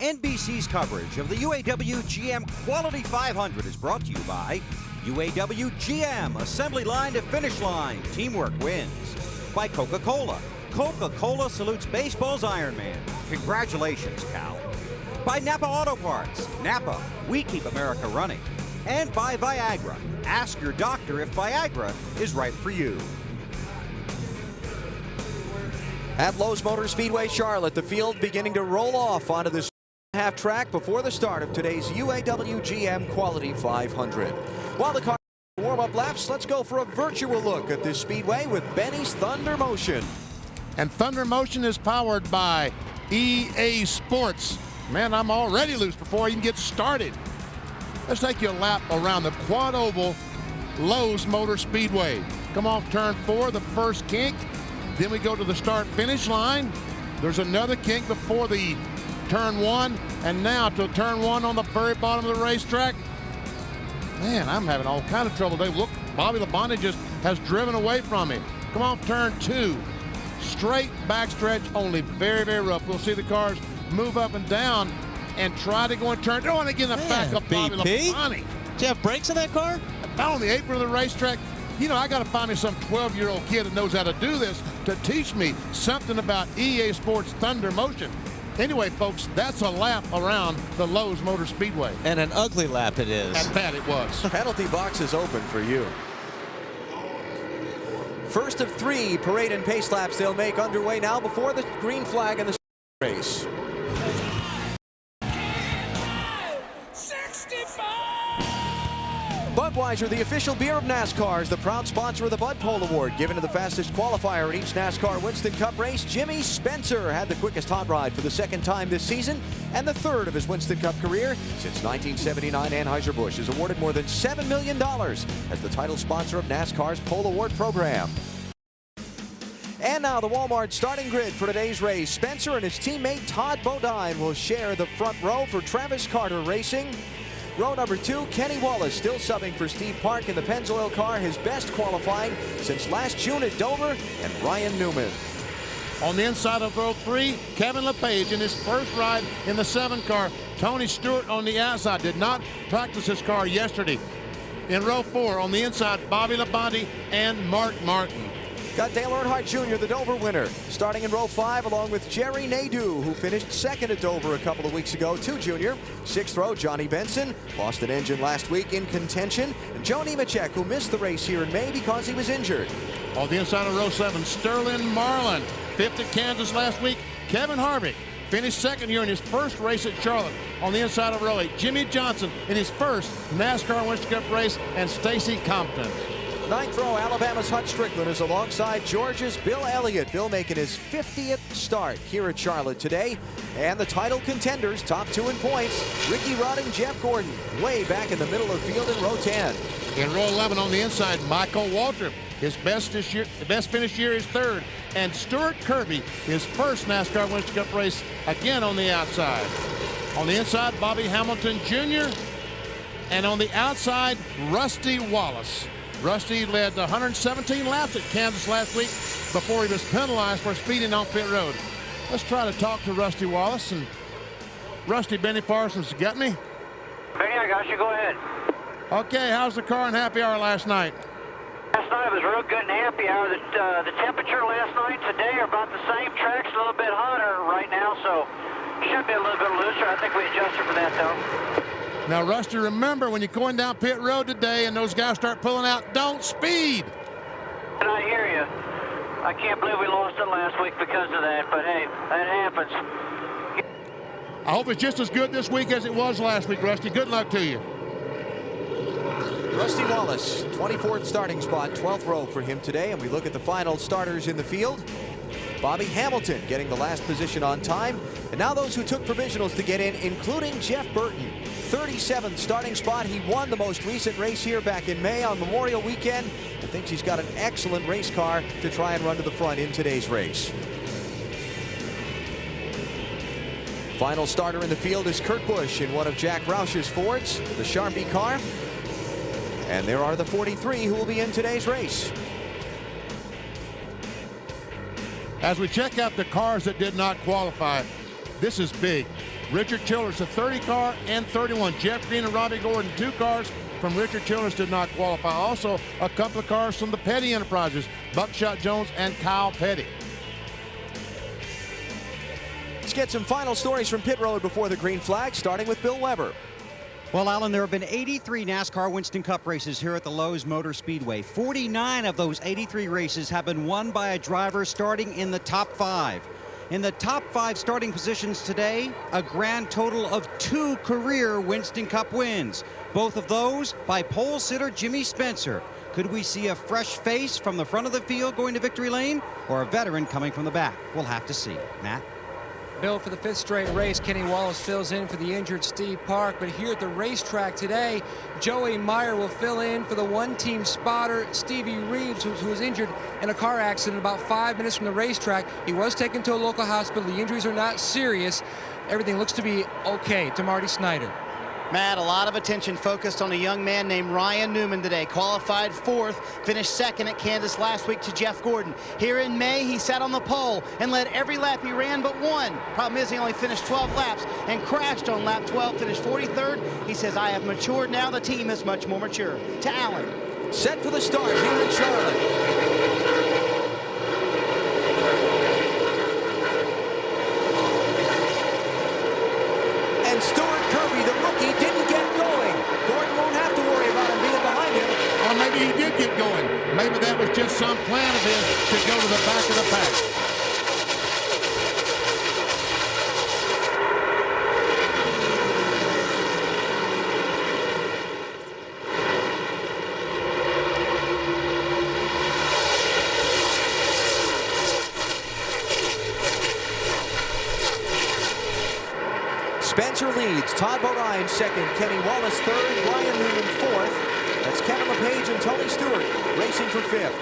NBC's coverage of the UAW-GM Quality 500 is brought to you by UAW-GM, assembly line to finish line, teamwork wins. By Coca-Cola. Coca-Cola salutes baseball's Iron Man. Congratulations, Cal. By Napa Auto Parts. Napa, we keep America running. And by Viagra. Ask your doctor if Viagra is right for you. At Lowe's Motor Speedway Charlotte, the field beginning to roll off onto this half track before the start of today's UAW-GM Quality 500. While the car warm-up laps, let's go for a virtual look at this speedway with Benny's Thunder Motion. And Thunder Motion is powered by EA Sports. Man, I'm already loose before I even get started. Let's take you a lap around the quad oval Lowe's Motor Speedway. Come off turn 4, the first kink. Then we go to the start-finish line. There's another kink before the turn 1, and now to turn 1 on the very bottom of the racetrack. Man, I'm having all kind of trouble today. Look, Bobby Labonte just has driven away from me. Come off turn 2. Straight backstretch, only very, very rough. We'll see the cars move up and down and try to go and turn. Don't want to get in the back of Bobby Labonte. Do you have brakes in that car? Out on the apron of the racetrack. You know, I got to find me some 12-year-old kid that knows how to do this to teach me something about EA Sports Thunder Motion. Anyway, folks, that's a lap around the Lowe's Motor Speedway. And an ugly lap it is. At that it was. Penalty box is open for you. First of 3 parade and pace laps they'll make underway now before the green flag in the race. Budweiser, the official beer of NASCAR, is the proud sponsor of the Bud Pole Award, given to the fastest qualifier in each NASCAR Winston Cup race. Jimmy Spencer had the quickest hot ride for the 2nd time this season and the 3rd of his Winston Cup career. Since 1979, Anheuser-Busch has awarded more than $7 million as the title sponsor of NASCAR's Pole Award program. And now the Walmart starting grid for today's race. Spencer and his teammate Todd Bodine will share the front row for Travis Carter Racing. Row number 2, Kenny Wallace still subbing for Steve Park in the Pennzoil car, his best qualifying since last June at Dover, and Ryan Newman. On the inside of row 3, Kevin LePage in his first ride in the 7 car. Tony Stewart on the outside, did not practice his car yesterday. In row 4, on the inside, Bobby Labonte and Mark Martin. Got Dale Earnhardt Jr., the Dover winner, starting in row 5 along with Jerry Nadeau, who finished 2nd at Dover a couple of weeks ago, 2 junior. 6th row, Johnny Benson, lost an engine last week in contention. And Joe Nemechek, who missed the race here in May because he was injured. On the inside of row 7, Sterling Marlin, 5th at Kansas last week. Kevin Harvick finished 2nd here in his first race at Charlotte. On the inside of row 8, Jimmy Johnson in his first NASCAR Winston Cup race, and Stacy Compton. 9th row, Alabama's Hut Strickland is alongside Georgia's Bill Elliott. Bill making his 50th start here at Charlotte today. And the title contenders, top 2 in points, Ricky Rudd and Jeff Gordon, way back in the middle of the field in row 10. In row 11 on the inside, Michael Waltrip. His best finish year is 3rd. And Stuart Kirby, his first NASCAR Winston Cup race, again on the outside. On the inside, Bobby Hamilton Jr. And on the outside, Rusty Wallace. Rusty led 117 laps at Kansas last week before he was penalized for speeding on pit road. Let's try to talk to Rusty Wallace. And Rusty, Benny Parsons, got me? Benny, I got you. Go ahead. Okay, how's the car in happy hour last night? Last night was real good and happy hour. The temperature last night and today are about the same. Track's a little bit hotter right now, so should be a little bit looser. I think we adjusted for that, though. Now, Rusty, remember, when you're going down pit road today and those guys start pulling out, don't speed. And I hear you. I can't believe we lost it last week because of that, but hey, that happens. I hope it's just as good this week as it was last week, Rusty. Good luck to you. Rusty Wallace, 24th starting spot, 12th row for him today. And we look at the final starters in the field. Bobby Hamilton getting the last position on time. And now those who took provisionals to get in, including Jeff Burton. 37th starting spot. He won the most recent race here back in May on Memorial Weekend. I think he's got an excellent race car to try and run to the front in today's race. Final starter in the field is Kurt Busch in one of Jack Roush's Fords, the Charmy car. And there are the 43 who will be in today's race. As we check out the cars that did not qualify, this is big. Richard Childress, a 30 car, and 31. Jeff Green and Robbie Gordon, 2 cars from Richard Childress did not qualify. Also, a couple of cars from the Petty Enterprises, Buckshot Jones and Kyle Petty. Let's get some final stories from pit road before the green flag, starting with Bill Weber. Well, Alan, there have been 83 NASCAR Winston Cup races here at the Lowe's Motor Speedway. 49 of those 83 races have been won by a driver starting in the top 5. In the top 5 starting positions today, a grand total of 2 career Winston Cup wins. Both of those by pole sitter Jimmy Spencer. Could we see a fresh face from the front of the field going to victory lane, or a veteran coming from the back? We'll have to see. Matt? Bill, for the 5th straight race, Kenny Wallace fills in for the injured Steve Park. But here at the racetrack today, Joey Meyer will fill in for the one-team spotter, Stevie Reeves, who was injured in a car accident about 5 minutes from the racetrack. He was taken to a local hospital. The injuries are not serious. Everything looks to be okay. To Marty Snyder. Matt, a lot of attention focused on a young man named Ryan Newman today. Qualified 4th, finished 2nd at Kansas last week to Jeff Gordon. Here in May, he sat on the pole and led every lap he ran but one. Problem is, he only finished 12 laps and crashed on lap 12, finished 43rd. He says, I have matured now. The team is much more mature. To Allen. Set for the start here in Charlotte. And Stuart Kirby, the rookie, didn't get going. Gordon won't have to worry about him being behind him. Or maybe he did get going. Maybe that was just some plan of his to go to the back of the pack. Spencer leads. Todd Bodine 2nd. Kenny Wallace 3rd. Ryan Newman 4th. That's Kevin LePage and Tony Stewart racing for 5th.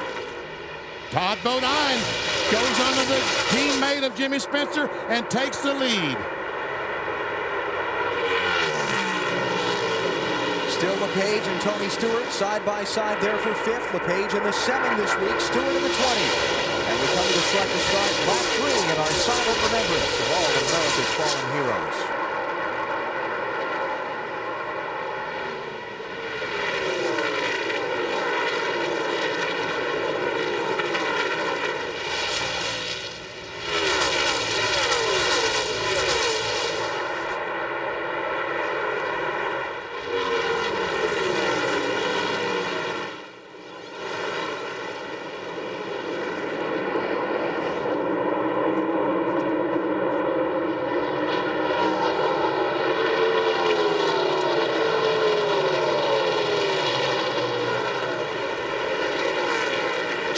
Todd Bodine goes under the teammate of Jimmy Spencer and takes the lead. Still LePage and Tony Stewart side by side there for 5th. LePage in the 7 this week. Stewart in the 20. And we come to the select to start lap 3 in our silent remembrance of all of America's fallen heroes.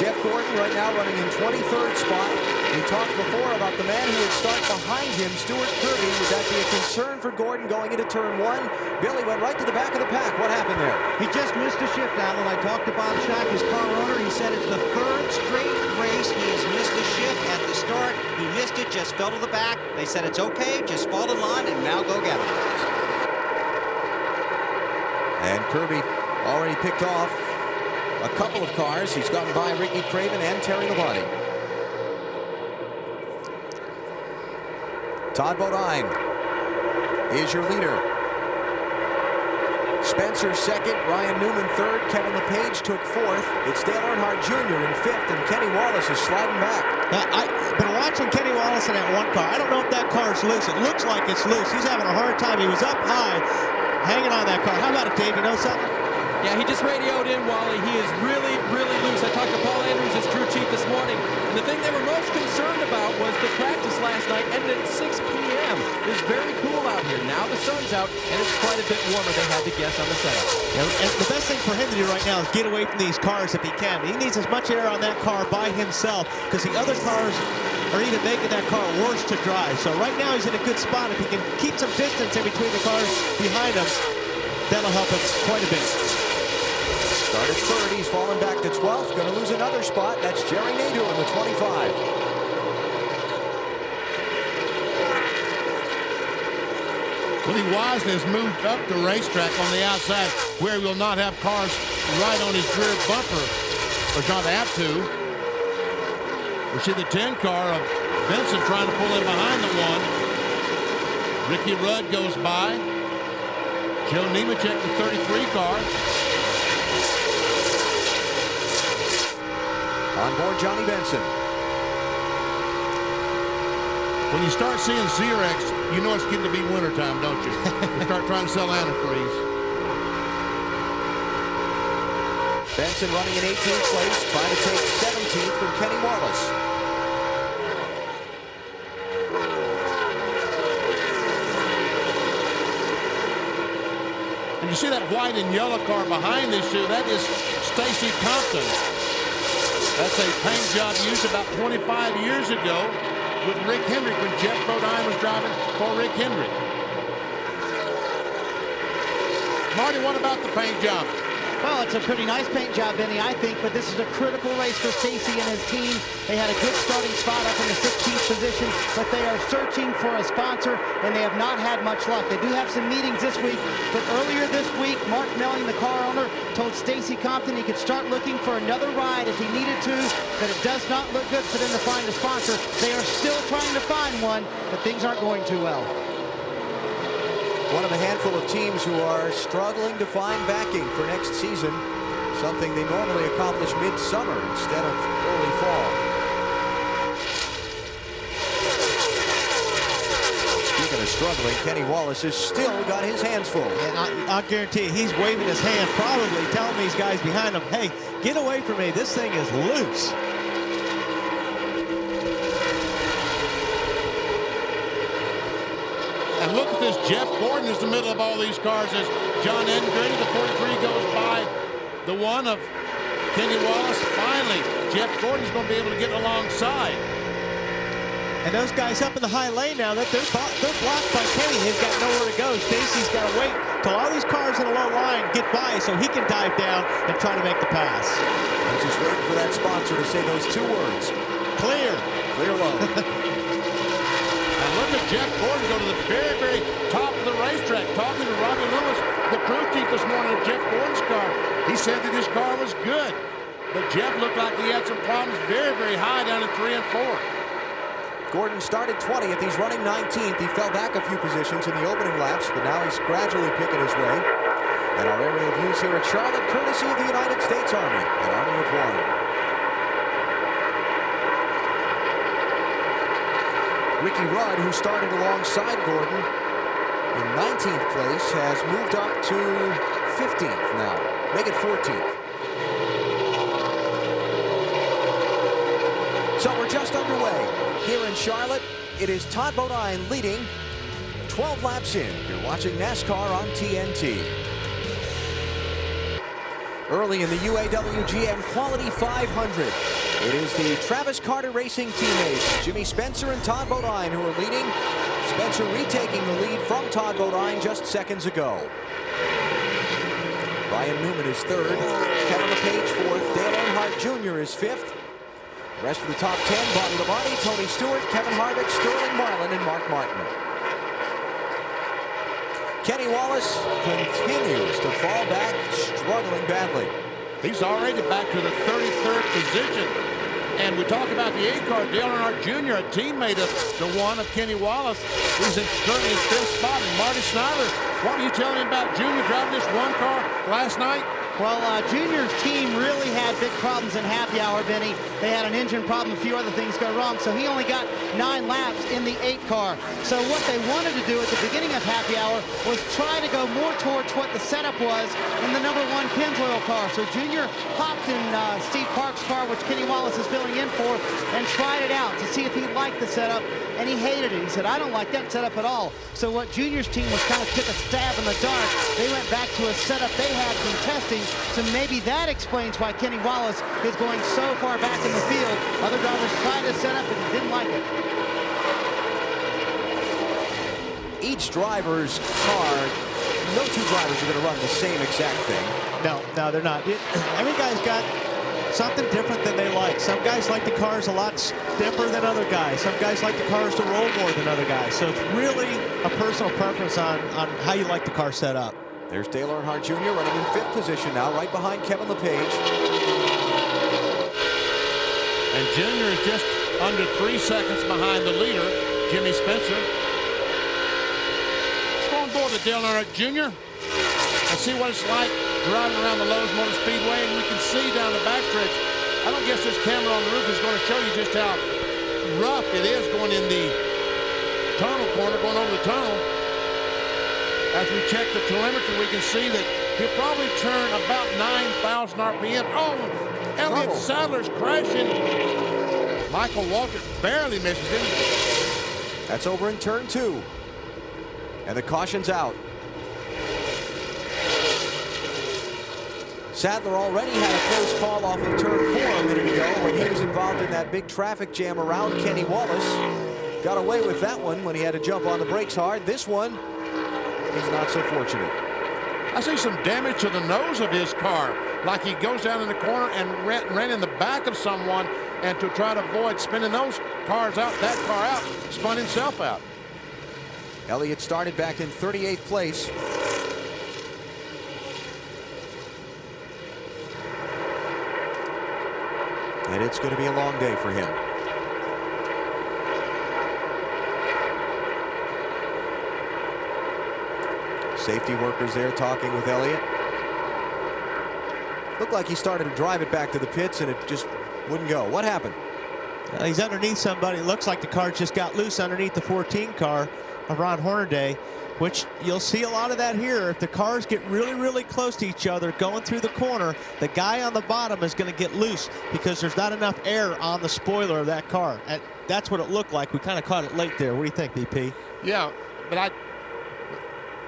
Jeff Gordon right now running in 23rd spot. We talked before about the man who would start behind him, Stuart Kirby. Would that be a concern for Gordon going into turn 1? Billy went right to the back of the pack. What happened there? He just missed a shift, Alan. I talked to Bob Shack, his car owner. He said it's the 3rd straight race he has missed a shift at the start. He missed it, just fell to the back. They said it's okay, just fall in line and now go get him. And Kirby already picked off a couple of cars. He's gotten by Ricky Craven and Terry Labonte. Todd Bodine is your leader. Spencer 2nd, Ryan Newman 3rd, Kevin LePage took 4th. It's Dale Earnhardt Jr. in 5th, and Kenny Wallace is sliding back. Now, I've been watching Kenny Wallace in that one car. I don't know if that car's loose. It looks like it's loose. He's having a hard time. He was up high, hanging on that car. How about it, Dave? You know something? Yeah, he just radioed in, Wally. He is really, really loose. I talked to Paul Andrews, his crew chief, this morning, and the thing they were most concerned about was the practice last night ended at 6 p.m. It's very cool out here. Now the sun's out, and it's quite a bit warmer, they had to guess, on the setup. And the best thing for him to do right now is get away from these cars if he can. He needs as much air on that car by himself, because the other cars are even making that car worse to drive. So right now he's in a good spot. If he can keep some distance in between the cars behind him, that'll help him quite a bit. Started 3rd, he's fallen back to 12th. Going to lose another spot. That's Jerry Nadeau in the 25. Willie Wisner has moved up the racetrack on the outside where he will not have cars right on his rear bumper, or not have to. We see the 10 car of Benson trying to pull in behind the 1. Ricky Rudd goes by. Joe Nemechek, the 33 car. On board Johnny Benson. When you start seeing Xerox, you know it's getting to be wintertime, don't you? You start trying to sell antifreeze. Benson running in 18th place, trying to take 17th from Kenny Wallace. And you see that white and yellow car behind these two, that is Stacy Compton. That's a paint job used about 25 years ago with Rick Hendrick when Jeff Bodine was driving for Rick Hendrick. Marty, what about the paint job? Well, it's a pretty nice paint job, Benny, I think, but this is a critical race for Stacy and his team. They had a good starting spot up in the 16th position, but they are searching for a sponsor, and they have not had much luck. They do have some meetings this week, but earlier this week, Mark Melling, the car owner, told Stacy Compton he could start looking for another ride if he needed to, but it does not look good for them to find a sponsor. They are still trying to find one, but things aren't going too well. One of a handful of teams who are struggling to find backing for next season, something they normally accomplish mid-summer instead of early fall. Speaking of struggling, Kenny Wallace has still got his hands full. And I'll guarantee you, he's waving his hand, probably telling these guys behind him, hey, get away from me, this thing is loose. And look at this, Jeff Gordon is the middle of all these cars as John Engrady, the 43, goes by the one of Kenny Wallace. Finally, Jeff Gordon's going to be able to get alongside. And those guys up in the high lane now, they're blocked by Kenny. He's got nowhere to go. Stacy's got to wait till all these cars in a low line get by so he can dive down and try to make the pass. He's just waiting for that sponsor to say those two words. Clear. Clear low. And look at Jeff Gordon go to the very, very top of the racetrack. Talking to Robbie Lewis, the crew chief this morning of Jeff Gordon's car. He said that his car was good. But Jeff looked like he had some problems very, very high down in 3 and 4. Gordon started 20th. He's running 19th. He fell back a few positions in the opening laps, but now he's gradually picking his way. And our aerial views here at Charlotte, courtesy of the United States Army, an army of one. Ricky Rudd, who started alongside Gordon in 19th place, has moved up to 15th now. Make it 14th. So we're just underway. Here in Charlotte, it is Todd Bodine leading 12 laps in. You're watching NASCAR on TNT. Early in the UAW-GM Quality 500, it is the Travis Carter Racing teammates, Jimmy Spencer and Todd Bodine, who are leading. Spencer retaking the lead from Todd Bodine just seconds ago. Ryan Newman is third, Kevin LePage fourth, Dale Earnhardt Jr. is fifth. The rest of the top 10, body to body, Tony Stewart, Kevin Harvick, Sterling Marlin, and Mark Martin. Kenny Wallace continues to fall back, struggling badly. He's already back to the 33rd position. And we talk about the 8 car, Dale Earnhardt Jr., a teammate of the one of Kenny Wallace. He's currently in 5th spot. And Marty Snyder, what were you telling him about Jr. driving this one car last night? Well, Junior's team really had big problems in happy hour, Benny. They had an engine problem, a few other things go wrong, so he only got 9 laps in the 8 car. So what they wanted to do at the beginning of happy hour was try to go more towards what the setup was in the number 1 Pennzoil car. So Junior hopped in Steve Park's car, which Kenny Wallace is filling in for, and tried it out to see if he liked the setup, and he hated it. He said, I don't like that setup at all. So what Junior's team was kind of took a stab in the dark. They went back to a setup they had from testing. So maybe that explains why Kenny Wallace is going so far back in the field. Other drivers tried to set up and didn't like it. Each driver's car, no two drivers are going to run the same exact thing. No, they're not. Every guy's got something different than they like. Some guys like the cars a lot stiffer than other guys. Some guys like the cars to roll more than other guys. So it's really a personal preference on how you like the car set up. There's Dale Earnhardt Jr. running in 5th position now, right behind Kevin LePage. And Jr. is just under 3 seconds behind the leader, Jimmy Spencer. to Dale Earnhardt Jr. and see what it's like driving around the Lowe's Motor Speedway, and you can see down the backstretch. I don't guess this camera on the roof is going to show you just how rough it is going in the tunnel corner, going over the tunnel. As we check the telemetry, we can see that he'll probably turn about 9,000 RPM. Oh, Elliott Sadler's crashing. Michael Waltrip barely misses him. That's over in turn 2. And the caution's out. Sadler already had a close call off of turn 4 a minute ago when he was involved in that big traffic jam around Kenny Wallace. Got away with that one when he had to jump on the brakes hard. This one, he's not so fortunate. I see some damage to the nose of his car, like he goes down in the corner and ran in the back of someone, and to try to avoid spinning those cars out, that car out, spun himself out. Elliott started back in 38th place. And it's going to be a long day for him. Safety workers there talking with Elliott. Looked like he started to drive it back to the pits and it just wouldn't go. What happened? He's underneath somebody. It looks like the car just got loose underneath the 14 car of Ron Hornaday, which you'll see a lot of that here. If the cars get really, really close to each other going through the corner, the guy on the bottom is going to get loose because there's not enough air on the spoiler of that car. And that's what it looked like. We kind of caught it late there. What do you think, BP? Yeah, but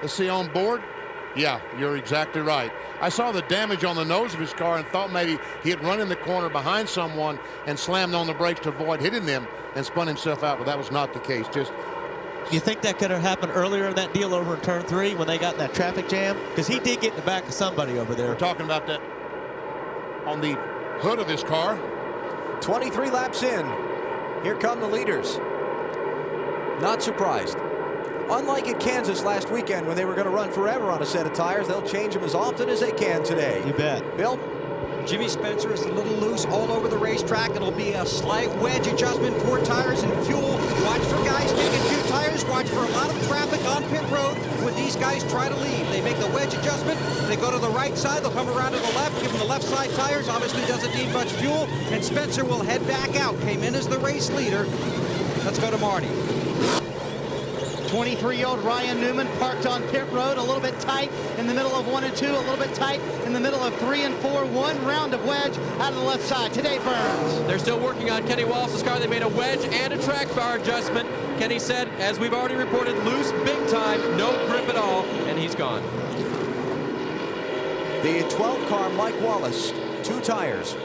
let's see on board. Yeah, you're exactly right. I saw the damage on the nose of his car and thought maybe he had run in the corner behind someone and slammed on the brakes to avoid hitting them and spun himself out, but that was not the case. Just. You think that could have happened earlier in that deal over in turn 3 when they got in that traffic jam? Because he did get in the back of somebody over there. We're talking about that on the hood of his car. 23 laps in. Here come the leaders. Not surprised. Unlike at Kansas last weekend when they were going to run forever on a set of tires, they'll change them as often as they can today. You bet. Bill? Jimmy Spencer is a little loose all over the racetrack. It'll be a slight wedge adjustment, 4 tires and fuel. Watch for guys taking 2 tires. Watch for a lot of traffic on pit road when these guys try to leave. They make the wedge adjustment. They go to the right side. They'll come around to the left, give them the left side tires. Obviously doesn't need much fuel. And Spencer will head back out. Came in as the race leader. Let's go to Marty. 23-year-old Ryan Newman parked on pit road, a little bit tight in the middle of 1 and 2, a little bit tight in the middle of 3 and 4. 1 round of wedge out of the left side. Today Burns. They're still working on Kenny Wallace's car. They made a wedge and a track bar adjustment. Kenny said, as we've already reported, loose big time, no grip at all, and he's gone. The 12 car, Mike Wallace, 2 tires.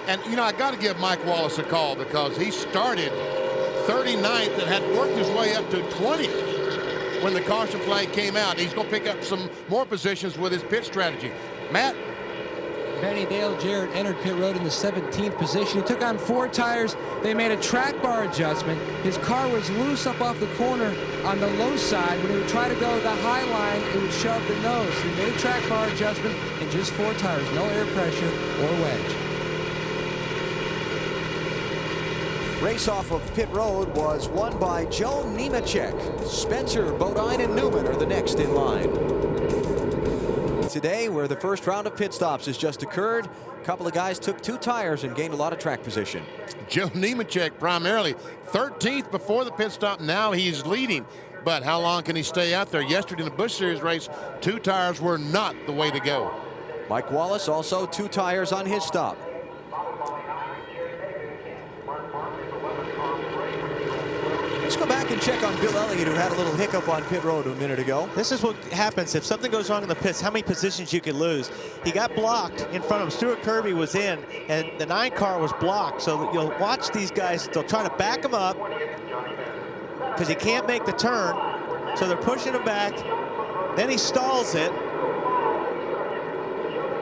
And, you know, I got to give Mike Wallace a call because he started 39th and had worked his way up to 20th when the caution flag came out. He's going to pick up some more positions with his pit strategy. Matt? Benny Dale Jarrett entered pit road in the 17th position. He took on 4 tires. They made a track bar adjustment. His car was loose up off the corner on the low side. When he would try to go the high line, it would shove the nose. He made a track bar adjustment and just 4 tires. No air pressure or wedge. Race off of pit road was won by Joe Nemechek. Spencer, Bodine, and Newman are the next in line. Today, where the first round of pit stops has just occurred, a couple of guys took 2 tires and gained a lot of track position. Joe Nemechek primarily 13th before the pit stop. Now he's leading. But how long can he stay out there? Yesterday in the Busch Series race, 2 tires were not the way to go. Mike Wallace also 2 tires on his stop. Let's go back and check on Bill Elliott, who had a little hiccup on pit road a minute ago. This is what happens if something goes wrong in the pits, how many positions you could lose. He got blocked in front of him. Stuart Kirby was in, and the 9 car was blocked. So that you'll watch these guys, they'll try to back him up because he can't make the turn. So they're pushing him back. Then he stalls it.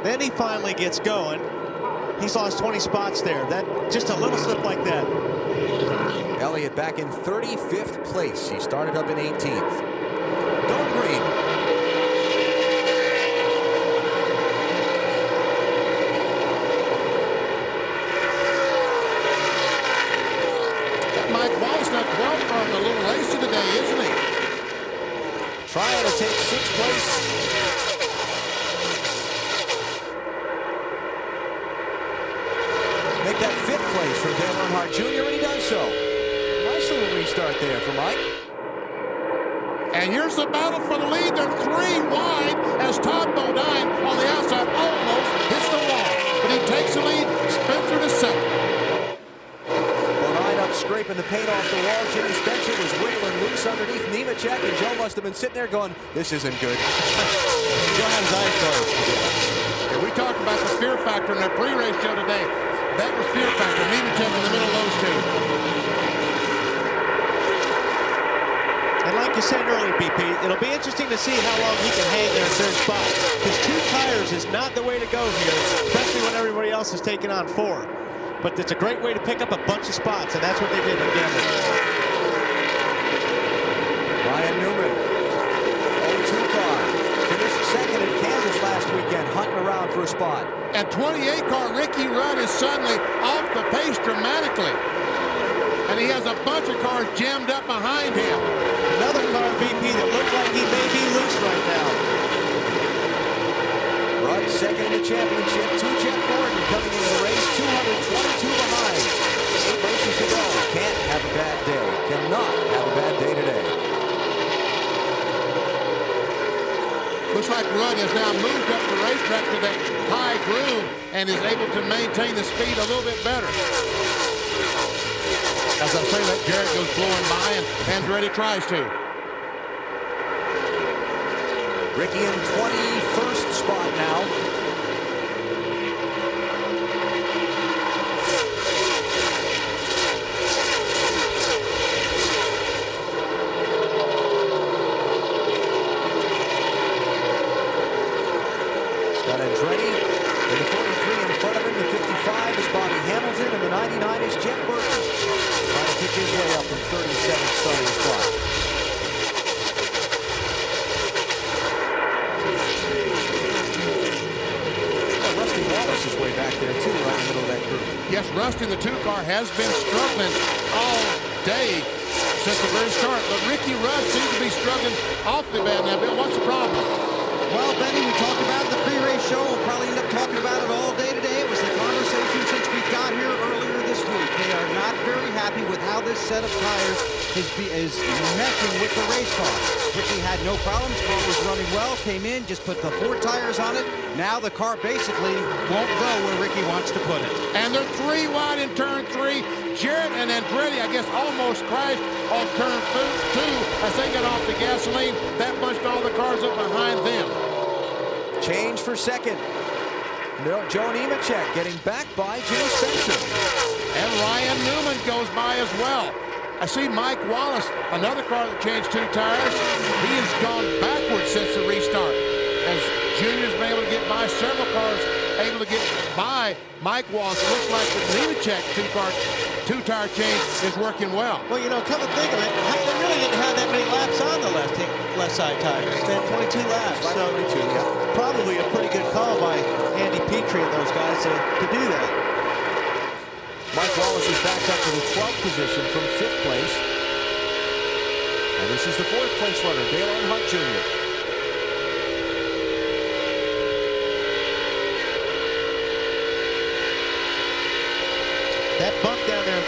Then he finally gets going. He's lost 20 spots there. That just a little slip like that. Elliott back in 35th place. He started up in 18th. Go green. Mike Wallace got 12th on the little race today, isn't he? trying to take 6th place. Make that 5th place for Dale Earnhardt Jr., and he does so. Nice little restart there for Mike. And here's the battle for the lead. They're 3 wide as Todd Bodine on the outside almost hits the wall. But he takes the lead. Spencer to second. Bodine up scraping the paint off the wall. Jimmy Spencer was wiggling loose underneath Nemechek, and Joe must have been sitting there going, this isn't good. Joe had his eyes closed. Yeah, we talked about the fear factor in their pre-race show today. That was fear factor. Nemechek in the middle of those two. And like you said earlier, BP, it'll be interesting to see how long he can hang there in 3rd spot. Because 2 tires is not the way to go here, especially when everybody else is taking on 4. But it's a great way to pick up a bunch of spots, and that's what they did in Denver. Ryan Newman, 0-2 car, finished 2nd at Kansas last weekend, hunting around for a spot. And 28 car Ricky Rudd is suddenly off the pace dramatically. And he has a bunch of cars jammed up behind him. Another car BP that looked like he may be loose right now. Rudd 2nd in the championship, to Jeff Gordon coming into the race, 222 behind. 8 races to go. Can't have a bad day. Cannot have a bad day today. Looks like Rudd has now moved up the racetrack to that high groove and is able to maintain the speed a little bit better. As I say that, Jarrett goes blowing by and Andretti tries to. Ricky in 21st spot now. Scott Andretti in the 43 in front of him. The 55 is Bobby Hamilton, and the 99 is Jeff Burton. Trying to pick his way up from 37th starting spot. Rusty Wallace is way back there too, right in the middle of that group. Yes, Rusty in the 2 car has been struggling all day since the very start. But Ricky Rudd seems to be struggling awfully bad now. Bill, what's the problem? Well, Benny, we talked about it in the pre-race show. We'll probably end up talking about it all day today. It was the conversation since we got here earlier this week. They are not very happy with how this set of tires is meshing with the race car. Ricky had no problems. Car was running well. Came in, just put the 4 tires on it. Now the car basically won't go where Ricky wants to put it. And they're 3 wide in turn 3. Jarrett and Andretti, I guess, almost crashed off turn 2 as they got off the gasoline. That bunched all the cars up behind them. Change for 2nd. Joe Nemechek getting back by Jimmy Spencer. And Ryan Newman goes by as well. I see Mike Wallace, another car that changed 2 tires. He has gone backwards since the restart. As Junior's been able to get by several cars, able to get by Mike Wallace. It looks like the Nemechek 2-tire change is working well. Well, you know, come to think of it, they really didn't have that many laps on the left side tires. They had 22 laps. So 22, yeah. Probably a pretty good call by Andy Petrie and those guys to do that. Mike Wallace is back up to the 12th position from 5th place. And this is the 4th place runner, Dale Earnhardt Jr. That bump down there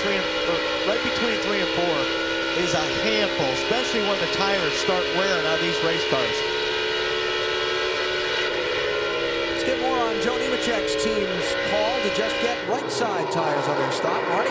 right between 3 and 4 is a handful, especially when the tires start wearing on these race cars. Let's get more on Joe Nemechek's team's call to just get right side tires on their stop. Marty?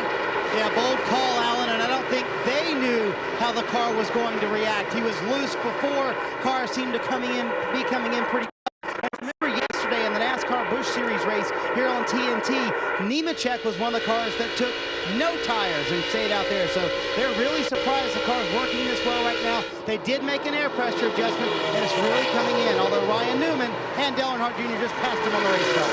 Yeah, bold call, Alan, and I don't think they knew how the car was going to react. He was loose before. Cars seemed to be coming in pretty. And remember yesterday in the NASCAR Busch Series race here on TNT, Nemechek was one of the cars that took no tires and stayed out there. So they're really surprised the car's working this well right now. They did make an air pressure adjustment, and it's really coming in. Although Ryan Newman and Dale Earnhardt Jr. just passed him on the racetrack.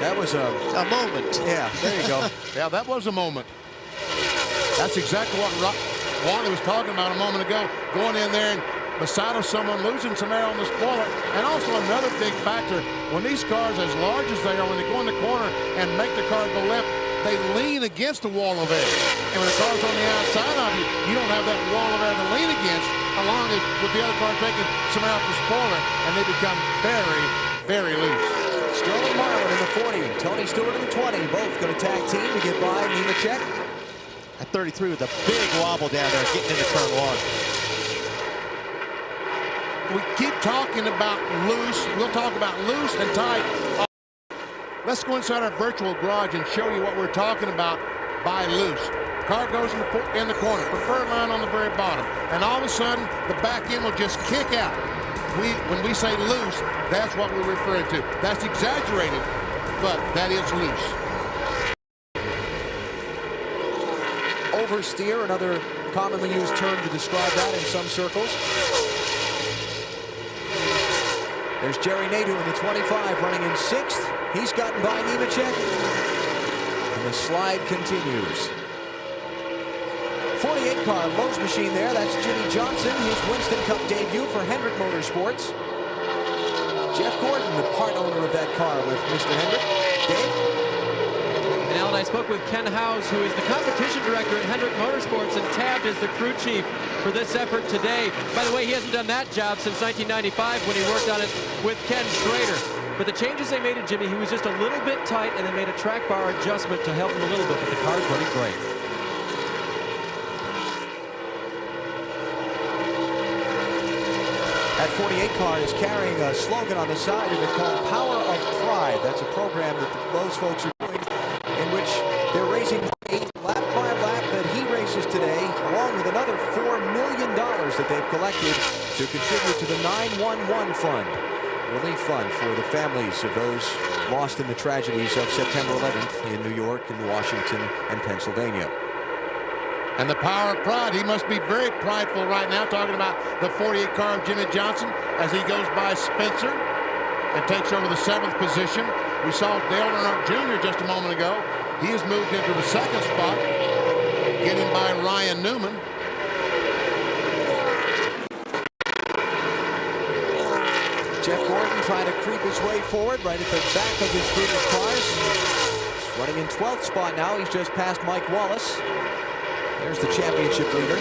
That was a moment. Yeah, there you go. Yeah, that was a moment. That's exactly what Wally was talking about a moment ago. Going in there and beside of someone, losing some air on the spoiler. And also another big factor, when these cars, as large as they are, when they go in the corner and make the car go left, they lean against the wall of air. And when the car's on the outside of you, you don't have that wall of air to lean against, along with the other car taking some air off the spoiler, and they become very, very loose. Sterling Marlin in the 40, Tony Stewart in the 20, both going to tag team to get by Nemechek. At 33 with a big wobble down there, getting into turn one. We keep talking about loose. We'll talk about loose and tight. Let's go inside our virtual garage and show you what we're talking about by loose. Car goes in the corner, preferred line on the very bottom, and all of a sudden the back end will just kick out. When we say loose, that's what we're referring to. That's exaggerated, but that is loose. Oversteer, another commonly used term to describe that in some circles. There's Jerry Nadeau in the 25 running in 6th. He's gotten by Nemechek. And the slide continues. 48 car Lowe's machine there. That's Jimmy Johnson, his Winston Cup debut for Hendrick Motorsports. Jeff Gordon, the part owner of that car with Mr. Hendrick. Dave? And Alan, I spoke with Ken Howes, who is the competition director at Hendrick Motorsports and tabbed as the crew chief for this effort today. By the way, he hasn't done that job since 1995 when he worked on it with Ken Schrader. But the changes they made to Jimmy, he was just a little bit tight, and they made a track bar adjustment to help him a little bit, but the car's running great. That 48 car is carrying a slogan on the side of it called Power of Pride. That's a program that those folks are doing in which they're raising money lap by lap that he races today, along with another $4 million that they've collected to contribute to the 911 Fund, relief fund for the families of those lost in the tragedies of September 11th in New York and Washington and Pennsylvania. And the power of pride. He must be very prideful right now, talking about the 48 car of Jimmy Johnson as he goes by Spencer and takes over the 7th position. We saw Dale Earnhardt Jr. just a moment ago. He has moved into the 2nd spot, getting by Ryan Newman. Jeff Gordon trying to creep his way forward right at the back of his group of cars. He's running in 12th spot now. He's just passed Mike Wallace. There's the championship leader.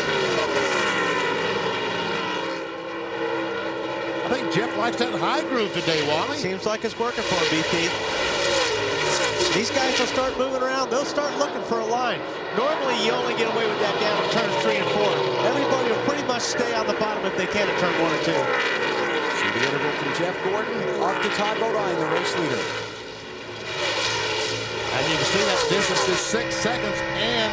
I think Jeff likes that high groove today, Wally. Seems like it's working for him, BP. These guys will start moving around. They'll start looking for a line. Normally, you only get away with that down in turns 3 and 4. Everybody will pretty much stay on the bottom if they can at turn 1 and 2. See the interval from Jeff Gordon off to Todd Bodine, the race leader. And you can see that difference is 6 seconds, and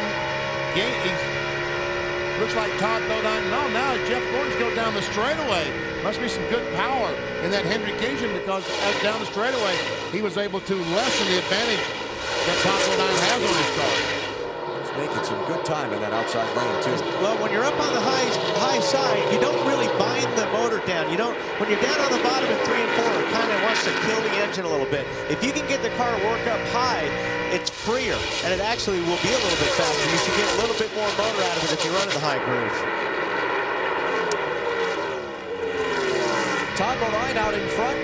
looks like Todd Bodine. No, now Jeff Gordon's go down the straightaway. Must be some good power in that Hendrick engine, because as down the straightaway, he was able to lessen the advantage that Todd Bodine has on his car. He's making some good time in that outside lane, too. Well, when you're up on the high side, you don't really bind the motor down. You don't. When you're down on the bottom at 3 and 4, it kind of wants to kill the engine a little bit. If you can get the car work up high, it's freer, and it actually will be a little bit faster. You should get a little bit more motor out of it if you run in the high groove. Todd Bodine out in front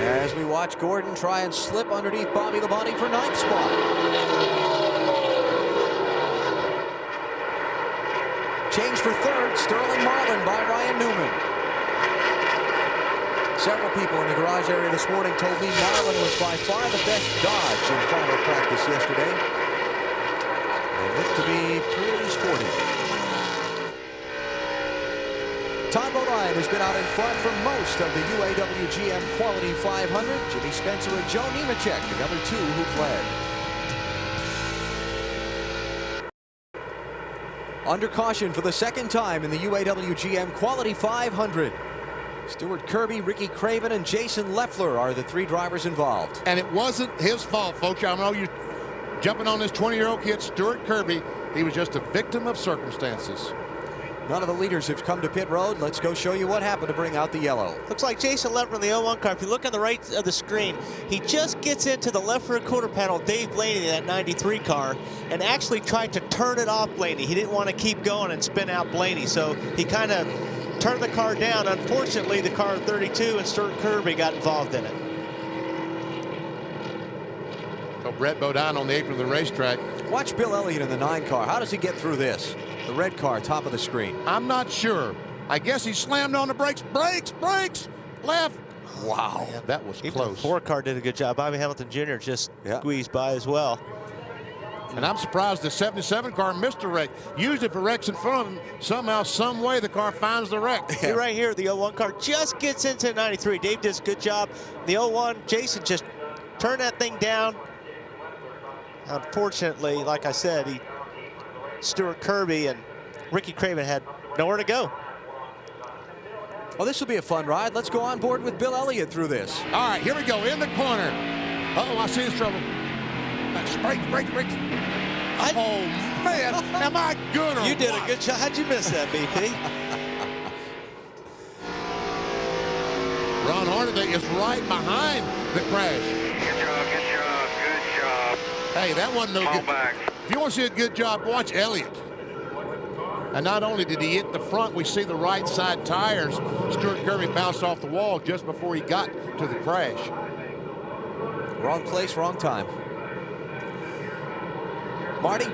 as we watch Gordon try and slip underneath Bobby Labonte for 9th spot. Change for 3rd, Sterling Marlin by Ryan Newman. Several people in the garage area this morning told me Marlin was by far the best Dodge in final practice yesterday. They look to be pretty sporty. Todd Bodine has been out in front for most of the UAW-GM Quality 500. Jimmy Spencer and Joe Nemechek, the other two who fled. Under caution for the 2nd time in the UAW-GM Quality 500. Stuart Kirby, Ricky Craven, and Jason Leffler are the 3 drivers involved. And it wasn't his fault, folks. I know you're jumping on this 20-year-old kid, Stuart Kirby. He was just a victim of circumstances. None of the leaders have come to pit road. Let's go show you what happened to bring out the yellow. Looks like Jason Leffler in the 01 car. If you look on the right of the screen, he just gets into the left rear quarter panel, Dave Blaney, that 93 car, and actually tried to turn it off Blaney. He didn't want to keep going and spin out Blaney, so he kind of turned the car down. Unfortunately, the car 32 and Stuart Kirby got involved in it. So Brett Bodine on the apron of the racetrack. Watch Bill Elliott in the 9 car. How does he get through this? The red car, top of the screen. I'm not sure. I guess he slammed on the brakes. Brakes, left. Wow, that was Even close. the 4 car did a good job. Bobby Hamilton Jr. just squeezed by as well. And I'm surprised the 77 car missed a wreck. Usually if a wreck's in front of him, somehow, some way, the car finds the wreck. See right here, the 01 car just gets into 93. Dave does a good job. The 01, Jason just turned that thing down. Unfortunately, like I said, Stuart Kirby and Ricky Craven had nowhere to go. Well, this will be a fun ride. Let's go on board with Bill Elliott through this. All right, here we go, in the corner. Uh-oh, I see his trouble. Brakes. Oh, man, am I good or You did what? a good job. How'd you miss that, BP? Ron Hornaday is right behind the crash. Good job. Hey, that wasn't no good. Back. If you want to see a good job, watch Elliott. And not only did he hit the front, we see the right side tires. Stuart Kirby bounced off the wall just before he got to the crash. Wrong place, wrong time. Marty?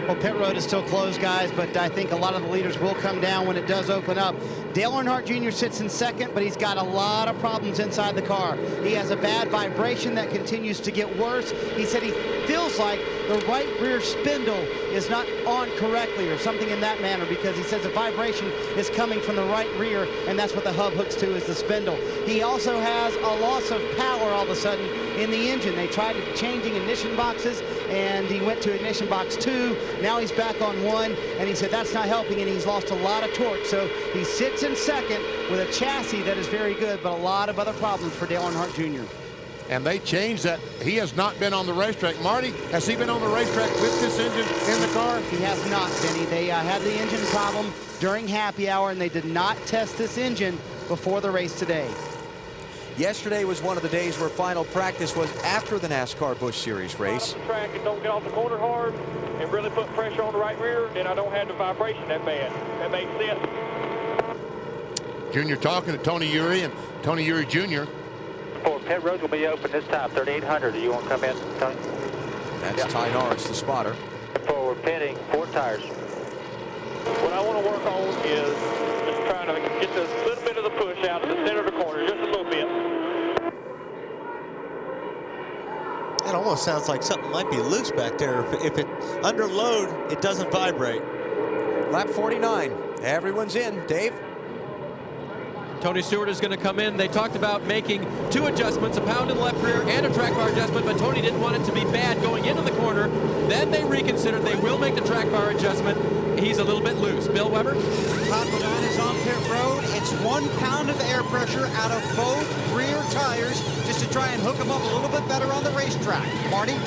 Well, pit road is still closed, guys, but I think a lot of the leaders will come down when it does open up. Dale Earnhardt Jr. sits in second, but he's got a lot of problems inside the car. He has a bad vibration that continues to get worse. He said he feels like the right rear spindle is not on correctly or something in that manner, because he says the vibration is coming from the right rear, and that's what the hub hooks to, is the spindle. He also has a loss of power all of a sudden in the engine. They tried changing ignition boxes, and he went to ignition box 2. Now he's back on 1, and he said that's not helping, and he's lost a lot of torque. So he sits in second with a chassis that is very good, but a lot of other problems for Dale Earnhardt Jr. And they changed that. He has not been on the racetrack. Marty, has he been on the racetrack with this engine in the car? He has not, Benny. They had the engine problem during happy hour, and they did not test this engine before the race today. Yesterday was one of the days where final practice was after the NASCAR Busch Series race. Track and don't get off the corner hard and really put pressure on the right rear, then I don't have the vibration that bad. That makes sense. Junior talking to Tony Uri and Tony Uri Jr. For pit road will be open this time, 3800. Do you want to come in, Tony? That's Ty Norris, the spotter. For pitting, 4 tires. What I want to work on is just trying to get a little bit of the push out of the center of the corner, just a little bit. It almost sounds like something might be loose back there. If it under load, it doesn't vibrate. Lap 49. Everyone's in. Dave? Tony Stewart is going to come in. They talked about making 2 adjustments, a pound in the left rear and a track bar adjustment, but Tony didn't want it to be bad going into the corner. Then they reconsidered. They will make the track bar adjustment. He's a little bit loose. Bill Weber? Todd Bodine is on pit road. It's 1 pound of air pressure out of both rear tires just to try and hook them up a little bit better on the racetrack. Marty?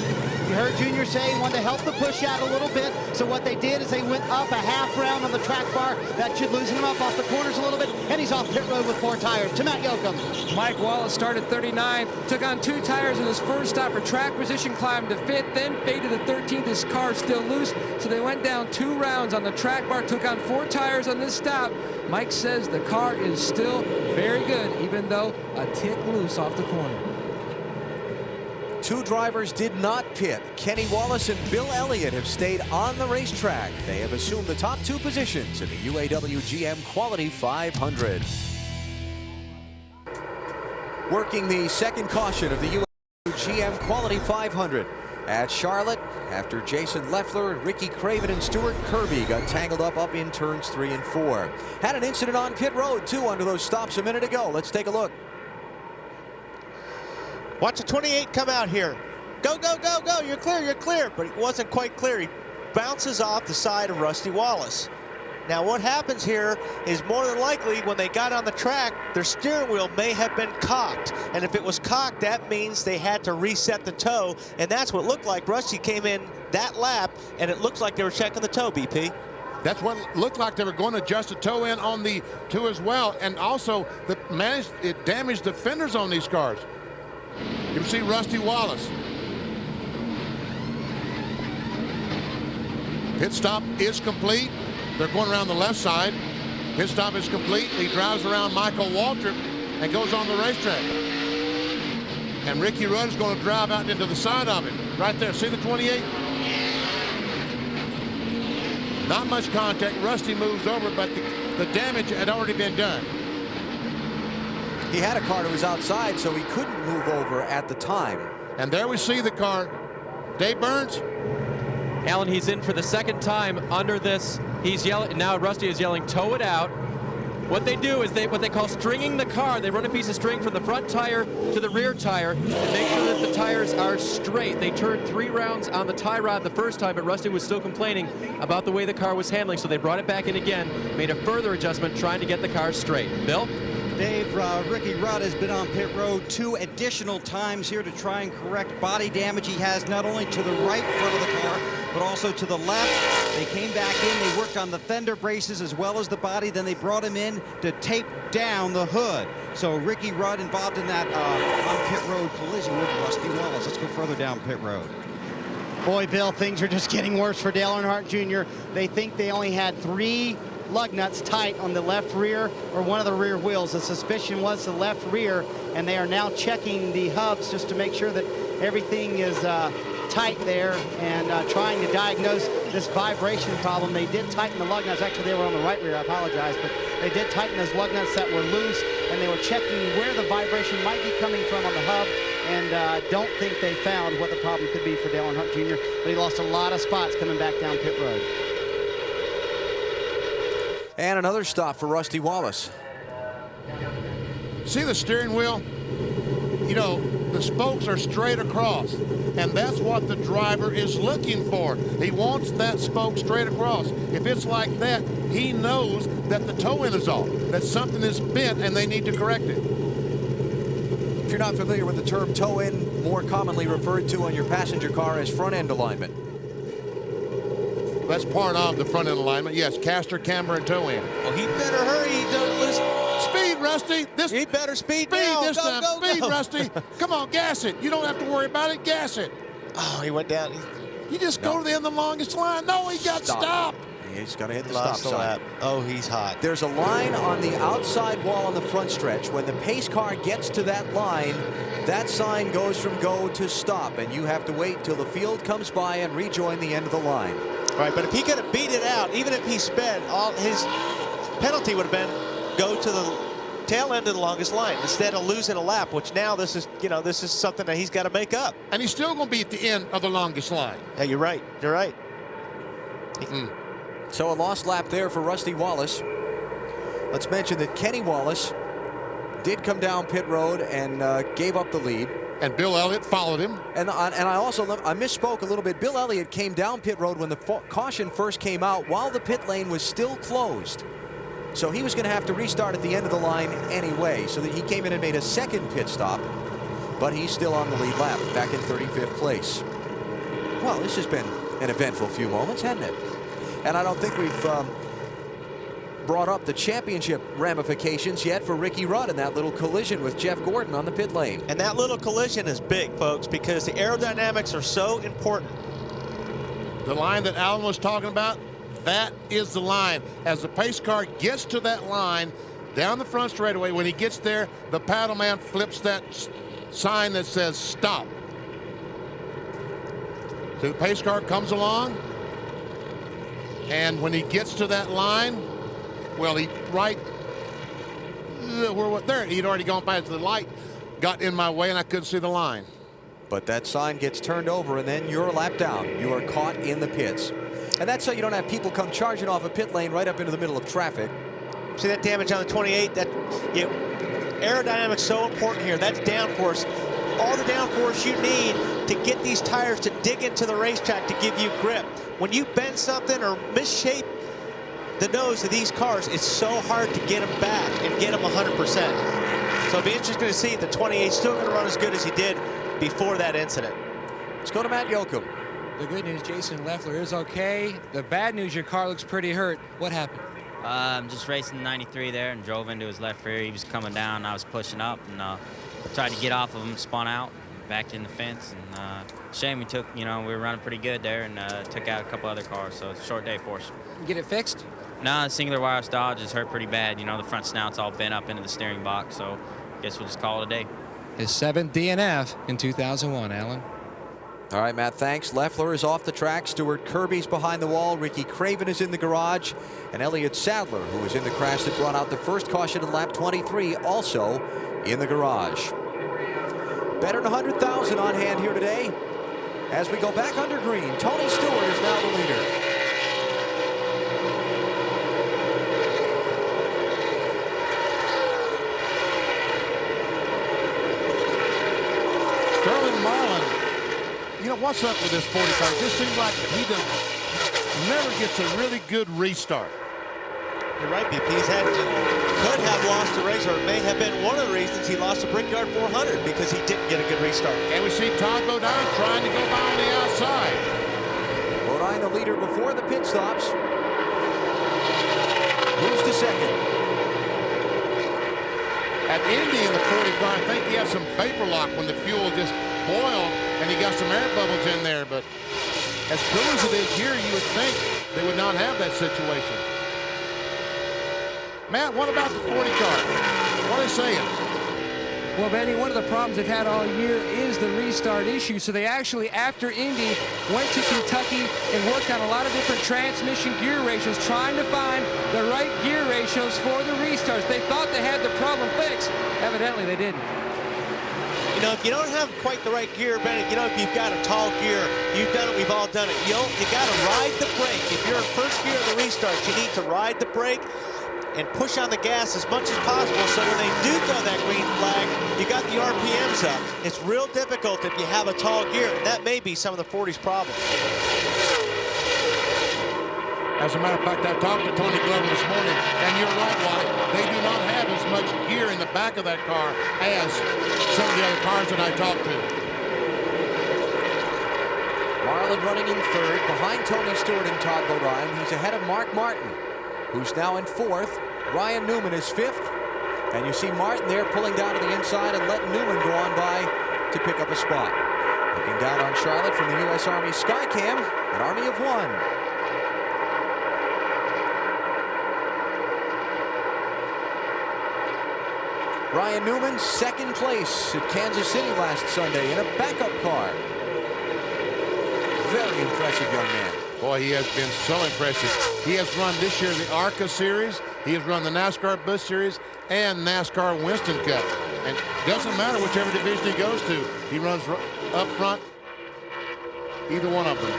You heard Junior say he wanted to help the push out a little bit. So what they did is they went up a half round on the track bar. That should loosen him up off the corners a little bit. And he's off pit road with 4 tires. To Matt Yoakum. Mike Wallace started 39th, took on 2 tires in his first stop for track position, climbed to 5th, then faded to 13th. His car still loose, so they went down 2 rounds on the track bar, took on 4 tires on this stop. Mike says the car is still very good, even though a tick loose off the corner. 2 drivers did not pit. Kenny Wallace and Bill Elliott have stayed on the racetrack. They have assumed the top 2 positions in the UAW-GM Quality 500. Working the second caution of the UAW-GM Quality 500 at Charlotte after Jason Leffler, Ricky Craven, and Stuart Kirby got tangled up in turns 3 and 4. Had an incident on pit road, too, under those stops a minute ago. Let's take a look. Watch the 28 come out here. Go, go, go, go. You're clear, you're clear. But it wasn't quite clear. He bounces off the side of Rusty Wallace. Now what happens here is more than likely when they got on the track, their steering wheel may have been cocked. And if it was cocked, that means they had to reset the toe. And that's what it looked like. Rusty came in that lap, and it looks like they were checking the toe, BP. That's what it looked like. They were going to adjust the toe in on the 2 as well. And also, it damaged the fenders on these cars. You can see Rusty Wallace. Pit stop is complete. They're going around the left side. Pit stop is complete. He drives around Michael Waltrip and goes on the racetrack. And Ricky Rudd is going to drive out into the side of him. Right there, see the 28? Not much contact. Rusty moves over, but the damage had already been done. He had a car that was outside, so he couldn't move over at the time. And there we see the car. Dave Burns. Alan, he's in for the second time under this. He's yelling. Now Rusty is yelling, tow it out. What they do is what they call stringing the car. They run a piece of string from the front tire to the rear tire and make sure that the tires are straight. They turned 3 rounds on the tie rod the first time, but Rusty was still complaining about the way the car was handling, so they brought it back in again, made a further adjustment, trying to get the car straight. Bill? Dave, Ricky Rudd has been on pit road 2 additional times here to try and correct body damage he has not only to the right front of the car, but also to the left. They came back in, they worked on the fender braces as well as the body, then they brought him in to tape down the hood. So Ricky Rudd involved in that on pit road collision with Rusty Wallace. Let's go further down pit road. Boy, Bill, things are just getting worse for Dale Earnhardt Jr. They think they only had 3 lug nuts tight on the left rear or one of the rear wheels. The suspicion was the left rear, and they are now checking the hubs just to make sure that everything is tight there and trying to diagnose this vibration problem. They did tighten the lug nuts. Actually, they were on the right rear. I apologize, but they did tighten those lug nuts that were loose, and they were checking where the vibration might be coming from on the hub, and don't think they found what the problem could be for Dale Earnhardt Jr., but he lost a lot of spots coming back down pit road. And another stop for Rusty Wallace. See the steering wheel? You know, the spokes are straight across, and that's what the driver is looking for. He wants that spoke straight across. If it's like that, he knows that the toe end is off, that something is bent and they need to correct it. If you're not familiar with the term toe end, more commonly referred to on your passenger car as front end alignment. That's part of the front end alignment. Yes, caster, camber, and toe end. Well, he better hurry. He doesn't lose. Speed, Rusty. He better speed now. This time. Speed, Rusty. Come on, gas it. You don't have to worry about it. Gas it. Oh, he went down. You just go to the end of the longest line. No, he got stopped. He's got to hit the stop sign. Lap. Oh, he's hot. There's a line on the outside wall on the front stretch. When the pace car gets to that line, that sign goes from go to stop, and you have to wait till the field comes by and rejoin the end of the line. Right, but if he could have beat it out, even if he sped, all his penalty would have been go to the tail end of the longest line instead of losing a lap, which now this is, you know, this is something that he's got to make up. And he's still going to be at the end of the longest line. Yeah, you're right. You're right. So a lost lap there for Rusty Wallace. Let's mention that Kenny Wallace did come down pit road and gave up the lead. And Bill Elliott followed him. And I misspoke a little bit. Bill Elliott came down pit road when the caution first came out while the pit lane was still closed. So he was going to have to restart at the end of the line anyway. So that he came in and made a second pit stop. But he's still on the lead lap, back in 35th place. Well, this has been an eventful few moments, hasn't it? And I don't think we've brought up the championship ramifications yet for Ricky Rudd in that little collision with Jeff Gordon on the pit lane. And that little collision is big, folks, because the aerodynamics are so important. The line that Alan was talking about, that is the line. As the pace car gets to that line, down the front straightaway, when he gets there, the paddle man flips that sign that says stop. So the pace car comes along, and when he gets to that line, well, he'd already gone past the light, got in my way, and I couldn't see the line. But that sign gets turned over, and then you're a lap down. You are caught in the pits. And that's so you don't have people come charging off a pit lane right up into the middle of traffic. See that damage on the 28? Aerodynamics so important here. That's downforce. All the downforce you need to get these tires to dig into the racetrack to give you grip. When you bend something or misshape the nose of these cars, it's so hard to get them back and get them 100%. So it'll be interesting to see if the 28 still going to run as good as he did before that incident. Let's go to Matt Yoakum. The good news, Jason Leffler is okay. The bad news, your car looks pretty hurt. What happened? I'm just racing 93 there and drove into his left rear. He was coming down, I was pushing up and tried to get off of him, spun out, back in the fence. And shame we took, we were running pretty good there and took out a couple other cars. So it's a short day for us. You get it fixed? No, the singular wireless Dodge is hurt pretty bad. The front snout's all bent up into the steering box. So I guess we'll just call it a day. His 7th DNF in 2001, Alan. All right, Matt, thanks. Leffler is off the track. Stuart Kirby's behind the wall. Ricky Craven is in the garage. And Elliott Sadler, who was in the crash that brought out the first caution in lap 23, also in the garage. Better than 100,000 on hand here today. As we go back under green, Tony Stewart is now the leader. Sterling Marlin, you know, what's up with this 45? It just seems like he never gets a really good restart. You're right, BP. Could have lost the race, or it may have been one of the reasons he lost the Brickyard 400, because he didn't get a good restart. And we see Todd Bodine trying to go by on the outside. Bodine the leader before the pit stops. Moves to second. At Indy in the 45, I think he had some vapor lock when the fuel just boiled, and he got some air bubbles in there. But as cool as it is here, you would think they would not have that situation. Matt, what about the 40 car? What are they saying? Well, Benny, one of the problems they've had all year is the restart issue. So they actually, after Indy, went to Kentucky and worked on a lot of different transmission gear ratios, trying to find the right gear ratios for the restarts. They thought they had the problem fixed. Evidently, they didn't. You know, if you don't have quite the right gear, Benny, you know, if you've got a tall gear, you've done it, we've all done it. You got to ride the brake. If you're in first gear of the restarts, you need to ride the brake and push on the gas as much as possible, so when they do throw that green flag, you got the RPMs up. It's real difficult if you have a tall gear, and that may be some of the 40's problem. As a matter of fact, I talked to Tony Glover this morning, and you're right, Wally. They do not have as much gear in the back of that car as some of the other cars that I talked to. Marlin running in third, behind Tony Stewart and Todd Bodine. He's ahead of Mark Martin, who's now in fourth. Ryan Newman is fifth. And you see Martin there pulling down to the inside and letting Newman go on by to pick up a spot. Looking down on Charlotte from the U.S. Army Skycam, an army of one. Ryan Newman, second place at Kansas City last Sunday in a backup car. Very impressive young man. Boy, he has been so impressive. He has run this year the ARCA Series. He has run the NASCAR Busch Series and NASCAR Winston Cup. And it doesn't matter whichever division he goes to. He runs up front, either one of them.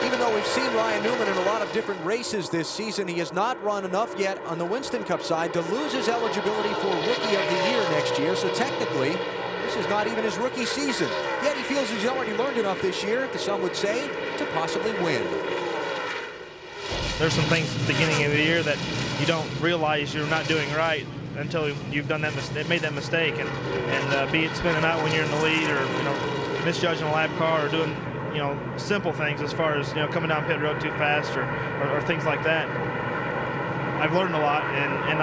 Even though we've seen Ryan Newman in a lot of different races this season, he has not run enough yet on the Winston Cup side to lose his eligibility for Rookie of the Year next year. So technically, this is not even his rookie season. Yet he feels he's already learned enough this year, some would say, to possibly win. There's some things at the beginning of the year that you don't realize you're not doing right until you've done that made that mistake, and be it spinning out when you're in the lead, or misjudging a lap car, or doing simple things as far as coming down pit road too fast, or things like that. I've learned a lot, and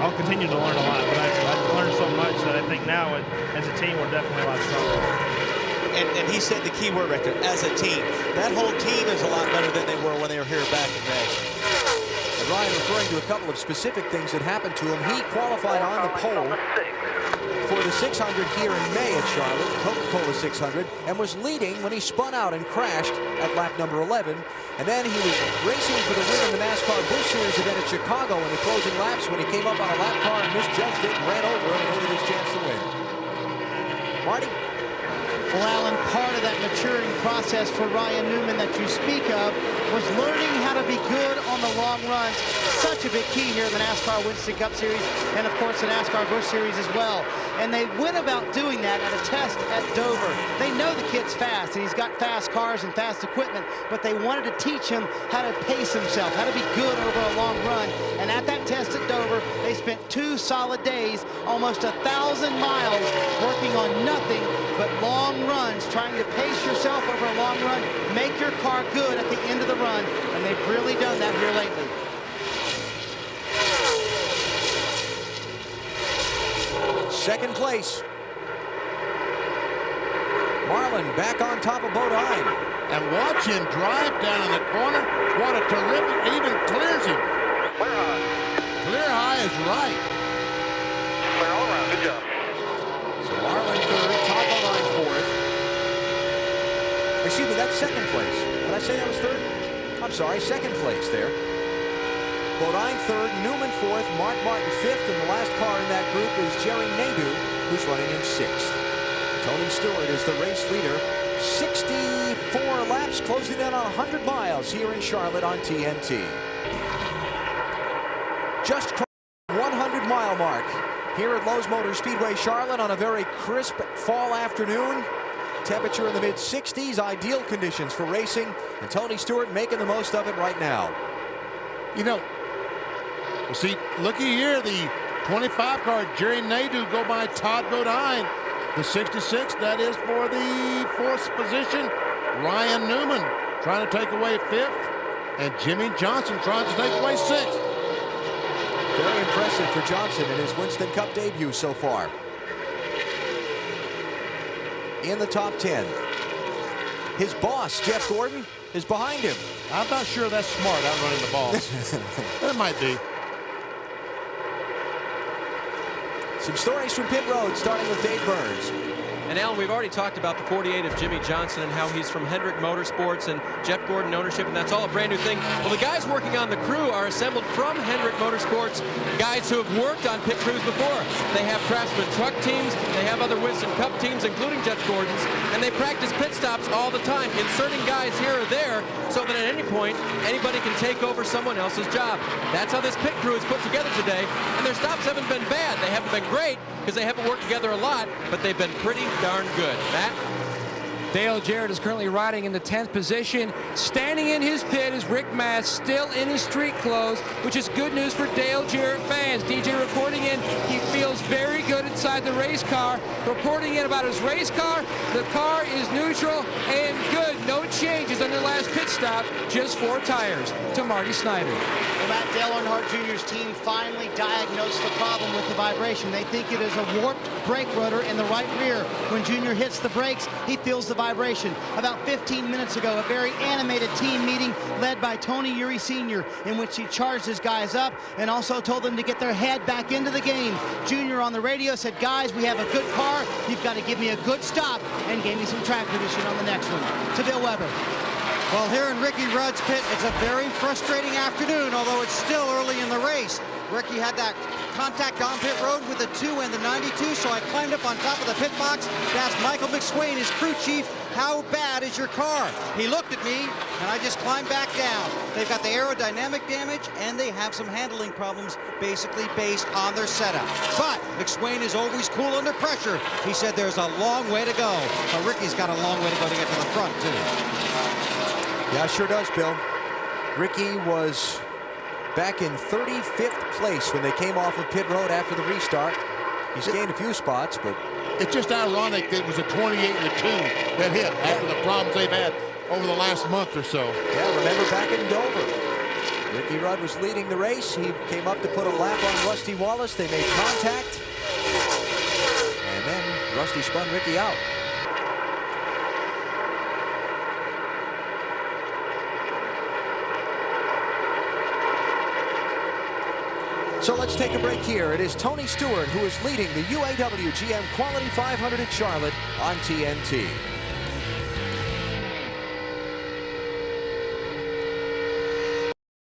I'll continue to learn a lot, but I've learned so much that I think now as a team we're definitely a lot stronger. And he said the key word right there, as a team. That whole team is a lot better than they were when they were here back in May. And Ryan referring to a couple of specific things that happened to him. He qualified on the pole for the 600 here in May at Charlotte, Coca-Cola 600, and was leading when he spun out and crashed at lap number 11. And then he was racing for the win in the NASCAR Busch Series event at Chicago in the closing laps when he came up on a lap car and misjudged it and ran over him and ended his chance to win. Marty? Well, Alan, part of that maturing process for Ryan Newman that you speak of was learning how to be good on the long runs. Such a big key here in the NASCAR Winston Cup Series, and of course the NASCAR Busch Series as well. And they went about doing that at a test at Dover. They know the kid's fast, and he's got fast cars and fast equipment, but they wanted to teach him how to pace himself, how to be good over a long run. And at that test at Dover, they spent 2 solid days, almost 1,000 miles, working on nothing but long runs, trying to pace yourself over a long run, make your car good at the end of the run, and they've really done that here lately. Second place. Marlin back on top of Bodine. And watch him drive down in the corner. What a terrific, even clears him. Clear high. Clear high is right. Clear all around. Good job. Harlan third, Todd Bodine fourth. Excuse me, that's second place. Did I say that was third? I'm sorry, second place there. Bodine third, Newman fourth, Mark Martin fifth, and the last car in that group is Jerry Nadeau, who's running in sixth. Tony Stewart is the race leader. 64 laps, closing in on 100 miles here in Charlotte on TNT. Just crossed the 100-mile mark here at Lowe's Motor Speedway, Charlotte, on a very crisp fall afternoon. Temperature in the mid-60s, ideal conditions for racing, and Tony Stewart making the most of it right now. You know, see, looky here, the 25 car, Jerry Nadeau, go by Todd Bodine. The 66, that is for the fourth position. Ryan Newman trying to take away fifth, and Jimmy Johnson trying to take away sixth. Very impressive for Johnson in his Winston Cup debut so far. In the top 10. His boss, Jeff Gordon, is behind him. I'm not sure that's smart, outrunning the balls. But it might be. Some stories from pit road, starting with Dave Burns. And Alan, we've already talked about the 48 of Jimmy Johnson and how he's from Hendrick Motorsports and Jeff Gordon ownership, and that's all a brand new thing. Well, the guys working on the crew are assembled from Hendrick Motorsports, guys who have worked on pit crews before. They have Craftsman truck teams, they have other Winston Cup teams, including Jeff Gordon's, and they practice pit stops all the time, inserting guys here or there so that at any point, anybody can take over someone else's job. That's how this pit crew is put together today, and their stops haven't been bad. They haven't been great because they haven't worked together a lot, but they've been pretty darn good. Matt? Dale Jarrett is currently riding in the 10th position. Standing in his pit is Rick Mast, still in his street clothes, which is good news for Dale Jarrett fans. DJ reporting in, he feels very good inside the race car. Reporting in about his race car, the car is neutral and good. No changes on the last pit stop, just 4 tires. To Marty Snyder. Well, Matt, Dale Earnhardt Jr.'s team finally diagnosed the problem with the vibration. They think it is a warped brake rotor in the right rear. When Junior hits the brakes, he feels the vibration. About 15 minutes ago, a very animated team meeting led by Tony Uri Sr., in which he charged his guys up and also told them to get their head back into the game. Junior on the radio said, guys, we have a good car. You've got to give me a good stop, and gave me some track position on the next one. To Bill Weber. Well, here in Ricky Rudd's pit, it's a very frustrating afternoon, although it's still early in the race. Ricky had that contact on pit road with the 2 and the 92, so I climbed up on top of the pit box to ask Michael McSwain, his crew chief, how bad is your car? He looked at me, and I just climbed back down. They've got the aerodynamic damage, and they have some handling problems, basically based on their setup. But McSwain is always cool under pressure. He said there's a long way to go. But Ricky's got a long way to go to get to the front, too. Yeah, sure does, Bill. Ricky was back in 35th place when they came off of pit road after the restart. He's gained a few spots, but it's just ironic that it was a 28 and a 2 that hit after the problems they've had over the last month or so. Yeah, remember back in Dover, Ricky Rudd was leading the race. He came up to put a lap on Rusty Wallace. They made contact, and then Rusty spun Ricky out. So let's take a break here. It is Tony Stewart who is leading the UAW-GM Quality 500 at Charlotte on TNT.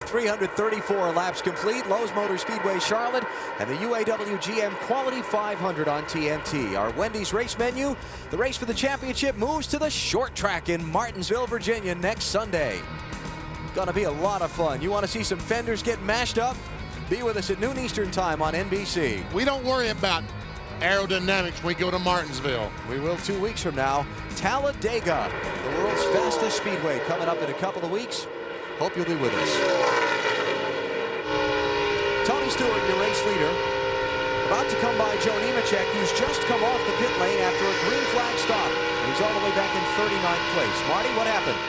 .334 laps complete. Lowe's Motor Speedway, Charlotte, and the UAW-GM Quality 500 on TNT. Our Wendy's race menu, the race for the championship moves to the short track in Martinsville, Virginia next Sunday. Gonna be a lot of fun. You want to see some fenders get mashed up? Be with us at noon Eastern time on NBC. We don't worry about aerodynamics when we go to Martinsville. We will 2 weeks from now. Talladega, the world's fastest speedway, coming up in a couple of weeks. Hope you'll be with us. Tony Stewart, your race leader, about to come by Joe Nemechek, who's just come off the pit lane after a green flag stop. He's all the way back in 39th place. Marty, what happened?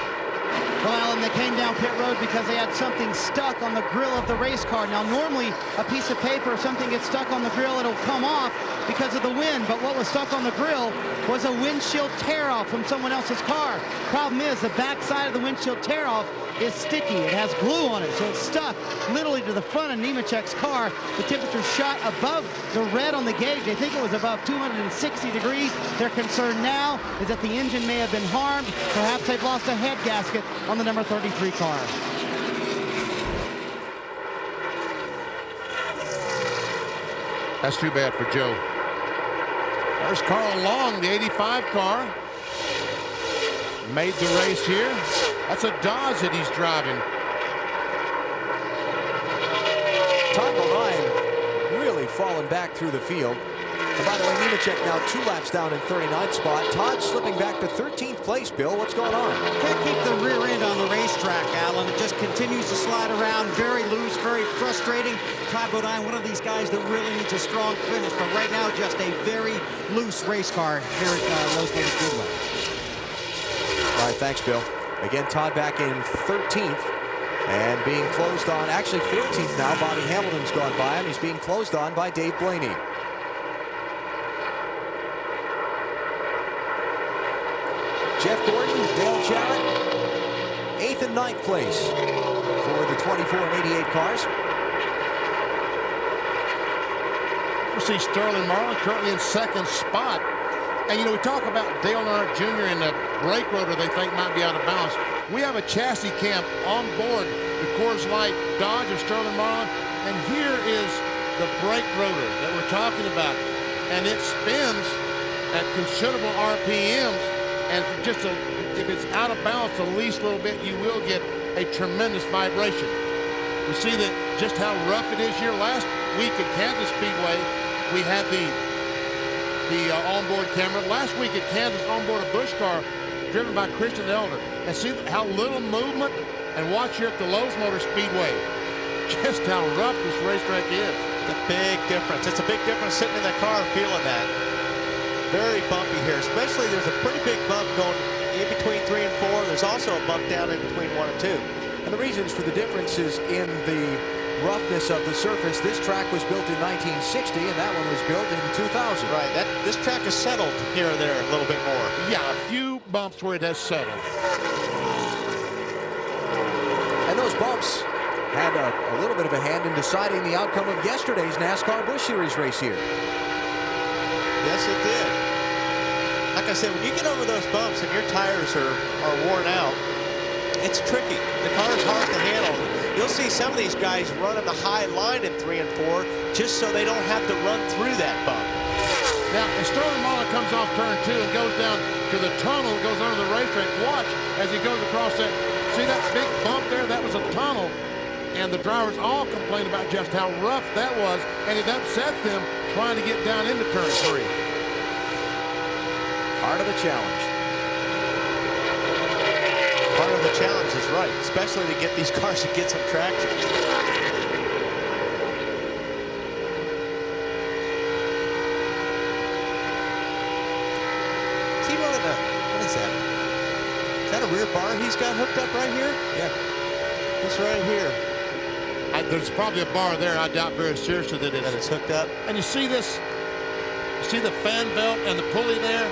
Well, Alan, they came down pit road because they had something stuck on the grill of the race car. Now, normally, a piece of paper, if something gets stuck on the grill, it'll come off because of the wind. But what was stuck on the grill was a windshield tear-off from someone else's car. Problem is, the back side of the windshield tear-off is sticky. It has glue on it, so it's stuck literally to the front of Nemechek's car. The temperature shot above the red on the gauge. They think it was above 260 degrees. Their concern now is that the engine may have been harmed. Perhaps they've lost a head gasket on the number 33 car. That's too bad for Joe. There's Carl Long, the 85 car. Made the race here. That's a Dodge that he's driving. Todd Bodine really falling back through the field. And by the way, Nemechek now 2 laps down in 39th spot. Todd slipping back to 13th place. Bill, what's going on? Can't keep the rear end on the racetrack, Alan. It just continues to slide around, very loose, very frustrating. Todd Bodine, one of these guys that really needs a strong finish, but right now just a very loose race car here at Los Gatos Speedway. All right, thanks, Bill. Again, Todd back in 13th and being closed on, actually 14th now. Bobby Hamilton's gone by him. He's being closed on by Dave Blaney. Jeff Gordon, Dale Jarrett, 8th and 9th place for the 24 and 88 cars. We'll see Sterling Marlin currently in 2nd spot. And, you know, we talk about Dale Earnhardt Jr. and the brake rotor they think might be out of balance. We have a chassis cam on board the Coors Light Dodge of Sterling Marlin. And here is the brake rotor that we're talking about. And it spins at considerable RPMs. And if it's out of balance the least little bit, you will get a tremendous vibration. We see that just how rough it is here. Last week at Kansas Speedway, we had the onboard camera. Last week at Kansas, onboard a Busch car driven by Christian Elder. And see how little movement. And watch here at the Lowe's Motor Speedway, just how rough this racetrack is. It's a big difference. It's a big difference sitting in that car and feeling that. Very bumpy here, especially there's a pretty big bump going in between 3 and 4. There's also a bump down in between 1 and 2. And the reasons for the difference is in the roughness of the surface. This track was built in 1960 and that one was built in 2000. Right, this track is settled here or there a little bit more. Yeah, a few bumps where it has settled. And those bumps had a little bit of a hand in deciding the outcome of yesterday's NASCAR Busch Series race here. Yes, it did. Like I said, when you get over those bumps and your tires are worn out, it's tricky. The car is hard to handle. You'll see some of these guys running the high line in 3 and 4 just so they don't have to run through that bump. Now, as Sterling Marlin comes off turn 2 and goes down to the tunnel, goes under the racetrack, watch as he goes across that. See that big bump there? That was a tunnel. And the drivers all complained about just how rough that was, and it upset them trying to get down into turn 3. Part of the challenge. Part of the challenge is right, especially to get these cars to get some traction. Is he running what is that? Is that a rear bar he's got hooked up right here? Yeah. It's right here. There's probably a bar there. I doubt very seriously that it's hooked up. And you see this, see the fan belt and the pulley there?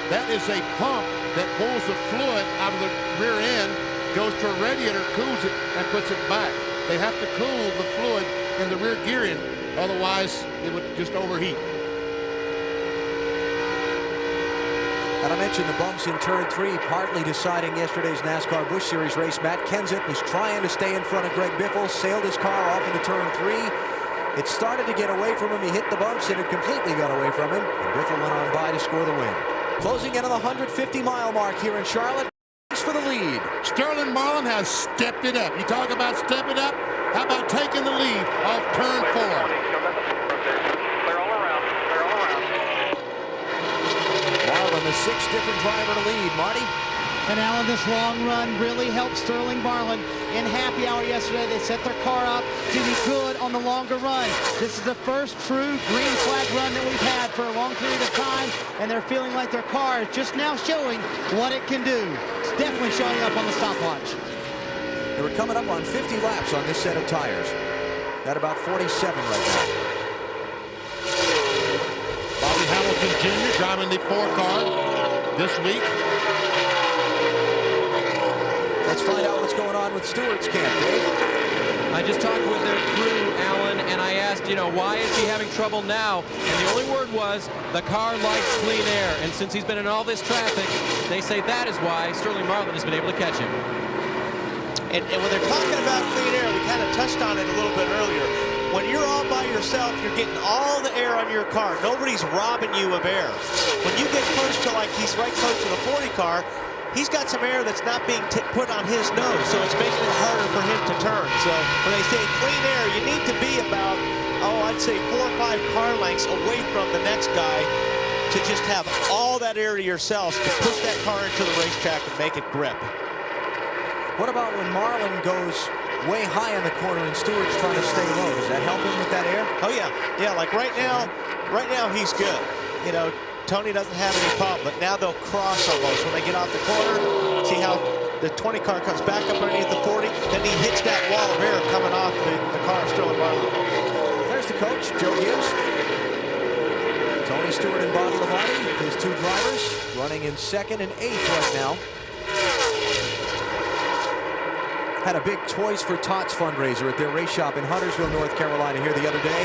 That is a pump that pulls the fluid out of the rear end, goes to a radiator, cools it, and puts it back. They have to cool the fluid in the rear gearing, otherwise it would just overheat. And I mentioned the bumps in turn 3, partly deciding yesterday's NASCAR Busch Series race. Matt Kenseth was trying to stay in front of Greg Biffle, sailed his car off into turn 3. It started to get away from him. He hit the bumps, and it completely got away from him. And Biffle went on by to score the win. Closing in on the 150-mile mark here in Charlotte. Race for the lead. Sterling Marlin has stepped it up. You talk about stepping up. How about taking the lead off turn 4? The 6th different driver to lead, Marty. And Alan, this long run really helped Sterling Marlin. In happy hour yesterday, they set their car up to be good on the longer run. This is the first true green flag run that we've had for a long period of time, and they're feeling like their car is just now showing what it can do. It's definitely showing up on the stopwatch. They were coming up on 50 laps on this set of tires. At about 47 right now. Bobby Hamilton Jr. driving the 4 car this week. Let's find out what's going on on with Stewart's camp, Dave? I just talked with their crew, Alan, and I asked, why is he having trouble now? And the only word was, the car likes clean air. And since he's been in all this traffic, they say that is why Sterling Marlin has been able to catch him. And when they're talking about clean air, we kind of touched on it a little bit earlier. When you're all by yourself, you're getting all the air on your car. Nobody's robbing you of air. When you get close to, like he's right close to the 40 car, he's got some air that's not being put on his nose, so it's making it harder for him to turn. So when they say clean air, you need to be about, I'd say 4 or 5 car lengths away from the next guy to just have all that air to yourselves to push that car into the racetrack and make it grip. What about when Marlin goes way high in the corner and Stewart's trying to stay low? Does that help him with that air? Oh, yeah. Yeah, like right now he's good. Tony doesn't have any problem, but now they'll cross almost when they get off the corner. See how the 20 car comes back up underneath the 40, then he hits that wall of air coming off the car of Sterling Marlin. There's the coach, Joe Gibbs. Tony Stewart and Bobby Labonte, his 2 drivers, running in 2nd and 8th right now. Had a big Toys for Tots fundraiser at their race shop in Huntersville, North Carolina here the other day.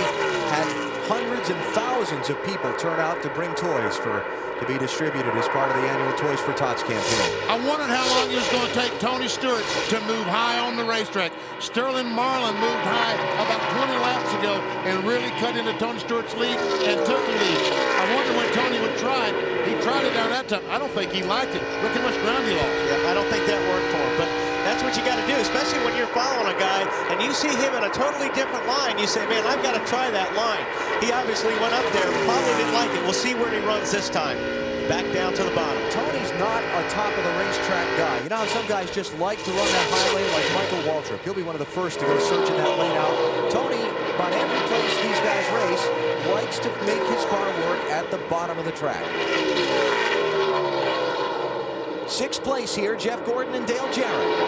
Had hundreds and thousands of people turn out to bring toys to be distributed as part of the annual Toys for Tots campaign. I wondered how long it was going to take Tony Stewart to move high on the racetrack. Sterling Marlin moved high about 20 laps ago and really cut into Tony Stewart's lead and took the lead. I wonder when Tony would try it. He tried it down that time. I don't think he liked it. Look how much ground he lost. Yeah, I don't think that worked for him, but that's what you got to do, especially when you're following a guy and you see him in a totally different line. You say, man, I've got to try that line. He obviously went up there, probably didn't like it. We'll see where he runs this time. Back down to the bottom. Tony's not a top of the racetrack guy. You know how some guys just like to run that high lane, like Michael Waltrip. He'll be one of the first to go searching that lane out. Tony, about every place these guys race, likes to make his car work at the bottom of the track. 6th place here, Jeff Gordon and Dale Jarrett.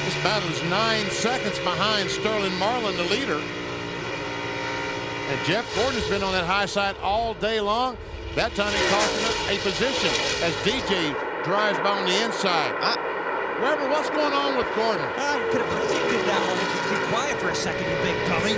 This battle is 9 seconds behind Sterling Marlin, the leader. And Jeff Gordon's been on that high side all day long. That time he costing us a position as DJ drives by on the inside. Weber, what's going on with Gordon? I could have predicted that one if you'd be quiet for a second, you big dummy.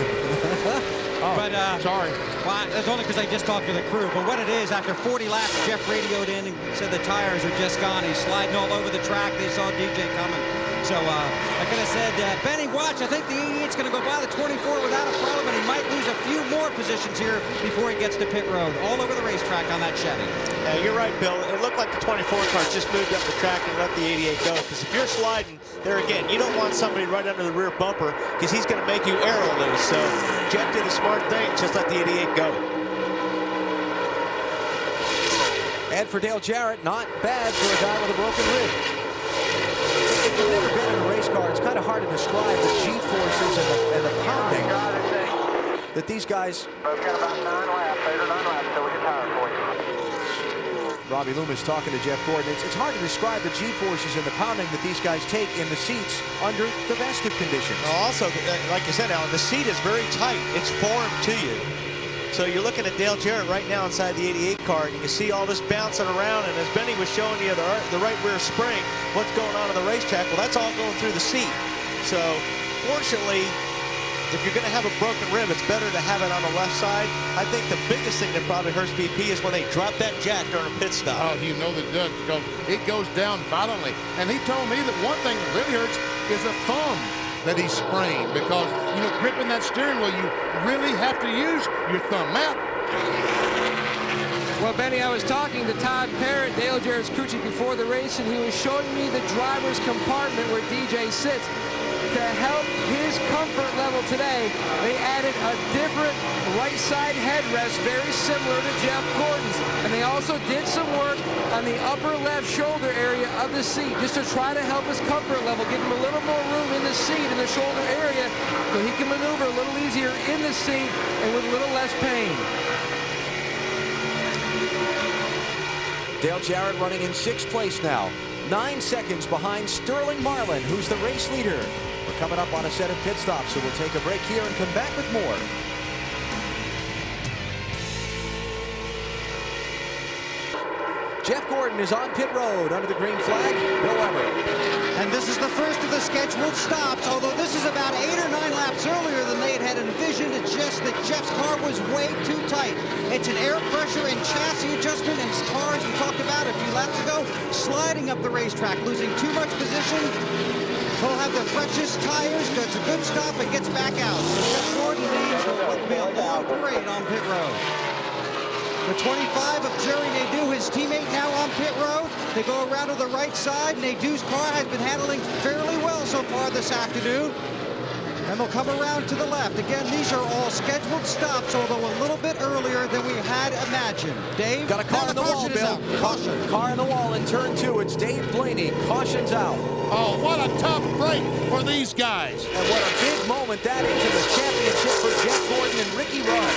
Sorry. Well, that's only because I just talked to the crew. But what it is, after 40 laps, Jeff radioed in and said the tires are just gone. He's sliding all over the track. They saw DJ coming. So I could have said, Benny, watch, I think the 88's going to go by the 24 without a problem, and he might lose a few more positions here before he gets to pit road, all over the racetrack on that Chevy. Yeah, you're right, Bill. It looked like the 24 car just moved up the track and let the 88 go, because if you're sliding there again, you don't want somebody right under the rear bumper, because he's going to make you arrow loose. So Jeff did a smart thing, just let the 88 go. And for Dale Jarrett, not bad for a guy with a broken rib. If you've never been in a race car, it's kind of hard to describe the G-forces and the pounding that these guys... We've got about 9 laps, 8 or 9 laps till we get tired for you. Robbie Loomis talking to Jeff Gordon. It's hard to describe the G-forces and the pounding that these guys take in the seats under the best of conditions. Well, also, like you said, Alan, the seat is very tight. It's formed to you. So you're looking at Dale Jarrett right now inside the 88 car, and you can see all this bouncing around, and as Benny was showing you the right rear spring, what's going on in the racetrack, well, that's all going through the seat. So, fortunately, if you're going to have a broken rib, it's better to have it on the left side. I think the biggest thing that probably hurts BP is when they drop that jack during a pit stop. Oh, you know that it does, because it goes down violently. And he told me that one thing that really hurts is a thumb that he sprained, because, you know, gripping that steering wheel, you really have to use your thumb. Matt? Well, Benny, I was talking to Todd Parrott, Dale Jarrett's crew chief, before the race, and he was showing me the driver's compartment where DJ sits. To help his comfort level today, they added a different right side headrest, very similar to Jeff Gordon's. And they also did some work on the upper left shoulder area of the seat, just to try to help his comfort level, give him a little more room in the seat, in the shoulder area, so he can maneuver a little easier in the seat and with a little less pain. Dale Jarrett running in 6th place now. 9 seconds behind Sterling Marlin, who's the race leader. We're coming up on a set of pit stops, so we'll take a break here and come back with more. Jeff Gordon is on pit road under the green flag. Bill Weber. And this is the first of the scheduled stops, although this is about 8 or 9 laps earlier than they had envisioned. It's just that Jeff's car was way too tight. It's an air pressure and chassis adjustment, and his car, as we talked about a few laps ago, sliding up the racetrack, losing too much position. He'll have the freshest tires, does a good stop, and gets back out. So Jeff Gordon leads what will be a long parade on pit road. The 25 of Jerry Nadeau, his teammate, now on pit road. They go around to the right side. Nadeau's car has been handling fairly well so far this afternoon. And they'll come around to the left. Again, these are all scheduled stops, although a little bit earlier than we had imagined. Dave? Got a car in the wall, Bill. Caution. Car in the wall in turn 2. It's Dave Blaney. Caution's out. Oh, what a tough break for these guys. And what a big moment that is in the championship for Jeff Gordon and Ricky Rudd.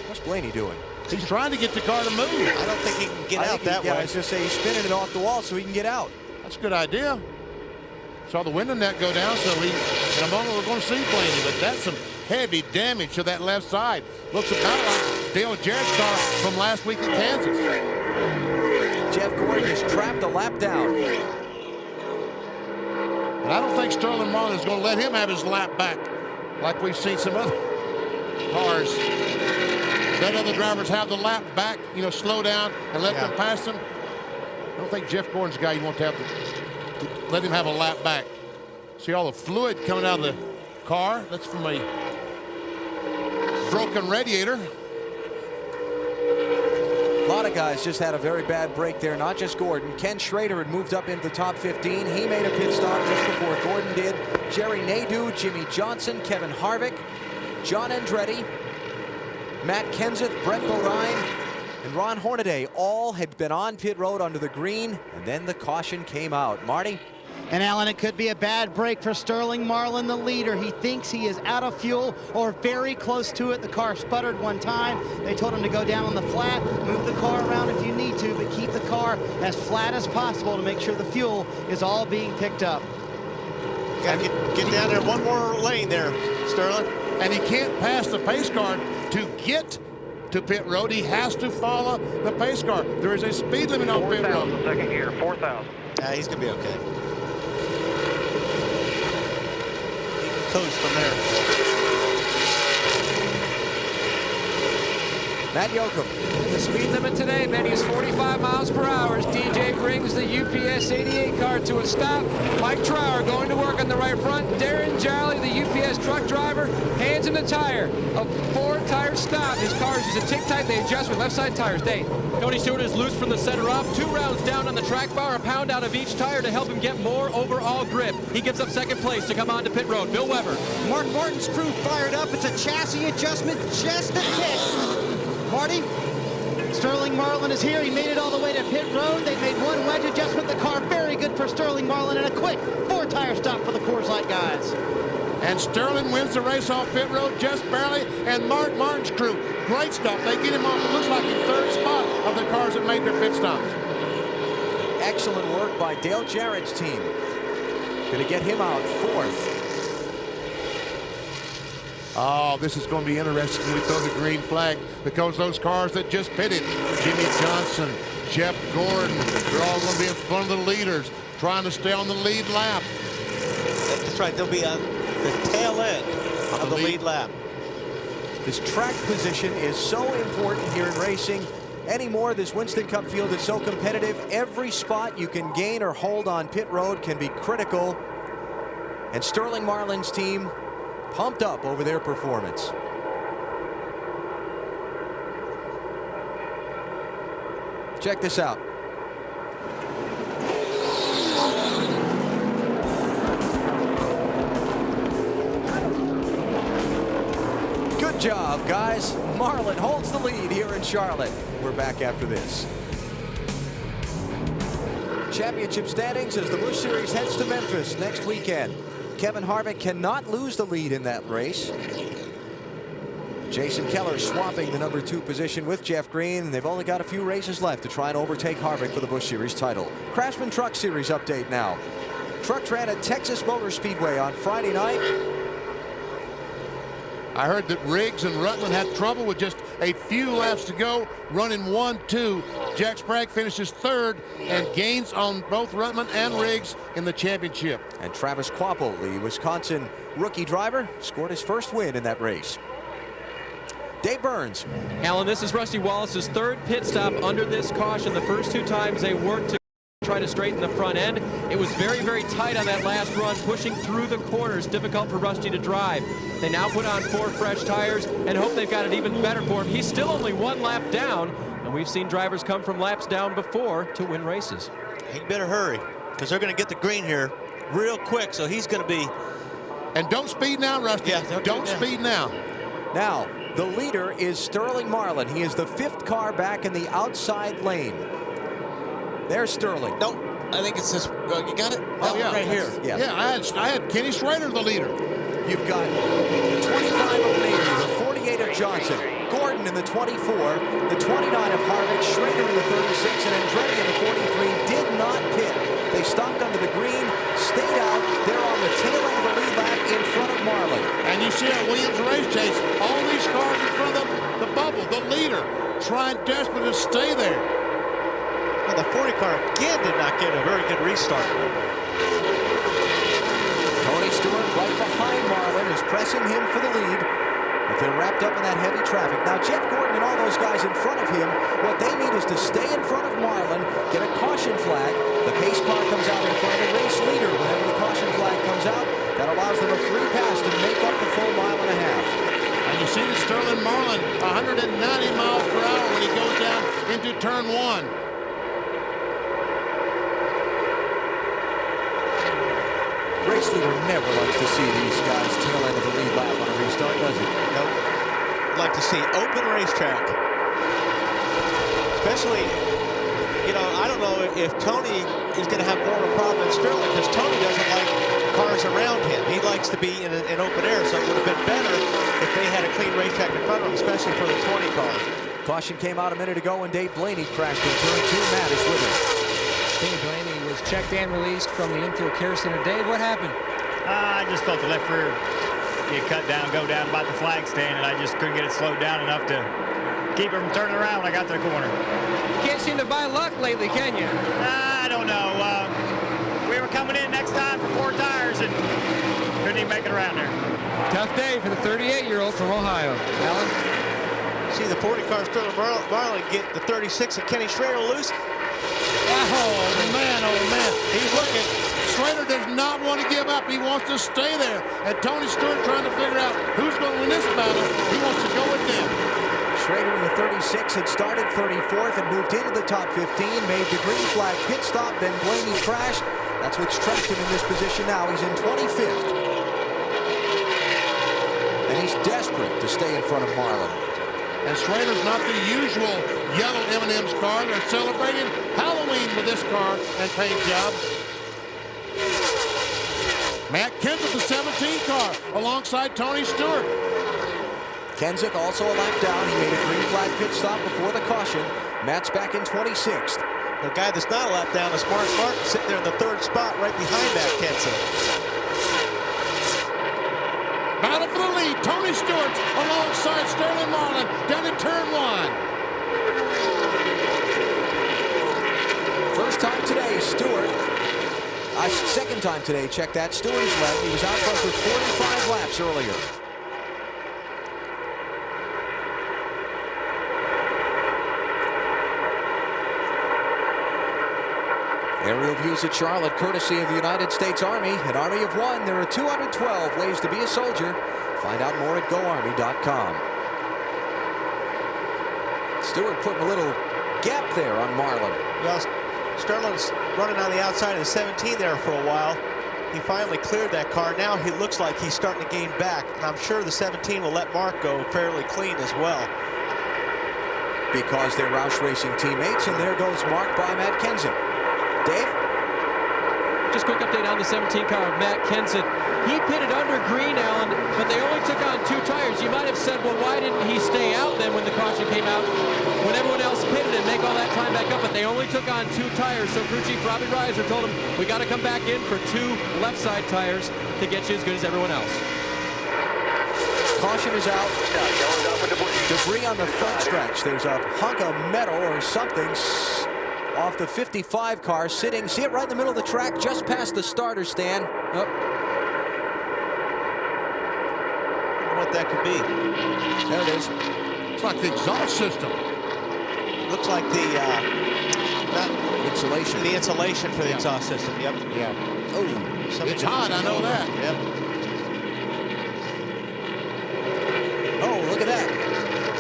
What's Blaney doing? He's trying to get the car to move. I don't think he can get out that way. I was just say he's spinning it off the wall so he can get out. That's a good idea. Saw the window net go down, so in a moment we're going to see Blaney, but that's some heavy damage to that left side. Looks about like Dale Jarrett's car from last week in Kansas. Jeff Gordon is trapped a lap down. And I don't think Sterling Marlin is going to let him have his lap back like we've seen some other cars. Let other drivers have the lap back, slow down and let them pass them. I don't think Jeff Gordon's the guy you want to have to let him have a lap back. See all the fluid coming out of the car? That's from a broken radiator. A lot of guys just had a very bad break there, not just Gordon. Ken Schrader had moved up into the top 15. He made a pit stop just before Gordon did. Jerry Nadeau, Jimmy Johnson, Kevin Harvick, John Andretti, Matt Kenseth, Brett Bodine, and Ron Hornaday all had been on pit road under the green, and then the caution came out. Marty? And Alan, it could be a bad break for Sterling Marlin, the leader. He thinks he is out of fuel or very close to it. The car sputtered one time. They told him to go down on the flat, move the car around if you need to, but keep the car as flat as possible to make sure the fuel is all being picked up. Got to get down there one more lane there, Sterling. And he can't pass the pace car to get to pit road. He has to follow the pace car. There is a speed limit on pit road. 4,000 second gear, 4,000. He's going to be okay. He can coast from there. Matt Yoakum. The speed limit today, Benny, is 45 miles per hour. As DJ brings the UPS 88 car to a stop. Mike Trower going to work on the right front. Darren Jarley, the UPS truck driver, hands him the tire. A 4-tire stop. His car is just a tick tight. They adjust with left side tires. Dave. Tony Stewart is loose from the center up. 2 rounds down on the track bar, a pound out of each tire to help him get more overall grip. He gives up second place to come on to pit road. Bill Weber. Mark Martin's crew fired up. It's a chassis adjustment, just a tick. Marty? Sterling Marlin is here. He made it all the way to pit road. They made one wedge adjustment. The car very good for Sterling Marlin, and a quick 4-tire stop for the Coors Light guys. And Sterling wins the race off pit road just barely. And Mark Martin's crew, great stop. They get him off, it looks like, the 3rd spot of the cars that made their pit stops. Excellent work by Dale Jarrett's team. Going to get him out 4th. Oh, this is going to be interesting when we throw the green flag, because those cars that just pitted, Jimmy Johnson, Jeff Gordon, they're all going to be in front of the leaders, trying to stay on the lead lap. That's right. They'll be on the tail end of the lead lap. This track position is so important here in racing. Anymore, this Winston Cup field is so competitive. Every spot you can gain or hold on pit road can be critical. And Sterling Marlin's team pumped up over their performance. Check this out. Good job, guys. Marlin holds the lead here in Charlotte. We're back after this. Championship standings as the Busch Series heads to Memphis next weekend. Kevin Harvick cannot lose the lead in that race. Jason Keller swapping the number 2 position with Jeff Green. They've only got a few races left to try and overtake Harvick for the Busch Series title. Craftsman Truck Series update now. Trucks ran at Texas Motor Speedway on Friday night. I heard that Riggs and Rutland had trouble with just A few laps to go, running 1-2. Jack Sprague finishes third and gains on both Rutman and Riggs in the championship. And Travis Quapple, the Wisconsin rookie driver, scored his first win in that race. Dave Burns. Alan, this is Rusty Wallace's third pit stop under this caution. The first 2 times they worked to try to straighten the front end. It was very, very tight on that last run, pushing through the corners, difficult for Rusty to drive. They now put on 4 fresh tires and hope they've got it even better for him. He's still only 1 lap down, and we've seen drivers come from laps down before to win races. He better hurry, because they're going to get the green here real quick, so he's going to be... And don't speed now, Rusty. Yeah, don't speed now. Now, the leader is Sterling Marlin. He is the 5th car back in the outside lane. There's Sterling. No, I think it's this. You got it? Oh, yeah. Right here. Yeah, I had Kenny Schrader the leader. You've got the 25 of Navy, the 48 of Johnson, Gordon in the 24, the 29 of Harvick, Schrader in the 36, and Andretti in the 43 did not pit. They stopped under the green, stayed out. They're on the tail end of the lead lap in front of Marlin. And you see at Williams race chase, all these cars in front of the bubble, the leader, trying desperately to stay there. And the 40 car again did not get a very good restart. Tony Stewart right behind Marlin is pressing him for the lead. But they're wrapped up in that heavy traffic. Now Jeff Gordon and all those guys in front of him, what they need is to stay in front of Marlin, get a caution flag. The pace car comes out in front of the race leader whenever the caution flag comes out. That allows them a free pass to make up the full 1.5 miles. And you see the Sterling Marlin 190 miles per hour when he goes down into turn 1. Race leader never likes to see these guys tail end of the lead lap on a restart, does he? Nope. Like to see open racetrack. Especially, you know, I don't know if Tony is going to have more of a problem than Sterling, because Tony doesn't like cars around him. He likes to be in open air, so it would have been better if they had a clean racetrack in front of him, especially for the 20 car. Caution came out a minute ago when Dave Blaney crashed in turn 2. Matt is with him. Dave Blaney was checked and released from the infield care center. Dave, what happened? I just felt the left rear get cut down, go down about the flag stand, and I just couldn't get it slowed down enough to keep it from turning around when I got to the corner. You can't seem to buy luck lately, can you? I don't know. We were coming in next time for 4 tires and couldn't even make it around there. Tough day for the 38-year-old from Ohio. Alan? See the 40 car Sterling Marlin get the 36 of Kenny Schrader loose. Oh, man, he's looking. Schrader does not want to give up. He wants to stay there. And Tony Stewart trying to figure out who's going to win this battle. He wants to go with them. Schrader in the 36 had started 34th and moved into the top 15, made the green flag pit stop, then Blaney crashed. That's what's trapped him in this position now. He's in 25th. And he's desperate to stay in front of Marlin. And Schrader's not the usual yellow M&M's car. They're celebrating Halloween with this car and paint job. Matt Kenseth, the 17 car, alongside Tony Stewart. Kenseth also a lap down. He made a green flag pit stop before the caution. Matt's back in 26th. The guy that's not a lap down is Mark Martin, sitting there in the 3rd spot right behind Matt Kenseth. Battle for the lead. Tony Stewart alongside Sterling Marlin down to turn 1. First time today, Stewart. Second time today, check that. Stewart is left. He was out front for 45 laps earlier. Aerial views at Charlotte, courtesy of the United States Army. An Army of one, there are 212 ways to be a soldier. Find out more at GoArmy.com. Stewart putting a little gap there on Marlin. Well, Sterling's running on the outside of the 17 there for a while. He finally cleared that car. Now he looks like he's starting to gain back. And I'm sure the 17 will let Mark go fairly clean as well. Because they're Roush Racing teammates, and there goes Mark by Matt Kenseth. Dave? Just quick update on the 17 car of Matt Kenseth. He pitted under green, Alan, but they only took on 2 tires. You might have said, well, why didn't he stay out then when the caution came out, when everyone else pitted and make all that time back up? But they only took on 2 tires, so crew chief Robbie Reiser told him, we got to come back in for 2 left side tires to get you as good as everyone else. Caution is out. Debris on the front stretch. There's a hunk of metal or something off the 55 car sitting. See it right in the middle of the track, just past the starter stand. Oh. What that could be. There it is. It's like the exhaust system. Looks like the insulation. The insulation for the exhaust system. Yep. Yeah. Oh, it's hot. I know that. Yep. Oh, look at that.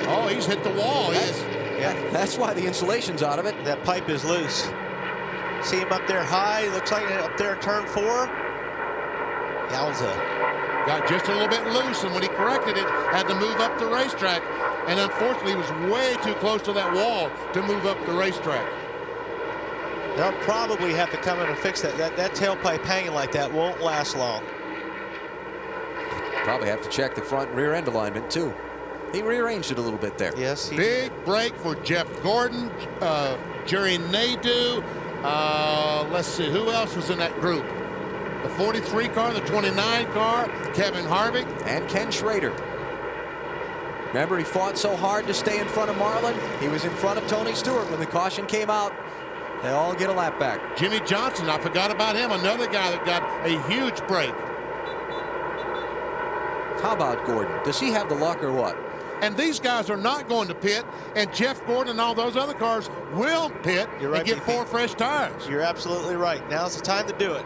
Oh, he's hit the wall. Yeah. That's why the insulation's out of it. That pipe is loose. See him up there high. Looks like up there in turn 4. Yowza. Got just a little bit loose, and when he corrected it, had to move up the racetrack. And unfortunately, he was way too close to that wall to move up the racetrack. They'll probably have to come in and fix that. That tailpipe hanging like that won't last long. Probably have to check the front and rear end alignment, too. He rearranged it a little bit there. Yes. Big break for Jeff Gordon, Jerry Nadeau. Let's see, who else was in that group? The 43 car, the 29 car, Kevin Harvick. And Ken Schrader. Remember, he fought so hard to stay in front of Marlin. He was in front of Tony Stewart when the caution came out. They all get a lap back. Jimmy Johnson, I forgot about him. Another guy that got a huge break. How about Gordon? Does he have the luck or what? And these guys are not going to pit, and Jeff Gordon and all those other cars will pit and get 4 fresh tires. You're absolutely right. Now's the time to do it.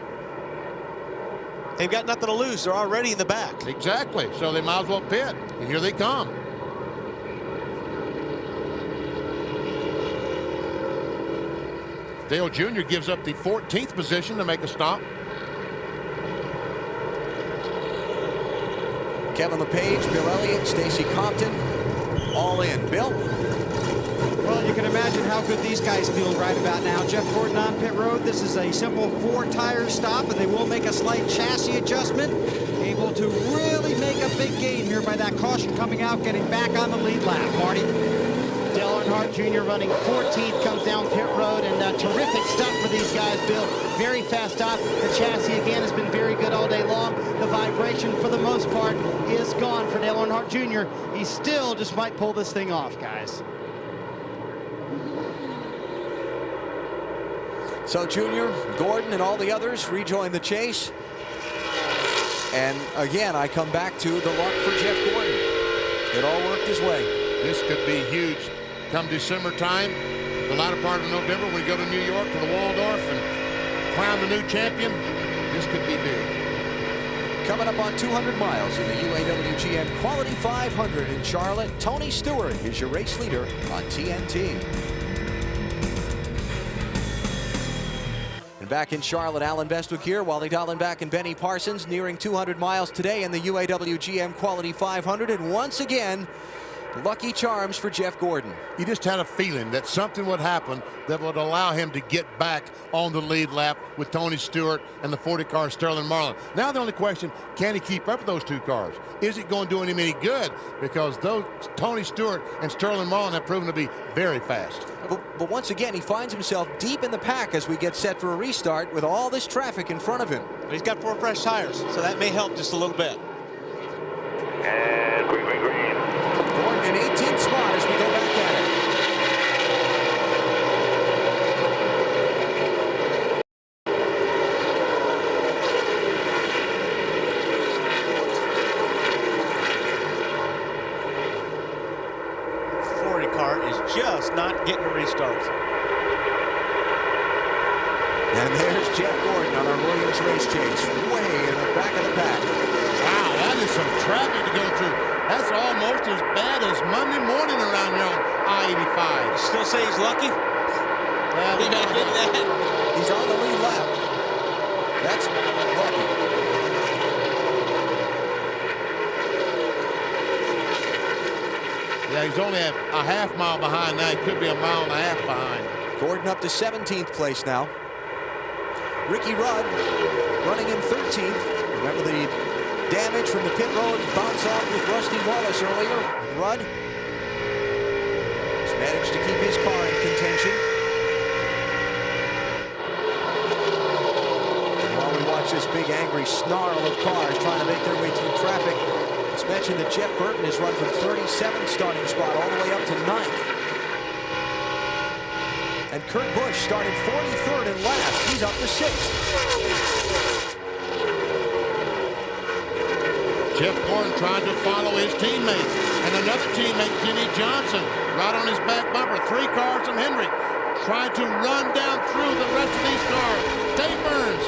They've got nothing to lose. They're already in the back. Exactly. So they might as well pit. And here they come. Dale Jr. gives up the 14th position to make a stop. Kevin LePage, Bill Elliott, Stacy Compton, all in. Bill? Well, you can imagine how good these guys feel right about now. Jeff Gordon on pit road. This is a simple 4-tire stop, and they will make a slight chassis adjustment. Able to really make a big gain here by that caution coming out, getting back on the lead lap. Marty? Dale Earnhardt Jr. running 14th, comes down pit road, and terrific stuff for these guys, Bill. Very fast stop. The chassis, again, has been very good all day long. The vibration, for the most part, is gone for Dale Earnhardt Jr. He still just might pull this thing off, guys. So Junior, Gordon, and all the others rejoin the chase. And again, I come back to the luck for Jeff Gordon. It all worked his way. This could be huge. Come December time, the latter part of November, we go to New York to the Waldorf and crown the new champion. This could be big. Coming up on 200 miles in the UAW-GM Quality 500 in Charlotte, Tony Stewart is your race leader on TNT. And back in Charlotte, Alan Bestwick here, Wally Dallenbach and Benny Parsons nearing 200 miles today in the UAW-GM Quality 500. And once again, lucky charms for Jeff Gordon. You just had a feeling that something would happen that would allow him to get back on the lead lap with Tony Stewart and the 40 car Sterling Marlin. Now the only question, can he keep up with those 2 cars? Is it going to do him any good? Because those Tony Stewart and Sterling Marlin have proven to be very fast. But once again, he finds himself deep in the pack as we get set for a restart with all this traffic in front of him. But he's got 4 fresh tires, so that may help just a little bit. And green. Gordon in 18th spot as we go back at it. Just not getting a restart. And there's Jeff Gordon on our Williams race chase, way in the back of the pack. Wow, that is some traffic to go through. That's almost as bad as Monday morning around here on I-85. Still say he's lucky? Well, He not getting that. He's on the lead lap. That's lucky. Yeah, he's only a half mile behind now. He could be a mile and a half behind. Gordon up to 17th place now. Ricky Rudd running in 13th. Remember the damage from the pit road bounce off with Rusty Wallace earlier. Rudd has managed to keep his car in contention. And while we watch this big angry snarl of cars trying to make their way through traffic, Let's mention that Jeff Burton has run from 37th starting spot all the way up to 9th. And Kurt Busch started 43rd and last. He's up to 6th. Jeff Gordon trying to follow his teammate. And another teammate, Jimmy Johnson, right on his back bumper. 3 cars from Hendrick, trying to run down through the rest of these cars. Dave Burns.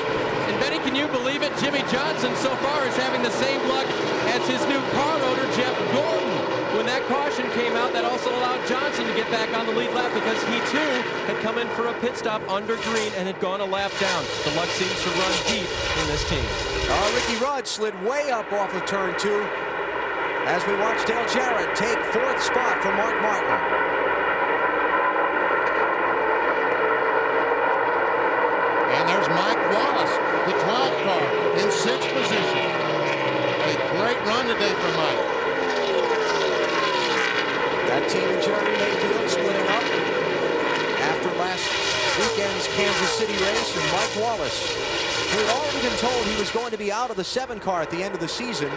And Benny, can you believe it? Jimmy Johnson so far is having the same luck as his new car owner, Jeff Gordon. When that caution came out, that also allowed Johnson to get back on the lead lap because he too had come in for a pit stop under green and had gone a lap down. The luck seems to run deep in this team. Ricky Rudd slid way up off of turn 2 as we watch Dale Jarrett take 4th spot for Mark Martin. And there's Mike Wallace, the 12th car, in 6th position. A great run today for Mike. That team and Jeremy Mayfield splitting up after last weekend's Kansas City race, and Mike Wallace, who had already been told he was going to be out of the 7 car at the end of the season,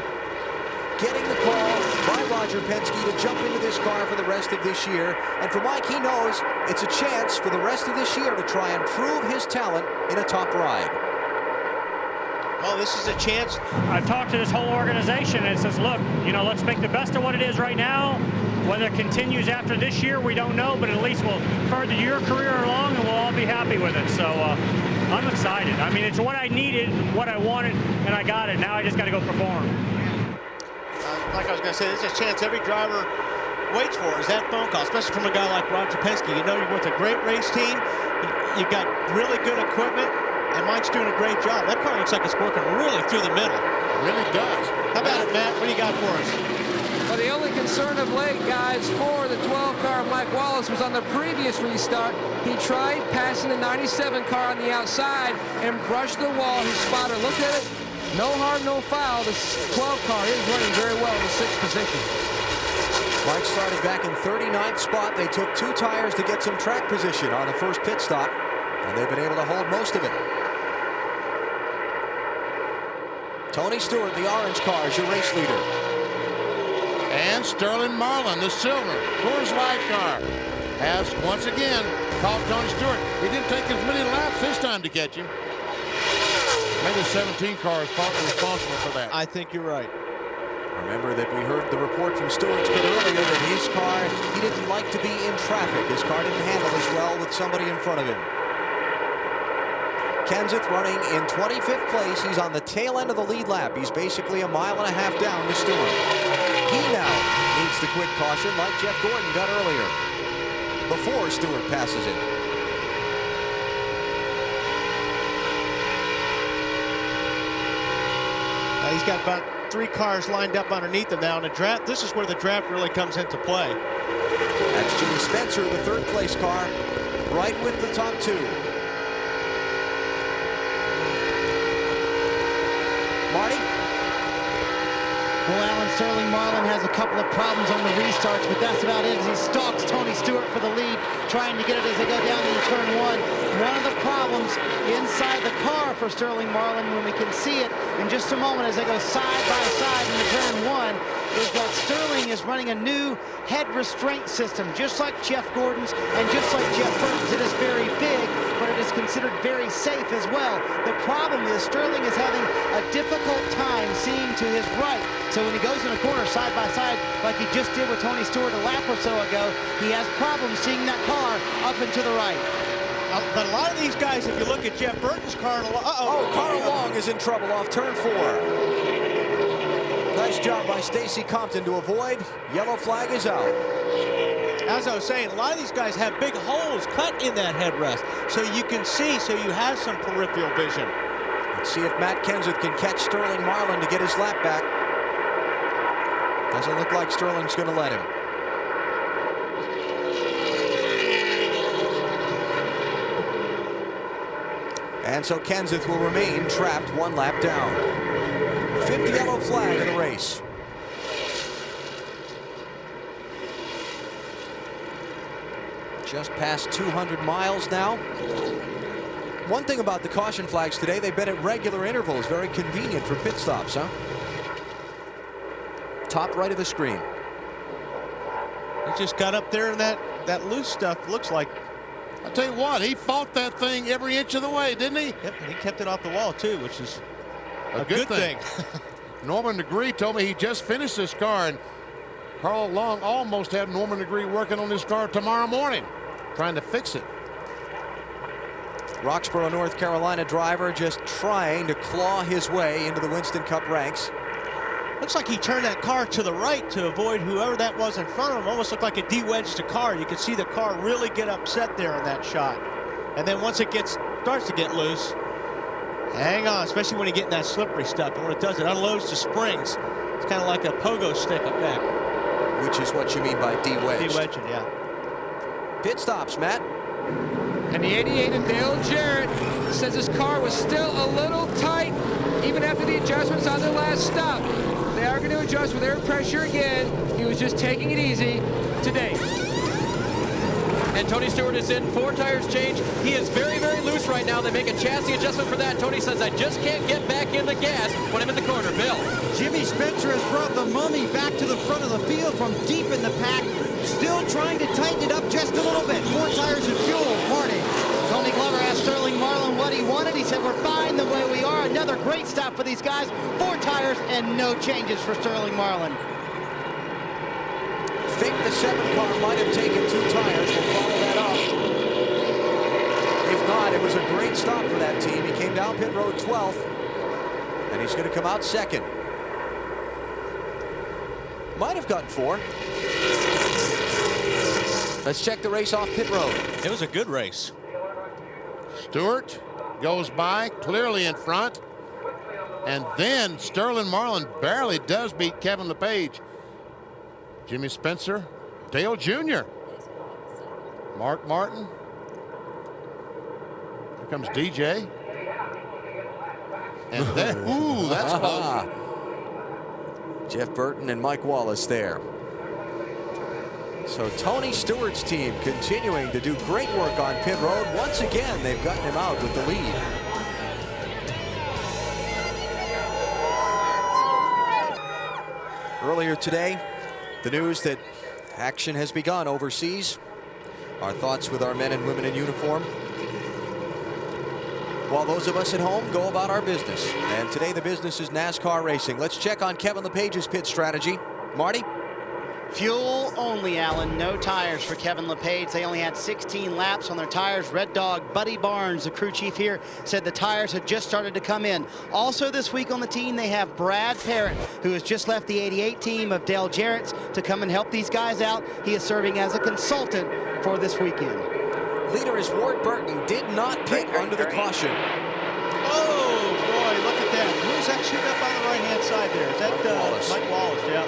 getting the call by Roger Penske to jump into this car for the rest of this year. And for Mike, he knows it's a chance for the rest of this year to try and prove his talent in a top ride. Well, this is a chance. I've talked to this whole organization and it says, look, you know, let's make the best of what it is right now. Whether it continues after this year, we don't know, but at least we'll further your career along and we'll all be happy with it. So I'm excited. I mean, it's what I needed, what I wanted, and I got it. Now I just got to go perform. Like I was going to say, this is a chance every driver waits for, is that phone call, especially from a guy like Roger Penske. You know you're with a great race team. You've got really good equipment, and Mike's doing a great job. That car looks like it's working really through the middle. It really does. How about it, Matt? What do you got for us? Well, the only concern of late, guys, for the 12 car Mike Wallace was on the previous restart. He tried passing the 97 car on the outside and brushed the wall. His spotter looked at it. No harm, no foul. The 12 car is running very well in the 6th position. Mike started back in 39th spot. They took 2 tires to get some track position on the first pit stop, and they've been able to hold most of it. Tony Stewart, the orange car, is your race leader. And Sterling Marlin, the silver Coors Light car, has once again caught Tony Stewart. He didn't take as many laps this time to catch him. Maybe the 17 car is partly responsible for that. I think you're right. Remember that we heard the report from Stewart's pit earlier that his car, he didn't like to be in traffic. His car didn't handle as well with somebody in front of him. Kenseth running in 25th place. He's on the tail end of the lead lap. He's basically a mile and a half down to Stewart. He now needs the quick caution like Jeff Gordon got earlier before Stewart passes it. He's got about 3 cars lined up underneath him now in the draft. This is where the draft really comes into play. That's Jimmy Spencer, the 3rd place car, right with the top 2. Marty? Well, Alan, Sterling Marlin has a couple of problems on the restarts, but that's about it as he stalks Tony Stewart for the lead, trying to get it as they go down into turn 1. One of the problems inside the car for Sterling Marlin, when we can see it in just a moment as they go side by side into turn 1, is that Sterling is running a new head restraint system, just like Jeff Gordon's and just like Jeff Burton's. It is very big, but it is considered very safe as well. The problem is Sterling is having a difficult time seeing to his right. So when he goes in a corner side by side, like he just did with Tony Stewart a lap or so ago, he has problems seeing that car up and to the right. But a lot of these guys, if you look at Jeff Burton's car, Carl Long is in trouble off turn 4. Nice job by Stacy Compton to avoid. Yellow flag is out. As I was saying, a lot of these guys have big holes cut in that headrest, so you can see, so you have some peripheral vision. Let's see if Matt Kenseth can catch Sterling Marlin to get his lap back. Doesn't look like Sterling's going to let him. And so Kenseth will remain trapped 1 lap down. 5th yellow flag of the race. Just past 200 miles now. One thing about the caution flags today, they've been at regular intervals. Very convenient for pit stops, huh? top right of the screen. He just got up there, and that loose stuff looks like. I tell you what, he fought that thing every inch of the way, didn't he? Yep, and he kept it off the wall too, which is a good thing. Norman Degree told me he just finished this car, and Carl Long almost had Norman Degree working on this car tomorrow morning, trying to fix it. Roxborough, North Carolina driver just trying to claw his way into the Winston Cup ranks. Looks like he turned that car to the right to avoid whoever that was in front of him. Almost looked like it de-wedged the car. You could see the car really get upset there on that shot. And then once it starts to get loose, hang on, especially when you get in that slippery stuff. And when it does, it unloads the springs. It's kind of like a pogo stick up back. Which is what you mean by de-wedged. De-wedged, yeah. Pit stops, Matt. And the 88 of Dale Jarrett says his car was still a little tight even after the adjustments on their last stop. They are going to adjust with air pressure again. He was just taking it easy today. And Tony Stewart is in, 4 tires changed. He is very, very loose right now. They make a chassis adjustment for that. Tony says, I just can't get back in the gas when I'm in the corner. Bill. Jimmy Spencer has brought the Mummy back to the front of the field from deep in the pack, still trying to tighten it up just a little bit. 4 tires and fuel. Marty. Tony Glover asked Sterling Marlin what he wanted. He said, we're fine the way we are. Another great stop for these guys. 4 tires and no changes for Sterling Marlin. Think the 7 car might have taken 2 tires. We'll follow that up. If not, it was a great stop for that team. He came down pit road 12th, and he's going to come out 2nd. Might have gotten 4. Let's check the race off pit road. It was a good race. Stewart goes by, clearly in front. And then Sterling Marlin barely does beat Kevin LePage. Jimmy Spencer, Dale Jr., Mark Martin. Here comes DJ. And then, ooh, that's close. Jeff Burton and Mike Wallace there. So Tony Stewart's team continuing to do great work on pit road. Once again, they've gotten him out with the lead. Earlier today, the news that action has begun overseas. Our thoughts with our men and women in uniform, while those of us at home go about our business. And today the business is NASCAR racing. Let's check on Kevin LePage's pit strategy. Marty? Fuel only, Alan. No tires for Kevin LePage. They only had 16 laps on their tires. Red Dog, Buddy Barnes, the crew chief here, said the tires had just started to come in. Also this week on the team, they have Brad Parrott, who has just left the 88 team of Dale Jarrett's to come and help these guys out. He is serving as a consultant for this weekend. Leader is Ward Burton, did not pit under the caution. Oh, boy, look at that. Who's that shooting up on the right-hand side there? Is that Wallace. Mike Wallace? Yeah.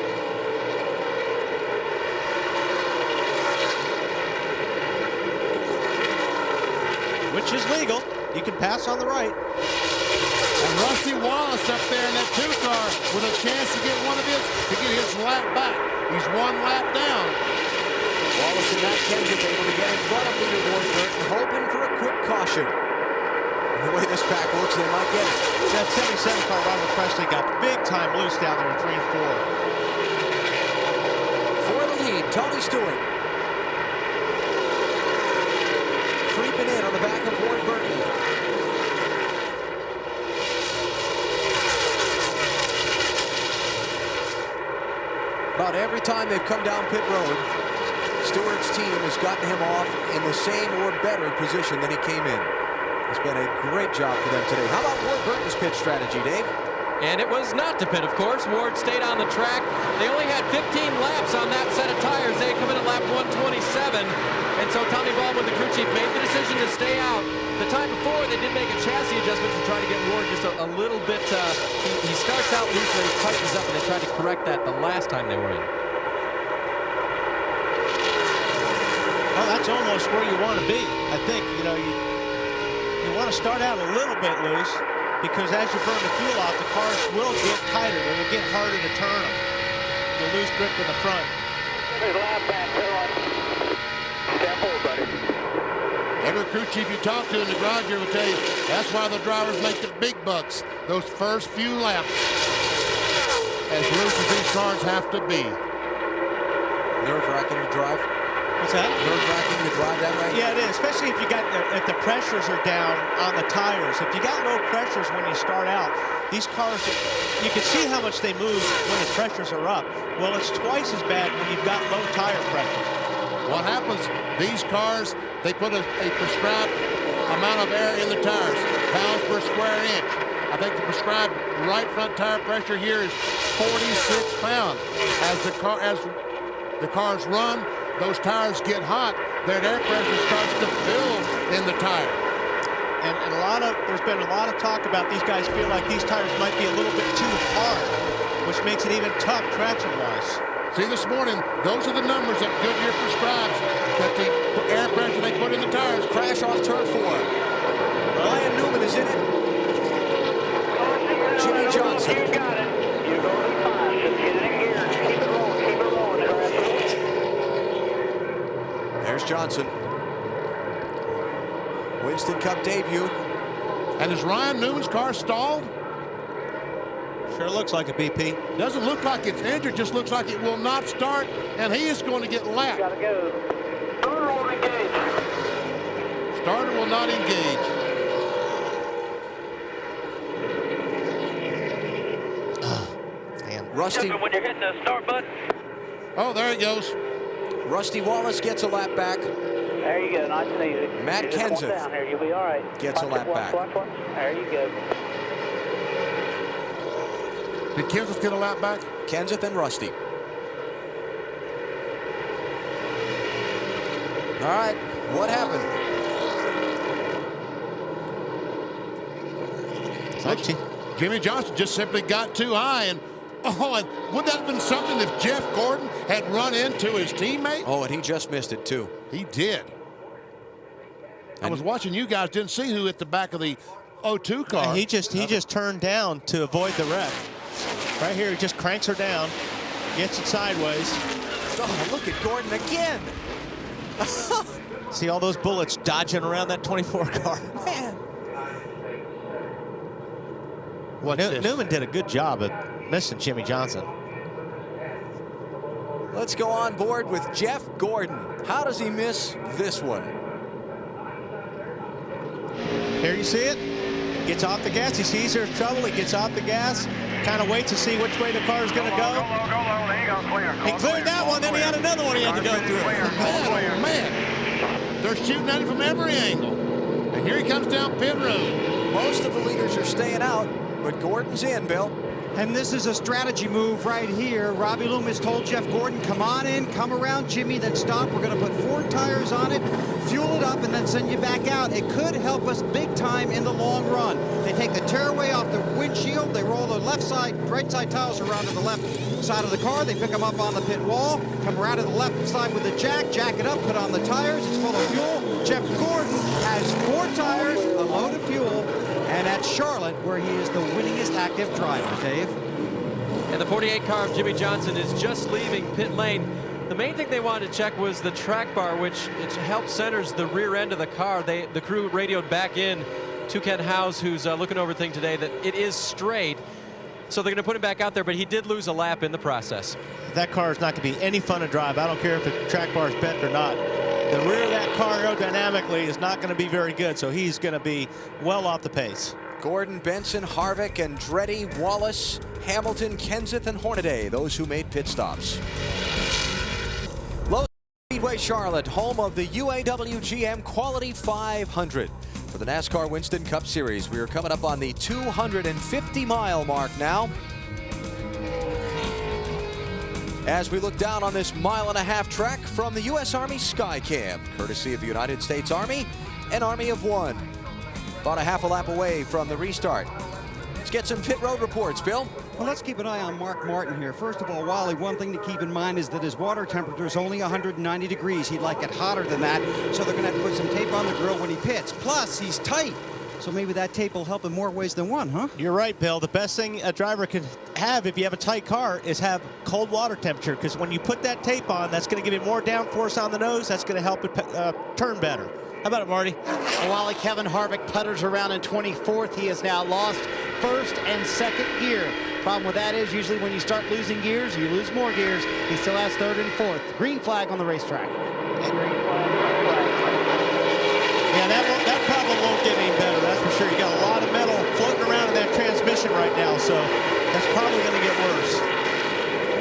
Which is legal. You can pass on the right. And Rusty Wallace up there in that 2 car with a chance to get one of his, to get his lap back. He's 1 lap down. Wallace and Matt Kendrick able to get in front of leader Ward Burton, hoping for a quick caution. The way this pack looks, they might get it. That 77 car, Robert Presley, got big time loose down there in 3 and 4. For the lead, Tony Stewart. Creeping in on the back of Ward Burton. About every time they've come down pit road, Stewart's team has gotten him off in the same or better position than he came in. It's been a great job for them today. How about Ward Burton's pit strategy, Dave? And it was not to pit, of course. Ward stayed on the track. They only had 15 laps on that set of tires. They had come in at lap 127. And so Tommy Baldwin, the crew chief, made the decision to stay out. The time before, they did make a chassis adjustment to try to get Ward just a little bit. He starts out loose and he tightens up, and they tried to correct that the last time they were in. Well, that's almost where you want to be. I think, you know, you want to start out a little bit loose, because as you burn the fuel off, the cars will get tighter. It will get harder to turn them. You'll lose grip in the front. There's a lap back, Stand forward, buddy. Every crew chief you talk to in the garage here will tell you that's why the drivers make the big bucks, those first few laps. as loose as these cars have to be. Nerve-wracking to drive. What's that? Nerve-wracking to drive that way? Yeah, it is, especially if the pressures are down on the tires. If you got low pressures when you start out, these cars, you can see how much they move when the pressures are up. Well, it's twice as bad when you've got low tire pressure. What happens, these cars, they put a prescribed amount of air in the tires, pounds per square inch. I think the prescribed right front tire pressure here is 46 pounds. As the cars run, those tires get hot, that air pressure starts to build in the tire. And there's been a lot of talk about these guys feel like these tires might be a little bit too hard, which makes it even tough traction-wise. See, this morning, those are the numbers that Goodyear prescribes, that the air pressure they put in the tires. Crash off turn 4. Ryan Newman is in it. Jimmy Johnson. You got it. You're going to be fine. Just get it in gear. Keep it rolling. Keep it rolling, Travis. There's Johnson. Winston Cup debut. And is Ryan Newman's car stalled? Sure looks like a BP. Doesn't look like it's injured, just looks like it will not start, and he is going to get lapped. Gotta go. Starter won't engage. Starter will not engage. Rusty. When you're hitting the start button. Oh, there he goes. Rusty Wallace gets a lap back. There you go. Nice and easy. Matt You're just going Kenseth down here. You'll be all right. gets a lap back. Watch. There you go. Did Kenseth get a lap back? Kenseth and Rusty. All right, what happened? Jimmy Johnson just simply got too high, and would that have been something if Jeff Gordon had run into his teammate? Oh, and he just missed it too. He did. I was watching you guys, didn't see who hit the back of the 02 car. Yeah, he just turned down to avoid the wreck. Right here, he just cranks her down, gets it sideways. Oh, look at Gordon again. See all those bullets dodging around that 24 car. Man. Newman did a good job at missing Jimmy Johnson. Let's go on board with Jeff Gordon. How does he miss this one? Here you see it. Gets off the gas. He sees there's trouble. He gets off the gas. Kind of waits to see which way the car is going to go. He cleared that one. Then he had another one he had to go through. Man. They're shooting at him from every angle. And here he comes down pit road. Most of the leaders are staying out, but Gordon's in, Bill. And this is a strategy move right here. Robbie Loomis told Jeff Gordon, come on in, come around Jimmy, then stop. We're going to put 4 tires on it, fuel it up, and then send you back out. It could help us big time in the long run. They take the tearaway off the windshield. They roll the left side, right side tires around to the left side of the car. They pick them up on the pit wall, come around to the left side with the jack it up, put on the tires. It's full of fuel. Jeff Gordon has 4 tires, a load of fuel, and at Charlotte, where he is the winningest active driver, Dave. And the 48 car of Jimmy Johnson is just leaving pit lane. The main thing they wanted to check was the track bar, which it helps centers the rear end of the car. The crew radioed back in to Ken Howes, who's looking over thing today, that it is straight. So they're going to put him back out there, but he did lose a lap in the process. That car is not going to be any fun to drive. I don't care if the track bar is bent or not. The rear of that car aerodynamically is not going to be very good, so he's going to be well off the pace. Gordon, Benson, Harvick, Andretti, Wallace, Hamilton, Kenseth, and Hornaday, those who made pit stops. Low Speedway Charlotte, home of the UAW-GM Quality 500. For the NASCAR Winston Cup Series, we are coming up on the 250-mile mark now. As we look down on this 1.5-mile track from the U.S. Army Skycam, courtesy of the United States Army, an Army of 1. About a half a lap away from the restart. Let's get some pit road reports, Bill. Well, let's keep an eye on Mark Martin here. First of all, Wally, one thing to keep in mind is that his water temperature is only 190 degrees. He'd like it hotter than that, so they're going to have to put some tape on the grill when he pits. Plus, he's tight, so maybe that tape will help in more ways than one, huh? You're right, Bill. The best thing a driver can have if you have a tight car is have cold water temperature, because when you put that tape on, that's going to give you more downforce on the nose. That's going to help it turn better. How about it, Marty? While Kevin Harvick putters around in 24th, he has now lost first and second gear. Problem with that is usually when you start losing gears, you lose more gears. He still has third and fourth. Green flag on the racetrack. Yeah, that problem won't get any better, that's for sure. You got a lot of metal floating around in that transmission right now, so that's probably going to get worse.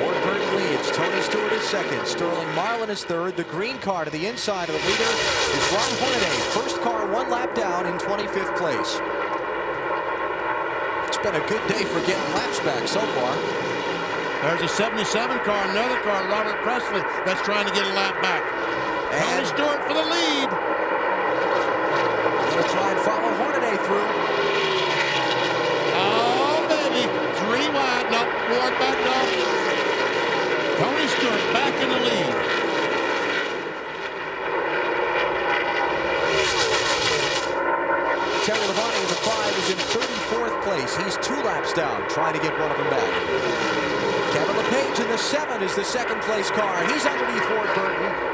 Ward Burton leads. Tony Stewart is second. Sterling Marlin is third. The green car to the inside of the leader is Ron Hornaday. First car 1 lap down in 25th place. It's been a good day for getting laps back so far. There's a 77 car, another car, Robert Presley, that's trying to get a lap back. Tony Stewart for the lead. Gonna try and follow Hornaday through. Oh, baby. 3 wide. No, Ward back off. Tony Stewart back in the lead. Terry Labonte in the 5 is in 34th place. He's 2 laps down, trying to get one of them back. Kevin LePage in the 7 is the second place car. He's underneath Ward Burton.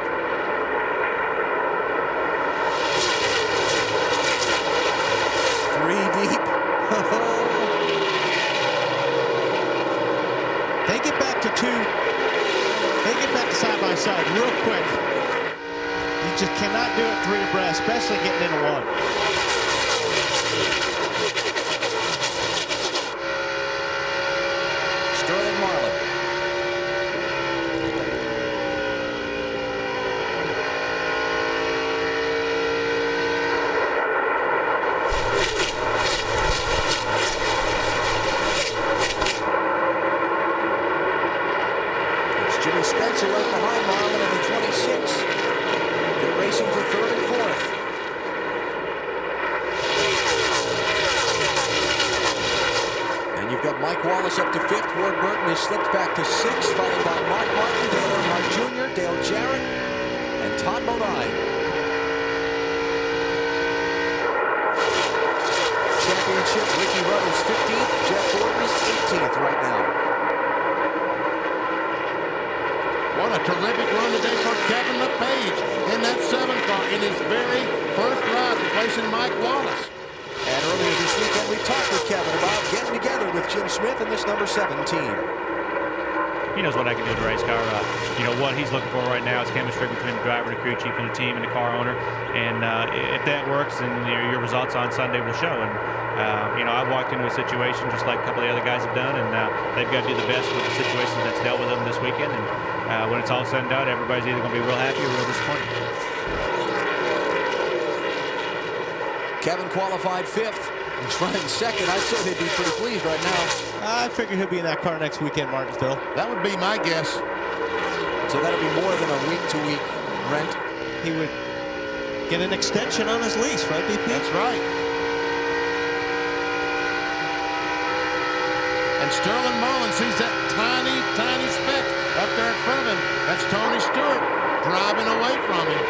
They get back to 2. They get back to side by side real quick. You just cannot do it 3 abreast, especially getting into 1. Sterling Marlin. Jimmy Spencer right behind Marlin in the 26. They're racing for 3rd and 4th. And you've got Mike Wallace up to 5th. Ward Burton has slipped back to 6th, followed by Mark Martin, Dale Earnhardt Jr., Dale Jarrett, and Todd Bodine. Championship, Ricky Rudd is 15th. Jeff Gordon is 18th right now. What a terrific run today for Kevin LePage in that 7 car in his very first ride, replacing Mike Wallace. And earlier this weekend, we talked with Kevin about getting together with Jim Smith and this number 7 team. He knows what I can do in a race car. You know, what he's looking for right now is chemistry between the driver, the crew chief, and the team, and the car owner. And if that works, then your results on Sunday will show. And you know, I walked into a situation just like a couple of the other guys have done, and they've got to do the best with the situations that's dealt with them this weekend. And when it's all said and done, everybody's either going to be real happy or real disappointed. Kevin qualified 5th. He's running 2nd. I'd say they'd be pretty pleased right now. I figure he'll be in that car next weekend, Martinsville. That would be my guess. So that'll be more than a week-to-week rent. He would get an extension on his lease, right, BP? That's right. And Sterling Marlin sees that tiny, tiny speck up there in front of him. That's Tony Stewart driving away from him.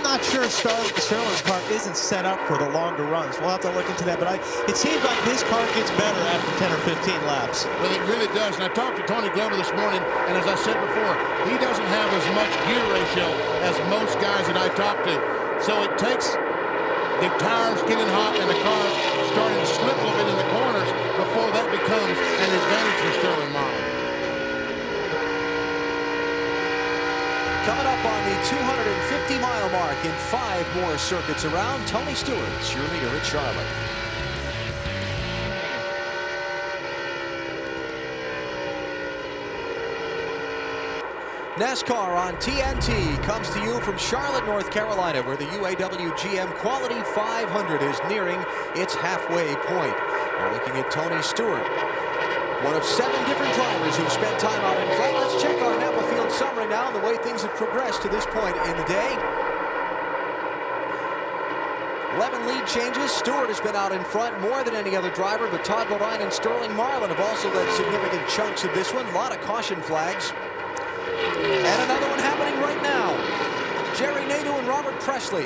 I'm not sure Sterling's car isn't set up for the longer runs. We'll have to look into that, but it seems like his car gets better after 10 or 15 laps. Well, it really does. And I talked to Tony Glover this morning, and as I said before, he doesn't have as much gear ratio as most guys that I talk to. So it takes the tires getting hot and the car starting to slip a little bit in the corners before that becomes an advantage for Sterling Marlin. Coming up on the 250-mile mark in 5 more circuits around, Tony Stewart's your leader at Charlotte. NASCAR on TNT comes to you from Charlotte, North Carolina, where the UAW-GM Quality 500 is nearing its halfway point. We're looking at Tony Stewart, one of 7 different drivers who've spent time out in front. Let's check our Napa Field summary now and the way things have progressed to this point in the day. 11 lead changes. Stewart has been out in front more than any other driver, but Todd Bodine and Sterling Marlin have also led significant chunks of this one. A lot of caution flags. And another one happening right now. Jerry Nadeau and Robert Presley.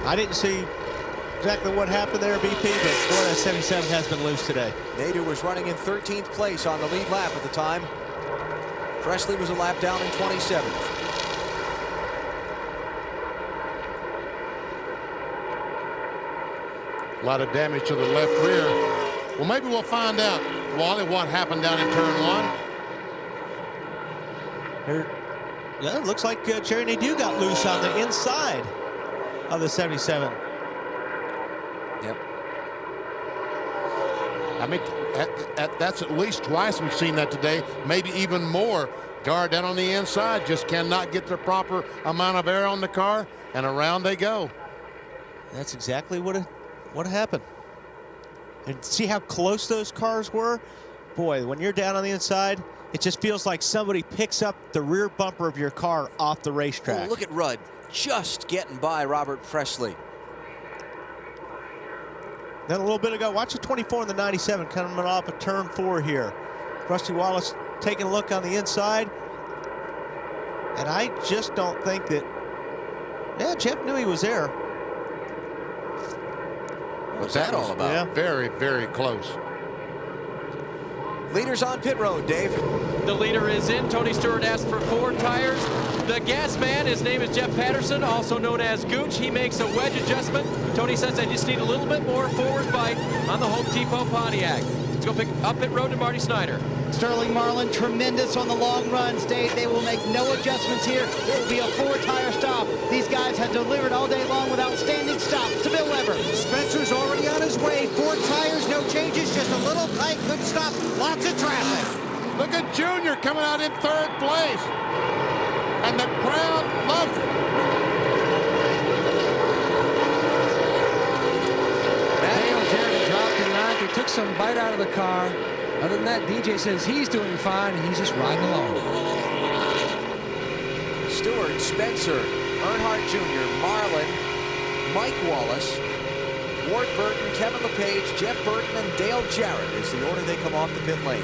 I didn't see exactly what happened there, BP, but boy, that 77 has been loose today. Nader was running in 13th place on the lead lap at the time. Presley was a lap down in 27th. A lot of damage to the left rear. Well, maybe we'll find out, Wally, what happened down in turn 1. Yeah, it looks like Jerry Nadeau got loose on the inside of the 77. Yep. I mean, that's at least twice we've seen that today, maybe even more. Guard down on the inside, just cannot get the proper amount of air on the car, and around they go. That's exactly what happened. And see how close those cars were? Boy, when you're down on the inside, it just feels like somebody picks up the rear bumper of your car off the racetrack. Oh, look at Rudd just getting by Robert Presley. Then a little bit ago, watch the 24 and the 97 coming off of turn 4 here. Rusty Wallace taking a look on the inside. And I just don't think that, yeah, Jeff knew he was there. What's that all about? Yeah. Very, very close. Leaders on pit road, Dave. The leader is in. Tony Stewart asked for 4 tires. The gas man, his name is Jeff Patterson, also known as Gooch. He makes a wedge adjustment. Tony says they just need a little bit more forward bite on the Home Depot Pontiac. Let's go pick up pit road to Marty Snyder. Sterling Marlin, tremendous on the long runs, Dave. They will make no adjustments here. It will be a 4-tire stop. These guys have delivered all day long with outstanding stops to Bill Weber. Spencer's already on his way. 4 tires, no changes, just a little tight, good stop, lots of traffic. Look at Junior coming out in 3rd place. And the crowd loves it. Dale Jarrett dropped in 9th. He took some bite out of the car. Other than that, DJ says he's doing fine. He's just riding along. Stewart, Spencer, Earnhardt Jr., Marlin, Mike Wallace, Ward Burton, Kevin LePage, Jeff Burton, and Dale Jarrett is the order they come off the pit lane.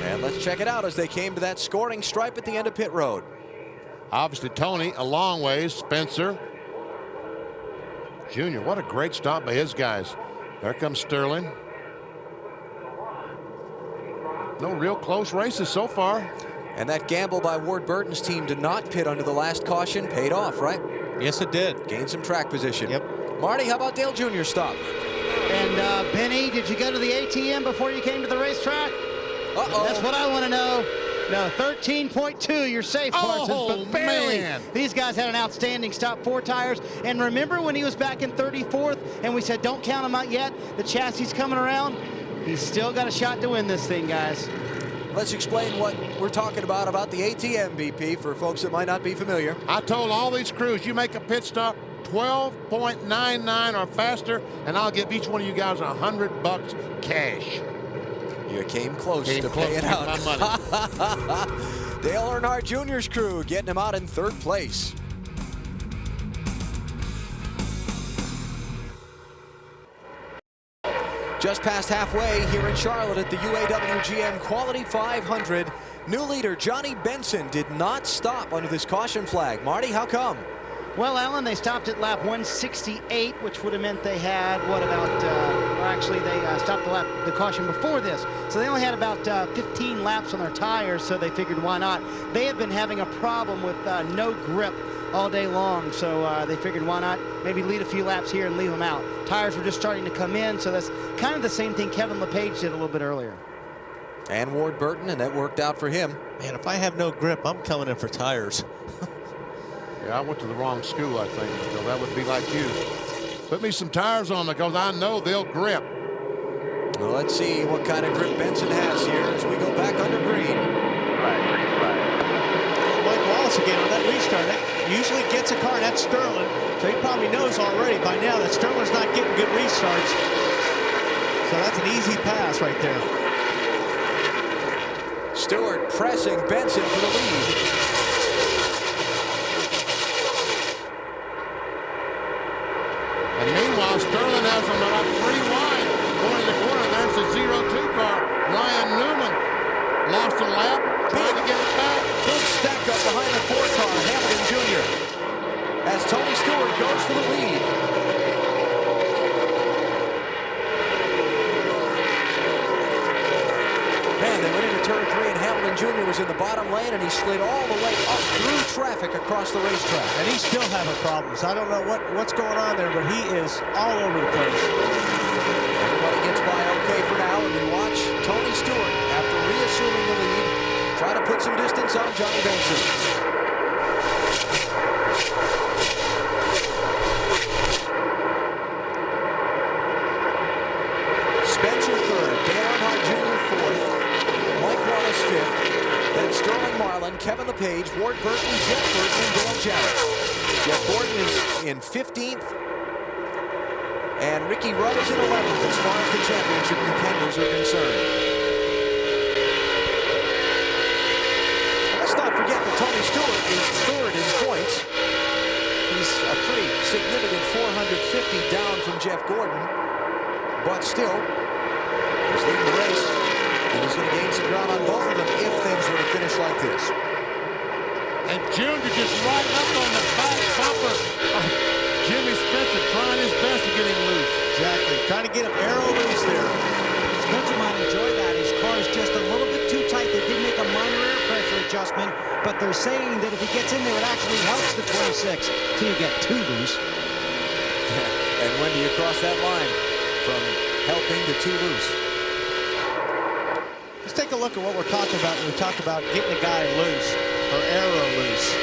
And let's check it out as they came to that scoring stripe at the end of pit road. Obviously, Tony a long ways. Spencer Jr., what a great stop by his guys. There comes Sterling. No real close races so far. And that gamble by Ward Burton's team to not pit under the last caution paid off, right? Yes, it did. Gained some track position. Yep. Marty, how about Dale Jr.'s stop? And Benny, did you go to the ATM before you came to the racetrack? Uh-oh. That's what I want to know. No, 13.2, you're safe, Parsons, but barely. Man. These guys had an outstanding stop, 4 tires. And remember when he was back in 34th and we said, don't count him out yet, the chassis coming around? He's still got a shot to win this thing, guys. Let's explain what we're talking about the ATM, BP, for folks that might not be familiar. I told all these crews, you make a pit stop 12.99 or faster, and I'll give each one of you guys $100 cash. You came close to paying out my money. Dale Earnhardt Jr.'s crew getting him out in 3rd place. Just past halfway here in Charlotte at the UAW-GM Quality 500. New leader Johnny Benson did not stop under this caution flag. Marty, how come? Well, Alan, they stopped at lap 168, which would have meant they had, what about, or actually they stopped the caution before this. So they only had about 15 laps on their tires, so they figured why not. They have been having a problem with no grip all day long, so they figured why not maybe lead a few laps here and leave them out. Tires were just starting to come in, so that's kind of the same thing Kevin LePage did a little bit earlier. And Ward Burton, and that worked out for him. Man, if I have no grip, I'm coming in for tires. Yeah, I went to the wrong school, I think. So that would be like you. Put me some tires on because I know they'll grip. Well, let's see what kind of grip Benson has here as we go back under green. Mike Wallace again on that restart. That usually gets a car, and that's Sterling. So he probably knows already by now that Sterling's not getting good restarts. So that's an easy pass right there. Stewart pressing Benson for the lead. And meanwhile, Sterling has them about 3 wide going to the corner. There's the 0-2 car. Ryan Newman lost a lap, trying to get it back. Big stack up behind the 4 car, Hamilton Jr. As Tony Stewart goes for the lead. Marlin Jr. was in the bottom lane, and he slid all the way up through traffic across the racetrack. And he's still having problems. I don't know what's going on there, but he is all over the place. Everybody gets by okay for now, and you watch Tony Stewart, after reassuming the lead, try to put some distance on Johnny Benson. Spencer third, Dale Earnhardt Jr. fourth, Mike Wallace fifth, then Sterling Marlin, Kevin LePage, Ward Burton, Jeff Burton, and Dale Jarrett. Jeff Gordon is in 15th, and Ricky Rudd is in 11th as far as the championship contenders are concerned. Let's not forget that Tony Stewart is third in points. He's a pretty significant 450 down from Jeff Gordon, but still, he's leading the race, and he's going to gain some ground on both of them if things were to finish like this. And Junior just right up on the back bumper of Jimmy Spencer, trying his best to get him loose. Exactly, trying to get him arrow loose there. Spencer might enjoy that. His car is just a little bit too tight. They did make a minor air pressure adjustment, but they're saying that if he gets in there, it actually helps the 26 till you get too loose. And when do you cross that line from helping to too loose? Let's take a look at what we're talking about when we talk about getting a guy loose or arrow loose.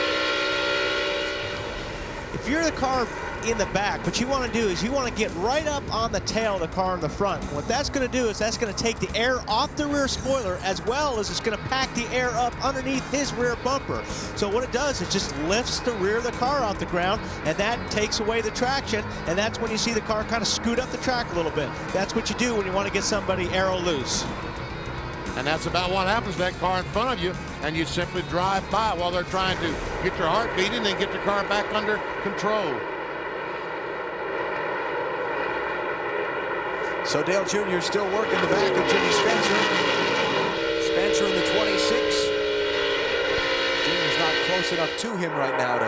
If you're the car in the back, what you want to do is you want to get right up on the tail of the car in the front. What that's going to do is that's going to take the air off the rear spoiler, as well as it's going to pack the air up underneath his rear bumper. So what it does is just lifts the rear of the car off the ground, and that takes away the traction, and that's when you see the car kind of scoot up the track a little bit. That's what you do when you want to get somebody arrow loose. And that's about what happens to that car in front of you, and you simply drive by while they're trying to get your heart beating and get the car back under control. So Dale Jr. still working the back of Jimmy Spencer. Spencer in the 26. Junior's not close enough to him right now to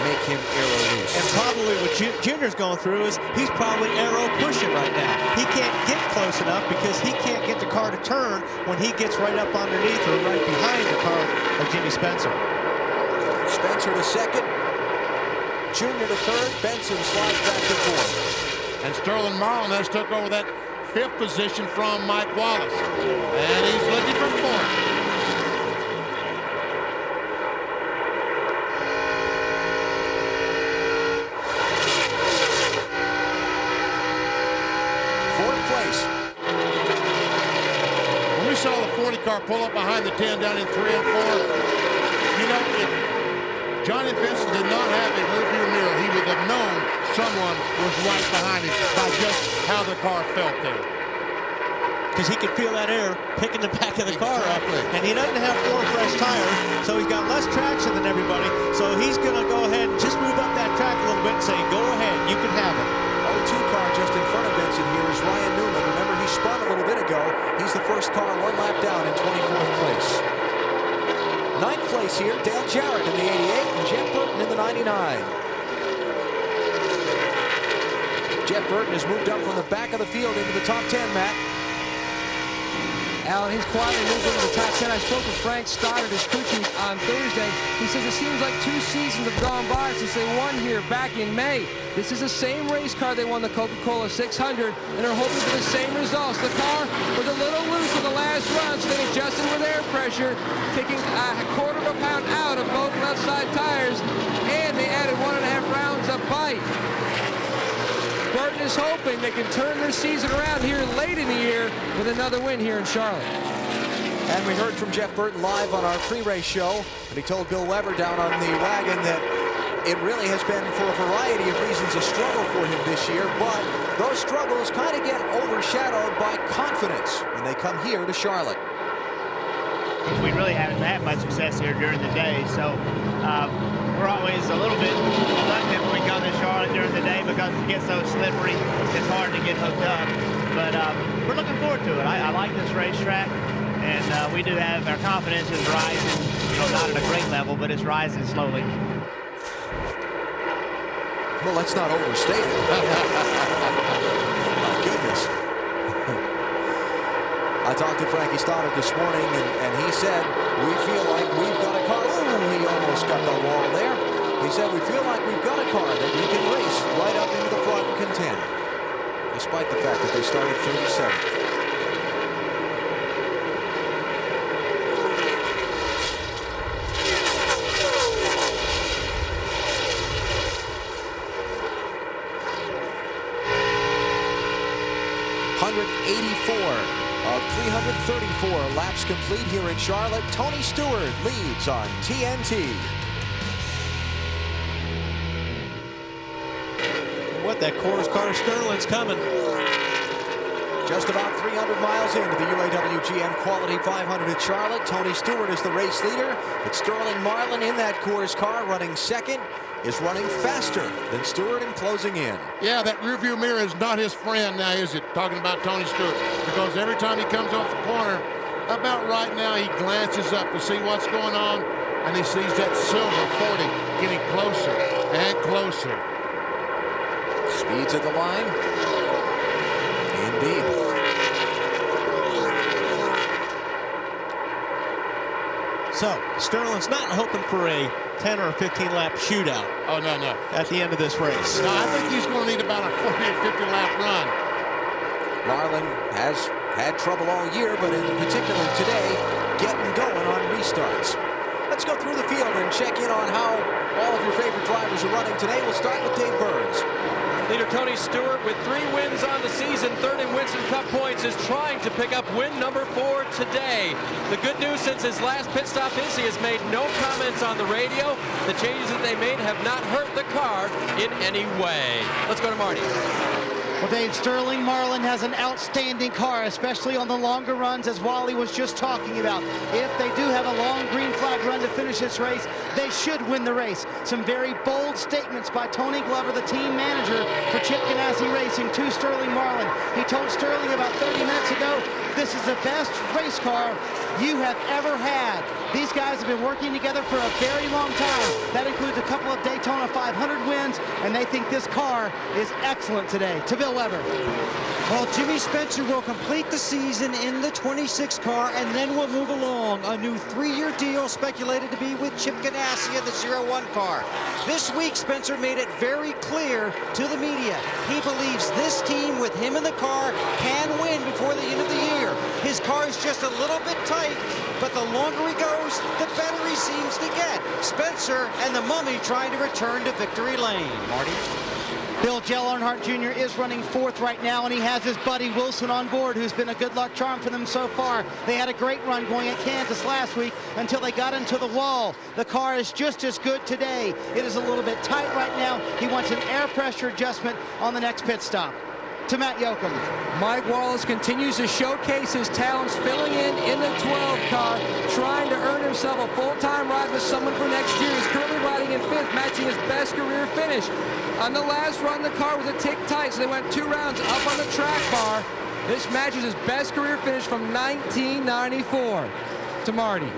make him arrow loose. And probably what Junior's going through is he's probably arrow pushing right now. He can't get close enough because he can't get the car to turn when he gets right up underneath or right behind the car of Jimmy Spencer. Spencer to second. Junior to third. Benson slides back to fourth. And Sterling Marlin has took over that fifth position from Mike Wallace. And he's looking for fourth. Fourth place. When we saw the 40 car pull up behind the 10 down in 3 and 4, you know, if Johnny Benson did not have a rearview mirror, he would have known someone was right behind him by just how the car felt there. Because he could feel that air picking the back of the car up. And he doesn't have 4 fresh tires, so he's got less traction than everybody. So he's going to go ahead and just move up that track a little bit and say, go ahead, you can have it. 0-2 car just in front of Benson here is Ryan Newman. Remember, he spun a little bit ago. He's the first car 1 lap down in 24th place. 9th place here, Dale Jarrett in the 88 and Jeff Burton in the 99. Jeff Burton has moved up from the back of the field into the top 10, Matt. Alan, he's quietly moved into the top 10. I spoke with Frank Stoddard, his crew chief, on Thursday. He says it seems like 2 seasons have gone by since they won here back in May. This is the same race car they won the Coca-Cola 600, and are hoping for the same results. The car was a little loose in the last run, so they adjusted with air pressure, taking a 1/4 pound out of both left side tires, and they added 1.5 rounds of bite. Burton is hoping they can turn their season around here late in the year with another win here in Charlotte. And we heard from Jeff Burton live on our pre-race show, and he told Bill Weber down on the wagon that it really has been, for a variety of reasons, a struggle for him this year, but those struggles kind of get overshadowed by confidence when they come here to Charlotte. We really haven't had much success here during the day, so we're always a little bit reluctant when we come to Charlotte during the day because it gets so slippery. It's hard to get hooked up, but we're looking forward to it. I like this racetrack, and we do have our confidence is rising. You know, not at a great level, but it's rising slowly. Well, let's not overstate it. My goodness. I talked to Frankie Stoddard this morning, and he said, we feel like we've got a car. Ooh, he almost got the wall there. He said, we feel like we've got a car that we can race right up into the front and contend, despite the fact that they started 37th. Of 334 laps complete here in Charlotte. Tony Stewart leads on TNT. What, that Coors car Sterling's coming. Just about 300 miles into the UAW-GM Quality 500 at Charlotte. Tony Stewart is the race leader, but Sterling Marlin in that Coors car running second is running faster than Stewart and closing in. Yeah, that rearview mirror is not his friend now, is it? Talking about Tony Stewart. Because every time he comes off the corner, about right now, he glances up to see what's going on, and he sees that silver 40 getting closer and closer. Speeds at the line. Indeed. So, Sterling's not hoping for a 10 or 15 lap shootout. Oh, no, no. At the end of this race. No, I think he's going to need about a 40 or 50 lap run. Marlin has had trouble all year, but in particular today, getting going on restarts. Let's go through the field and check in on how all of your favorite drivers are running today. We'll start with Dave Burns. Leader Tony Stewart, with 3 wins on the season, third in Winston Cup points, is trying to pick up win number 4 today. The good news since his last pit stop is he has made no comments on the radio. The changes that they made have not hurt the car in any way. Let's go to Marty. Well, Dave, Sterling Marlin has an outstanding car, especially on the longer runs, as Wally was just talking about. If they do have a long green flag run to finish this race, they should win the race. Some very bold statements by Tony Glover, the team manager for Chip Ganassi Racing, to Sterling Marlin. He told Sterling about 30 minutes ago, this is the best race car you have ever had. These guys have been working together for a very long time. That includes a couple of Daytona 500 wins, and they think this car is excellent today. To Bill Weber. Well, Jimmy Spencer will complete the season in the 26 car and then will move along. A new 3-year deal speculated to be with Chip Ganassi in the 01 car. This week, Spencer made it very clear to the media. He believes this team with him in the car can win before the end of the year. His car is just a little bit tight, but the longer he goes, the better he seems to get. Spencer and the Mummy trying to return to victory lane. Marty? Bill Jell Earnhardt Jr. is running 4th right now, and he has his buddy Wilson on board, who's been a good luck charm for them so far. They had a great run going at Kansas last week until they got into the wall. The car is just as good today. It is a little bit tight right now. He wants an air pressure adjustment on the next pit stop. To Matt Yoakum. Mike Wallace continues to showcase his talents, filling in the 12 car, trying to earn himself a full-time ride with someone for next year. He's currently riding in 5th, matching his best career finish. On the last run, the car was a tick tight, so they went 2 rounds up on the track bar. This matches his best career finish from 1994. To Marty.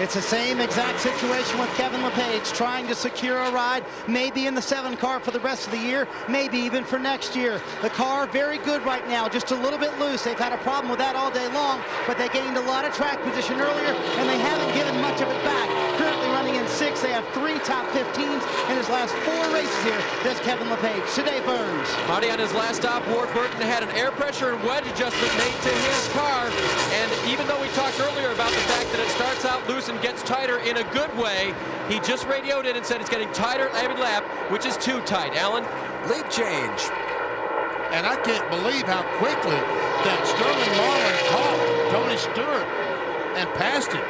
It's the same exact situation with Kevin LePage, trying to secure a ride, maybe in the 7 car for the rest of the year, maybe even for next year. The car very good right now, just a little bit loose. They've had a problem with that all day long, but they gained a lot of track position earlier, and they haven't given much of it back. Currently running in 6th, they have 3 top 15s in his last 4 races here. That's Kevin LePage. Today Burns. Marty, on his last stop, Ward Burton had an air pressure and wedge adjustment made to his car, and even though we talked earlier about the fact that it starts out loose and gets tighter in a good way, he just radioed in and said it's getting tighter every lap, which is too tight. Alan? Lead change. And I can't believe how quickly that Sterling Marlin caught Tony Stewart and passed him.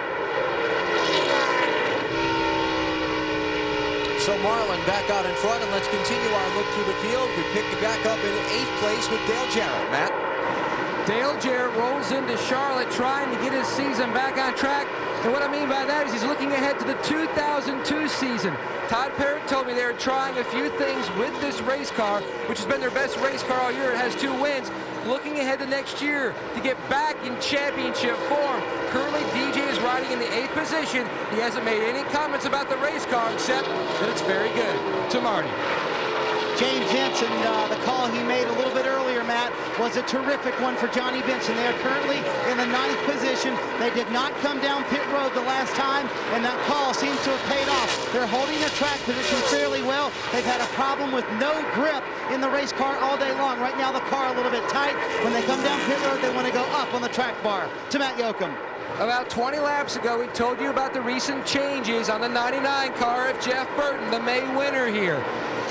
So Marlin back out in front, and let's continue our look through the field. We pick it back up in 8th place with Dale Jarrett. Matt? Dale Jarrett rolls into Charlotte trying to get his season back on track. And what I mean by that is he's looking ahead to the 2002 season. Todd Parrott told me they're trying a few things with this race car, which has been their best race car all year. It has 2 wins. Looking ahead to next year to get back in championship form. Currently, DJ is riding in the 8th position. He hasn't made any comments about the race car except that it's very good. To Marty. James Jensen, the call he made a little bit earlier Matt, was a terrific one for Johnny Benson. They are currently in the 9th position. They did not come down pit road the last time, and that call seems to have paid off. They're holding their track position fairly well. They've had a problem with no grip in the race car all day long. Right now, the car a little bit tight. When they come down pit road, they want to go up on the track bar. To Matt Yoakum. About 20 laps ago, we told you about the recent changes on the 99 car of Jeff Burton, the May winner here.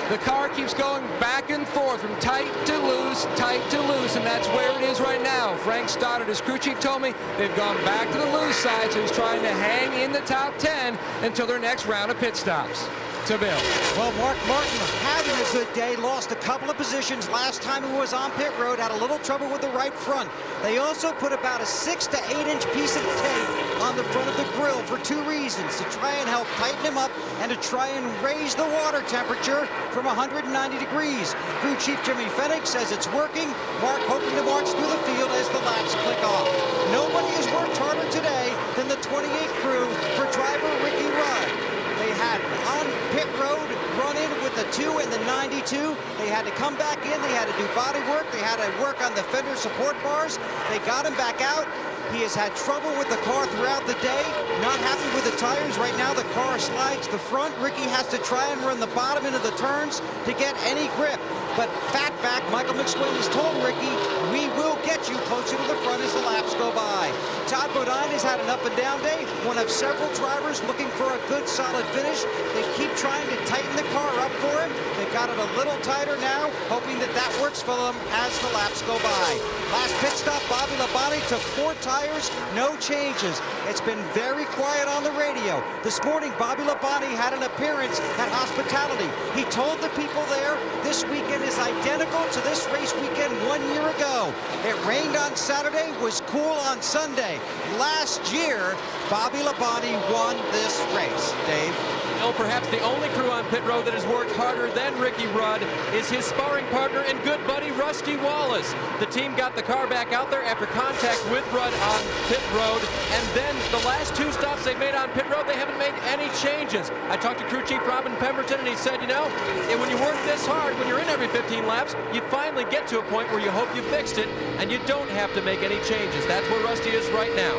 The car keeps going back and forth from tight to loose, and that's where it is right now. Frank Stoddard, his crew chief, told me they've gone back to the loose side, so he's trying to hang in the top 10 until their next round of pit stops. To Bill. Well, Mark Martin having a good day, lost a couple of positions last time he was on pit road, had a little trouble with the right front. They also put about a 6 to 8 inch piece of tape on the front of the grill for 2 reasons: to try and help tighten him up and to try and raise the water temperature from 190 degrees. Crew Chief Jimmy Fennick says it's working. Mark hoping to march through the field as the laps click off. Nobody has worked harder today than the 28 crew for driver Ricky Rudd. They had on pit road run in with the 2 and the 92. They had to come back in. They had to do body work. They had to work on the fender support bars. They got him back out. He has had trouble with the car throughout the day. Not happy with the tires. Right now the car slides the front. Ricky has to try and run the bottom into the turns to get any grip. But Fatback Michael McSwain has told Ricky, we will get you closer to the front as the laps go by. Todd Bodine has had an up and down day. One of several drivers looking for a good solid finish. They keep trying to tighten the car up for him. They've got it a little tighter now, hoping that that works for them as the laps go by. Last pit stop, Bobby Labonte took 4 tires, no changes. It's been very quiet on the radio. This morning, Bobby Labonte had an appearance at Hospitality. He told the people there this weekend is identical to this race weekend 1 year ago. It rained on Saturday, was cool on Sunday. Last year, Bobby Labonte won this race. Dave? You know, perhaps the only crew on pit road that has worked harder than Ricky Rudd is his sparring partner and good buddy Rusty Wallace. The team got the car back out there after contact with Rudd on pit road, and then the last 2 stops they made on pit road, they haven't made any changes. I talked to crew chief Robin Pemberton, and he said, you know, when you work this hard, when you're in every 15 laps, you finally get to a point where you hope you fixed it, and you don't have to make any changes. That's where Rusty is right now.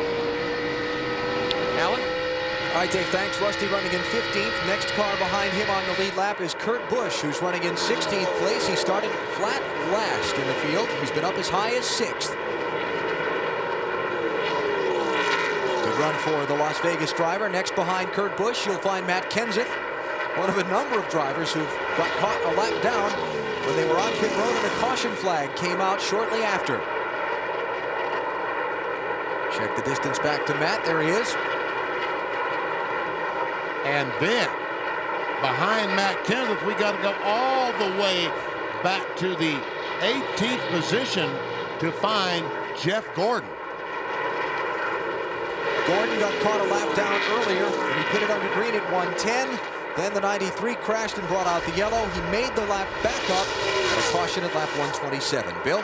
Alan? All right, Dave, thanks. Rusty running in 15th. Next car behind him on the lead lap is Kurt Busch, who's running in 16th place. He started flat last in the field. He's been up as high as 6th. Good run for the Las Vegas driver. Next behind Kurt Busch, you'll find Matt Kenseth, one of a number of drivers who've got caught a lap down when they were on pit road and a caution flag came out shortly after. Check the distance back to Matt. There he is. And then, behind Matt Kenseth, we got to go all the way back to the 18th position to find Jeff Gordon. Gordon got caught a lap down earlier, and he pitted under green at 110. Then the 93 crashed and brought out the yellow. He made the lap back up at a caution at lap 127. Bill?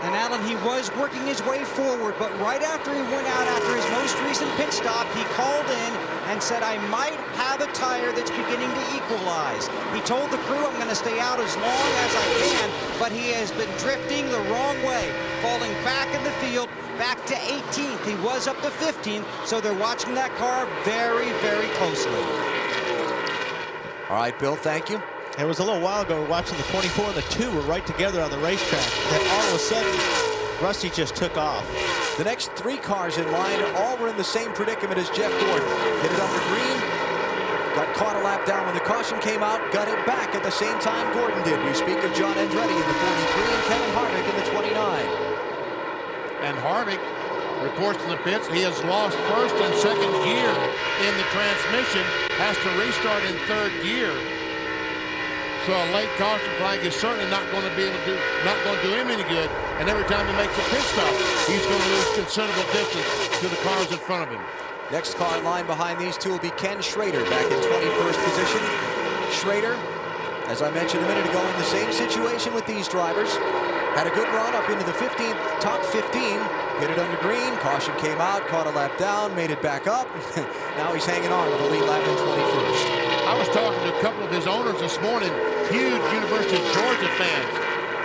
And Alan, he was working his way forward, but right after he went out after his most recent pit stop, he called in and said, I might have a tire that's beginning to equalize. He told the crew, I'm going to stay out as long as I can, but he has been drifting the wrong way, falling back in the field, back to 18th. He was up to 15th, so they're watching that car very, very closely. All right, Bill, thank you. It was a little while ago, we were watching the 24 and the 2 were right together on the racetrack. Then all of a sudden, Rusty just took off. The next 3 cars in line all were in the same predicament as Jeff Gordon. Hit it under green, got caught a lap down when the caution came out, got it back at the same time Gordon did. We speak of John Andretti in the 43 and Kevin Harvick in the 29. And Harvick reports in the pits he has lost first and second gear in the transmission, has to restart in 3rd gear. So a late caution flag is certainly not going to be able to do him any good. And every time he makes a pit stop, he's going to lose considerable distance to the cars in front of him. Next car in line behind these 2 will be Ken Schrader back in 21st position. Schrader, as I mentioned a minute ago, in the same situation with these drivers. Had a good run up into the 15th, top 15. Hit it under green, caution came out, caught a lap down, made it back up. Now he's hanging on with the lead lap in 21st. I was talking to a couple of his owners this morning, huge University of Georgia fans.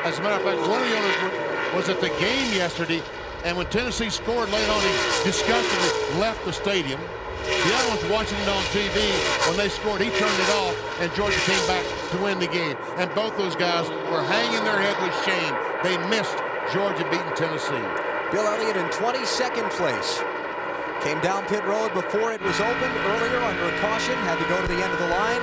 As a matter of fact, one of the owners was at the game yesterday, and when Tennessee scored late on, he disgustedly left the stadium. The other one's watching it on TV. When they scored, he turned it off, and Georgia came back to win the game. And both those guys were hanging their head with shame. They missed Georgia beating Tennessee. Bill Elliott in 22nd place. Came down pit road before it was opened earlier under a caution. Had to go to the end of the line.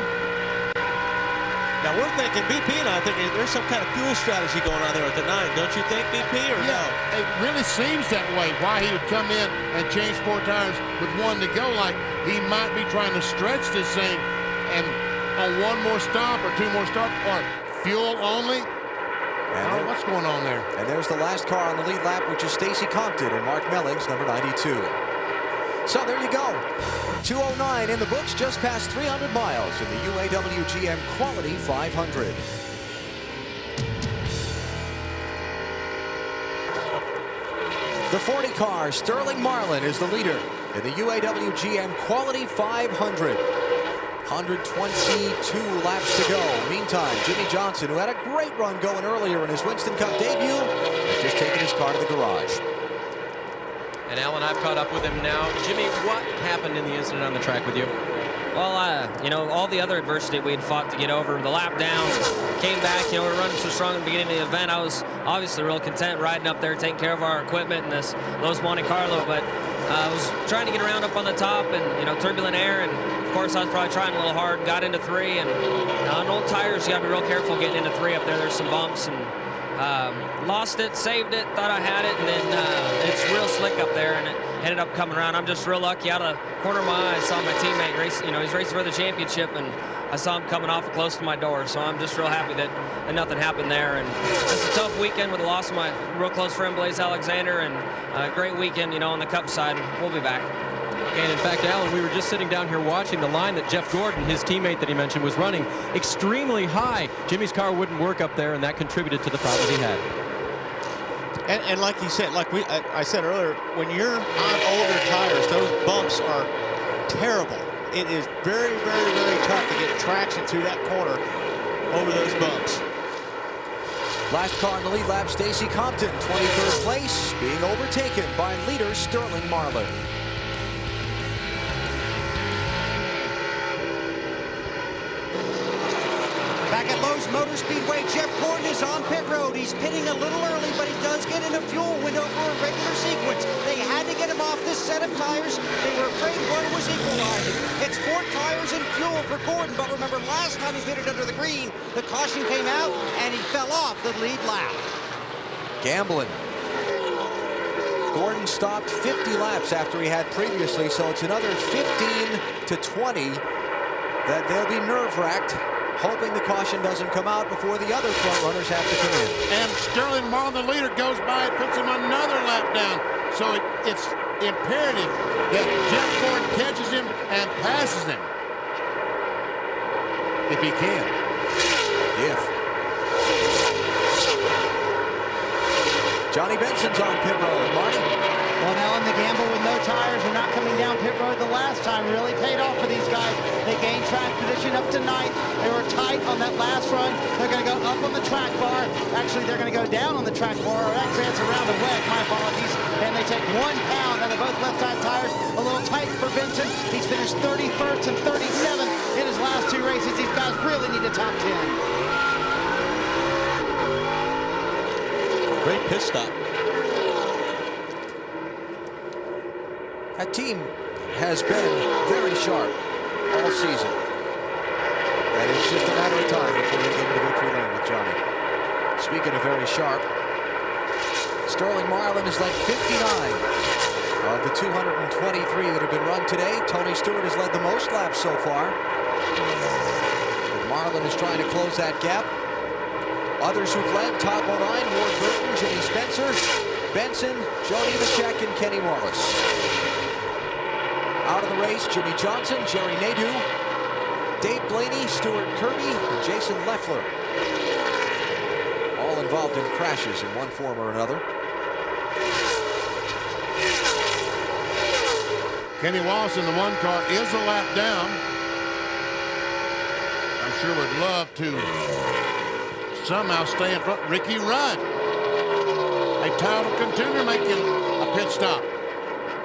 Now we're thinking, BP and I think there's some kind of fuel strategy going on there at the 9. Don't you think, BP, or no? It really seems that way. Why he would come in and change 4 tires with 1 to go, like he might be trying to stretch this thing and on 1 more stop or 2 more stops or fuel only. I don't know what's going on there. And there's the last car on the lead lap, which is Stacy Compton and Mark Mellings, number 92. So there you go. 2:09 in the books, just past 300 miles in the UAW-GM Quality 500. The 40 car, Sterling Marlin, is the leader in the UAW-GM Quality 500. 122 laps to go. Meantime, Jimmy Johnson, who had a great run going earlier in his Winston Cup debut, has just taken his car to the garage. And Alan, I've caught up with him now. Jimmy, what happened in the incident on the track with you? Well, you know, all the other adversity we had fought to get over, the lap down, came back, you know, we were running so strong in the beginning of the event. I was obviously real content riding up there, taking care of our equipment in this Los Monte Carlo, but I was trying to get around up on the top and, you know, turbulent air, and of course I was probably trying a little hard, got into 3, and on old tires, you gotta be real careful getting into 3 up there. There's some bumps, and lost it, saved it, thought I had it, and then it's real slick up there, and it ended up coming around. I'm just real lucky. Out of the corner of my eye, I saw my teammate race. You know, he's racing for the championship, and I saw him coming off close to my door. So I'm just real happy that nothing happened there. And it's a tough weekend with the loss of my real close friend Blaze Alexander, and a great weekend, you know, on the Cup side. We'll be back. And in fact, Alan, we were just sitting down here watching the line that Jeff Gordon, his teammate that he mentioned, was running extremely high. Jimmy's car wouldn't work up there, and that contributed to the problems he had. And like you said, like I said earlier, when you're on older tires, those bumps are terrible. It is very, very, very tough to get traction through that corner over those bumps. Last car in the lead lap, Stacy Compton, 23rd place, being overtaken by leader Sterling Marlin. Back at Lowe's Motor Speedway, Jeff Gordon is on pit road. He's pitting a little early, but he does get in a fuel window for a regular sequence. They had to get him off this set of tires. They were afraid one was equalizing. It's 4 tires and fuel for Gordon, but remember last time he pitted under the green, the caution came out and he fell off the lead lap. Gambling. Gordon stopped 50 laps after he had previously, so it's another 15 to 20 that they'll be nerve-wracked, hoping the caution doesn't come out before the other front runners have to come in. And Sterling Marlin, the leader, goes by and puts him another lap down. So it's imperative that Jeff Gordon catches him and passes him. If he can. Johnny Benson's on pit road. Marty? Well, now in the gamble with no tires and not coming down pit road the last time really paid off for these guys. They gained track position up tonight. They were tight on that last run. They're going to go up on the track bar. Actually, they're going to go down on the track bar. Or actually, it's around the wedge. My apologies. And they take 1 pound out of both left side tires. A little tight for Benson. He's finished 31st and 37th in his last 2 races. These guys really need a top 10. Great pit stop. That team has been very sharp all season. And it's just a matter of time before they get into victory lane with Johnny. Speaking of very sharp, Sterling Marlin is led 59 of the 223 that have been run today. Tony Stewart has led the most laps so far. Marlin is trying to close that gap. Others who've led: Todd Bodine, Ward Burton, Jimmy Spencer, Benson, Joe Nemechek, and Kenny Wallace. Out of the race, Jimmy Johnson, Jerry Nadeau, Dave Blaney, Stuart Kirby, and Jason Leffler. All involved in crashes in one form or another. Kenny Wallace in the 1 car is a lap down. I'm sure would love to somehow stay in front. Ricky Rudd, a title contender, making a pit stop.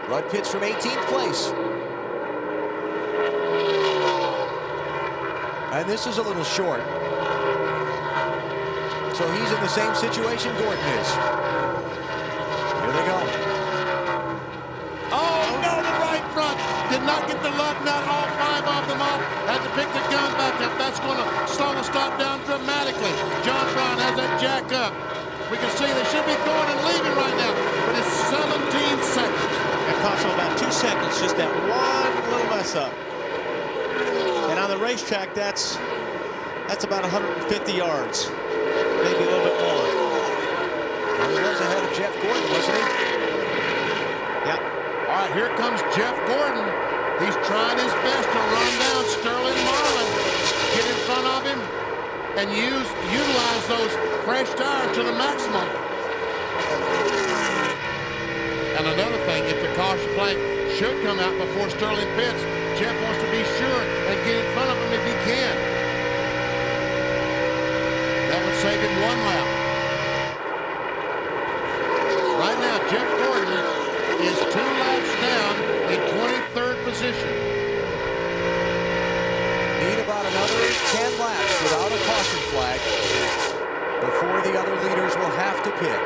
Rudd pits from 18th place. And this is a little short. So he's in the same situation Gordon is. Here they go. Oh, no, the right front did not get the lug nut, all 5 of them off. Had to pick the gun back up. That's going to slow the stop down dramatically. John Brown has that jack up. We can see they should be going and leaving right now, but it's 17 seconds. It cost them about 2 seconds, just that one little mess up. And on the racetrack, that's about 150 yards, maybe a little bit more. Well, he was ahead of Jeff Gordon, wasn't he? Yeah. All right, here comes Jeff Gordon. He's trying his best to run down Sterling Marlin, get in front of him, and utilize those fresh tires to the maximum. And another thing, if the caution flag should come out before Sterling pits, Jeff wants to be sure and get in front of him if he can. That would save him 1 lap. Right now, Jeff Gordon is 2 laps down in 23rd position. Need about another 10 laps without a caution flag before the other leaders will have to pit.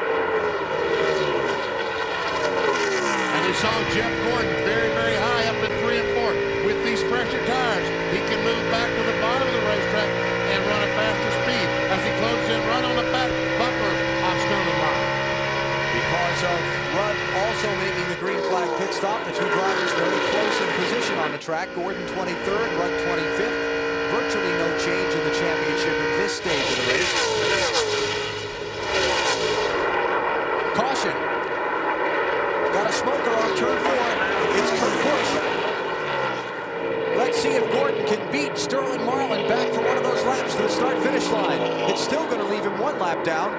And we saw Jeff Gordon very, very high up in 3 and 4. With these pressure tires, he can move back to the bottom of the racetrack and run a faster speed as he closes in right on the back bumper of Sterling Marlin. Because of Rudd also making the green flag pit stop, the two drivers very close in position on the track. Gordon 23rd, Rudd 25th. Virtually no change in the championship at this stage of the race. Caution. Got a smoker off turn 4. It's Kurt Busch. Let's see if Gordon can beat Sterling Marlin back for one of those laps to the start-finish line. It's still going to leave him 1 lap down.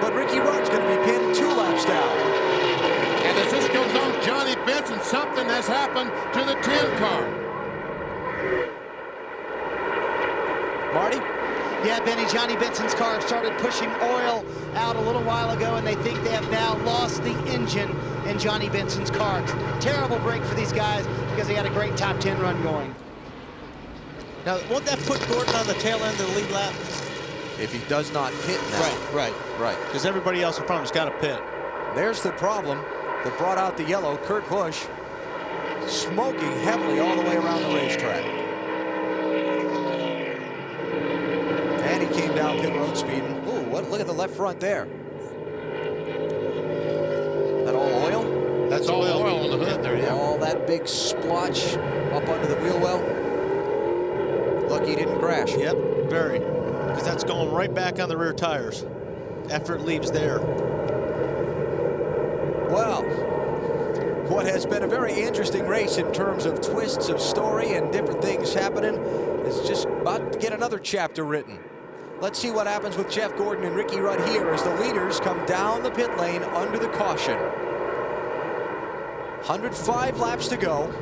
But Ricky Rudd's going to be pinned 2 laps down. And as this goes on, Johnny Benson, something has happened to the 10 car. Marty? Yeah, Benny, Johnny Benson's car started pushing oil out a little while ago, and they think they have now lost the engine in Johnny Benson's car. Terrible break for these guys because they had a great top 10 run going. Now, won't that put Gordon on the tail end of the lead lap? If he does not pit now. Right. Because everybody else in front of him's got to pit. There's the problem that brought out the yellow. Kurt Busch smoking heavily all the way around the racetrack. And he came down pit road speeding. Ooh, look at the left front there. That all oil? That's all oil on the hood there, yeah. All that big splotch up under the wheel well. Lucky he didn't crash. Yep, very. Because that's going right back on the rear tires after it leaves there. Well, what has been a very interesting race in terms of twists of story and different things happening is just about to get another chapter written. Let's see what happens with Jeff Gordon and Ricky Rudd here as the leaders come down the pit lane under the caution. 105 laps to go.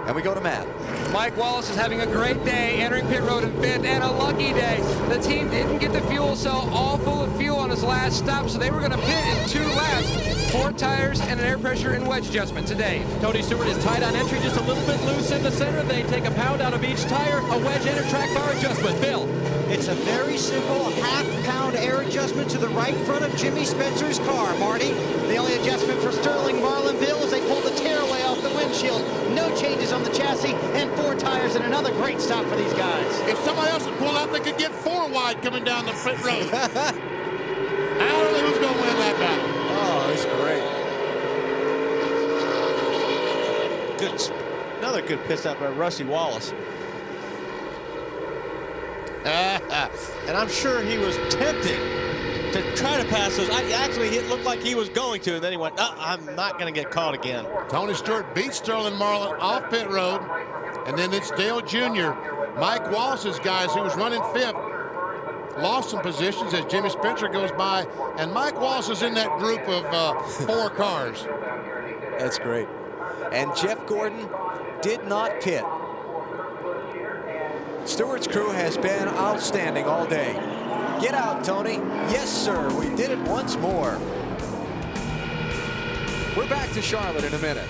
And we go to Matt. Mike Wallace is having a great day, entering pit road in 5th, and a lucky day. The team didn't get the fuel cell all full of fuel on his last stop, so they were going to pit in 2 laps. 4 tires and an air pressure and wedge adjustment today. Tony Stewart is tight on entry, just a little bit loose in the center. They take a pound out of each tire, a wedge and a track bar adjustment. Bill. It's a very simple half-pound air adjustment to the right front of Jimmy Spencer's car, Marty. The only adjustment for Sterling Marlin, Bill, is they pulled the tearaway off the windshield. No changes on the chassis, and 4 tires, and another great stop for these guys. If somebody else would pull out, they could get 4 wide coming down the pit road. I don't know who's going to win that battle. Oh, that's great. Good. Another good pit stop by Rusty Wallace. And I'm sure he was tempted to try to pass those. Actually, it looked like he was going to, and then he went, I'm not going to get caught again. Tony Stewart beat Sterling Marlin off pit road, and then it's Dale Jr. Mike Wallace's guys, who was running 5th, lost some positions as Jimmy Spencer goes by, and Mike Wallace is in that group of 4 cars. That's great. And Jeff Gordon did not pit. Stewart's crew has been outstanding all day. Get out, Tony. Yes, sir. We did it once more. We're back to Charlotte in a minute.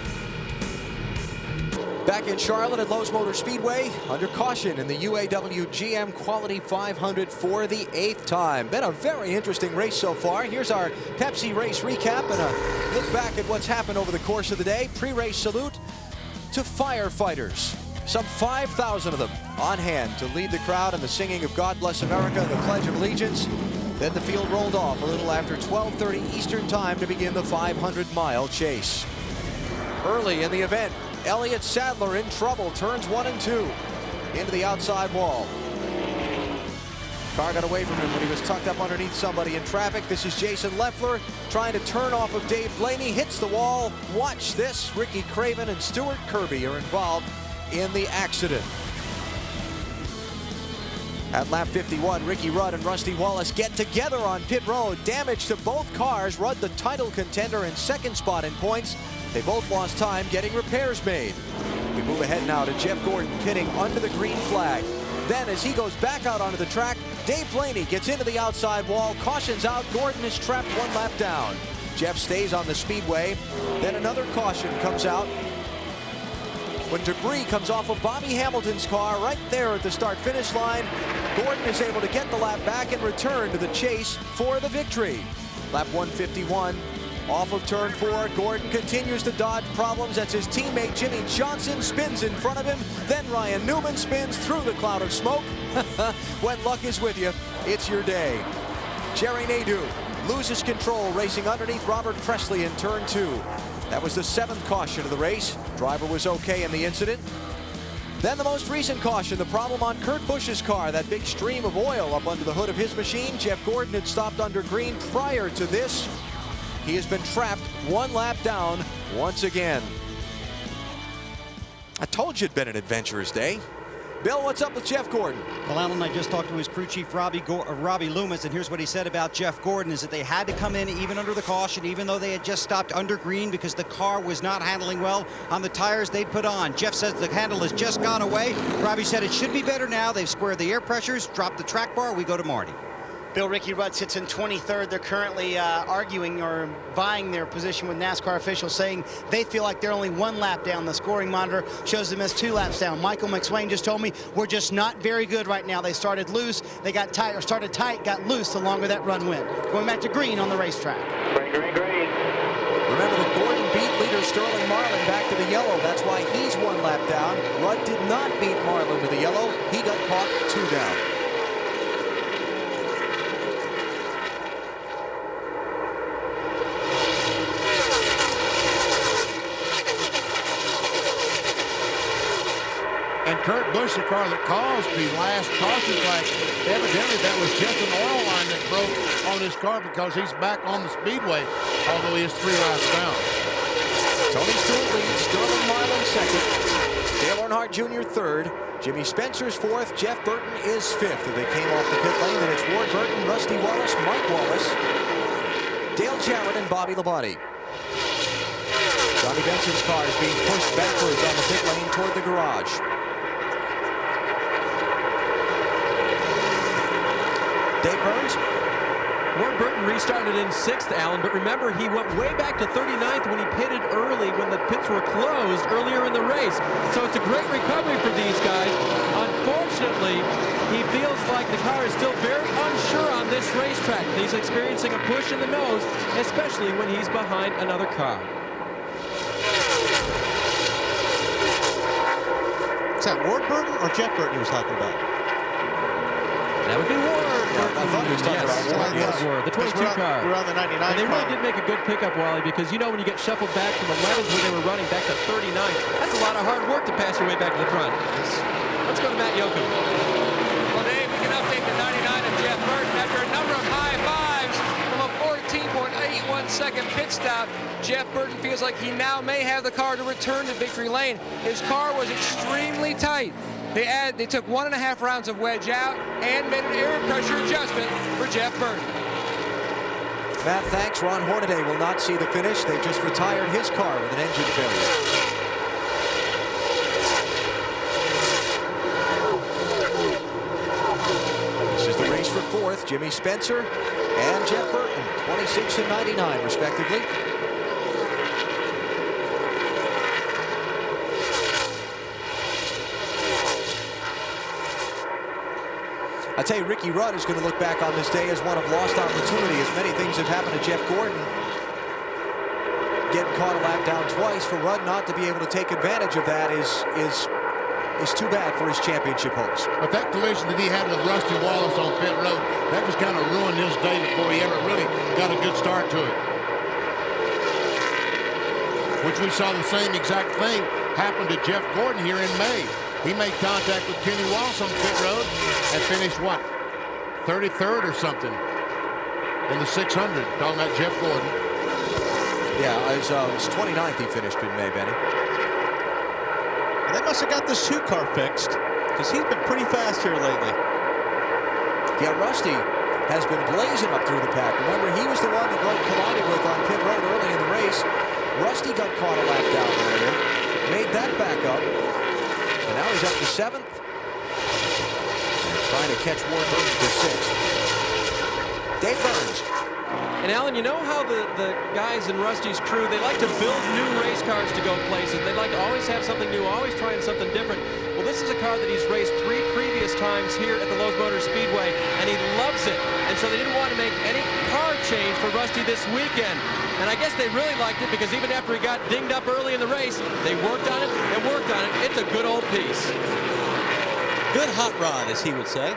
Back in Charlotte at Lowe's Motor Speedway, under caution in the UAW-GM Quality 500 for the 8th time. Been a very interesting race so far. Here's our Pepsi race recap and a look back at what's happened over the course of the day. Pre-race salute to firefighters. Some 5,000 of them on hand to lead the crowd in the singing of God Bless America and the Pledge of Allegiance. Then the field rolled off a little after 12:30 Eastern Time to begin the 500-mile chase. Early in the event, Elliott Sadler in trouble, turns 1 and 2 into the outside wall. Car got away from him when he was tucked up underneath somebody in traffic. This is Jason Leffler trying to turn off of Dave Blaney, hits the wall. Watch this. Ricky Craven and Stuart Kirby are involved in the accident. At lap 51, Ricky Rudd and Rusty Wallace get together on pit road. Damage to both cars. Rudd, the title contender, in second spot in points. They both lost time getting repairs made. We move ahead now to Jeff Gordon pitting under the green flag. Then as he goes back out onto the track, Dave Blaney gets into the outside wall, cautions out. Gordon is trapped 1 lap down. Jeff stays on the speedway. Then another caution comes out when debris comes off of Bobby Hamilton's car right there at the start-finish line. Gordon is able to get the lap back and return to the chase for the victory. Lap 151. Off of turn 4, Gordon continues to dodge problems. That's his teammate Jimmy Johnson spins in front of him. Then Ryan Newman spins through the cloud of smoke. When luck is with you, it's your day. Jerry Nadeau loses control, racing underneath Robert Presley in turn 2. That was the 7th caution of the race. Driver was okay in the incident. Then the most recent caution, the problem on Kurt Busch's car, that big stream of oil up under the hood of his machine. Jeff Gordon had stopped under green prior to this. He has been trapped 1 lap down once again. I told you it'd been an adventurous day. Bill, what's up with Jeff Gordon? Well, Alan, I just talked to his crew chief, Robbie Loomis, and here's what he said about Jeff Gordon, is that they had to come in even under the caution, even though they had just stopped under green because the car was not handling well on the tires they'd put on. Jeff says the handle has just gone away. Robbie said it should be better now. They've squared the air pressures, dropped the track bar. We go to Marty. Bill, Ricky Rudd sits in 23rd. They're currently arguing or vying their position with NASCAR officials, saying they feel like they're only 1 lap down. The scoring monitor shows them as 2 laps down. Michael McSwain just told me we're just not very good right now. They started loose, they got tight, or started tight, got loose the longer that run went. Going back to green on the racetrack. Green, green, green. Remember that Gordon beat leader Sterling Marlin back to the yellow. That's why he's 1 lap down. Rudd did not beat Marlin to the yellow. He got caught 2 down. And Kurt Busch, the car that caused the last caution flag, evidently that was just an oil line that broke on his car because he's back on the speedway, although he is 3 laps down. Tony Stewart leads, Sterling Marlin second, Dale Earnhardt Jr. third, Jimmy Spencer's fourth, Jeff Burton is fifth. They came off the pit lane, then it's Ward Burton, Rusty Wallace, Mike Wallace, Dale Jarrett, and Bobby Labonte. Johnny Benson's car is being pushed backwards on the pit lane toward the garage. Dave Burns. Ward Burton restarted in 6th, Alan, but remember, he went way back to 39th when he pitted early when the pits were closed earlier in the race. So it's a great recovery for these guys. Unfortunately, he feels like the car is still very unsure on this racetrack. He's experiencing a push in the nose, especially when he's behind another car. Is that Ward Burton or Jeff Burton he was talking about? That would be Ward. I thought he was talking about Ward. Yes, Ward, the 22 car. We're on the 99 And they really car. did make a good pickup, Wally, because you know when you get shuffled back from 11s when they were running back to 39, that's a lot of hard work to pass your way back to the front. Let's go to Matt Yoakum. Well, Dave, we can update the 99 of Jeff Burton after a number of high fives from a 14.81 second pit stop. Jeff Burton feels like he now may have the car to return to victory lane. His car was extremely tight. They took 1.5 rounds of wedge out and made an air pressure adjustment for Jeff Burton. Matt, thanks. Ron Hornaday will not see the finish. They just retired his car with an engine failure. 4th, Jimmy Spencer and Jeff Burton, 26 and 99, respectively. I tell you, Ricky Rudd is going to look back on this day as one of lost opportunity, as many things have happened to Jeff Gordon. Getting caught a lap down twice, for Rudd not to be able to take advantage of that is too bad for his championship hopes. But that collision that he had with Rusty Wallace on pit road, that just kind of ruined his day before he ever really got a good start to it. Which we saw the same exact thing happen to Jeff Gordon here in May. He made contact with Kenny Wallace on pit road and finished, what, 33rd or something in the 600. Talking about Jeff Gordon. Yeah, it was 29th he finished in May, Benny. They must have got the shoe car fixed, because he's been pretty fast here lately. Yeah, Rusty has been blazing up through the pack. Remember, he was the one that Rudd collided with on pit road early in the race. Rusty got caught a lap down earlier, made that back up, and now he's up to 7th. And trying to catch Ward Burton for 6th. Dave Burns. And Alan, you know how the guys in Rusty's crew, they like to build new race cars to go places. They like to always have something new, always trying something different. Well, this is a car that he's raced 3 previous times here at the Lowe's Motor Speedway, and he loves it. And so they didn't want to make any car change for Rusty this weekend. And I guess they really liked it, because even after he got dinged up early in the race, they worked on it and worked on it. It's a good old piece. Good hot rod, as he would say.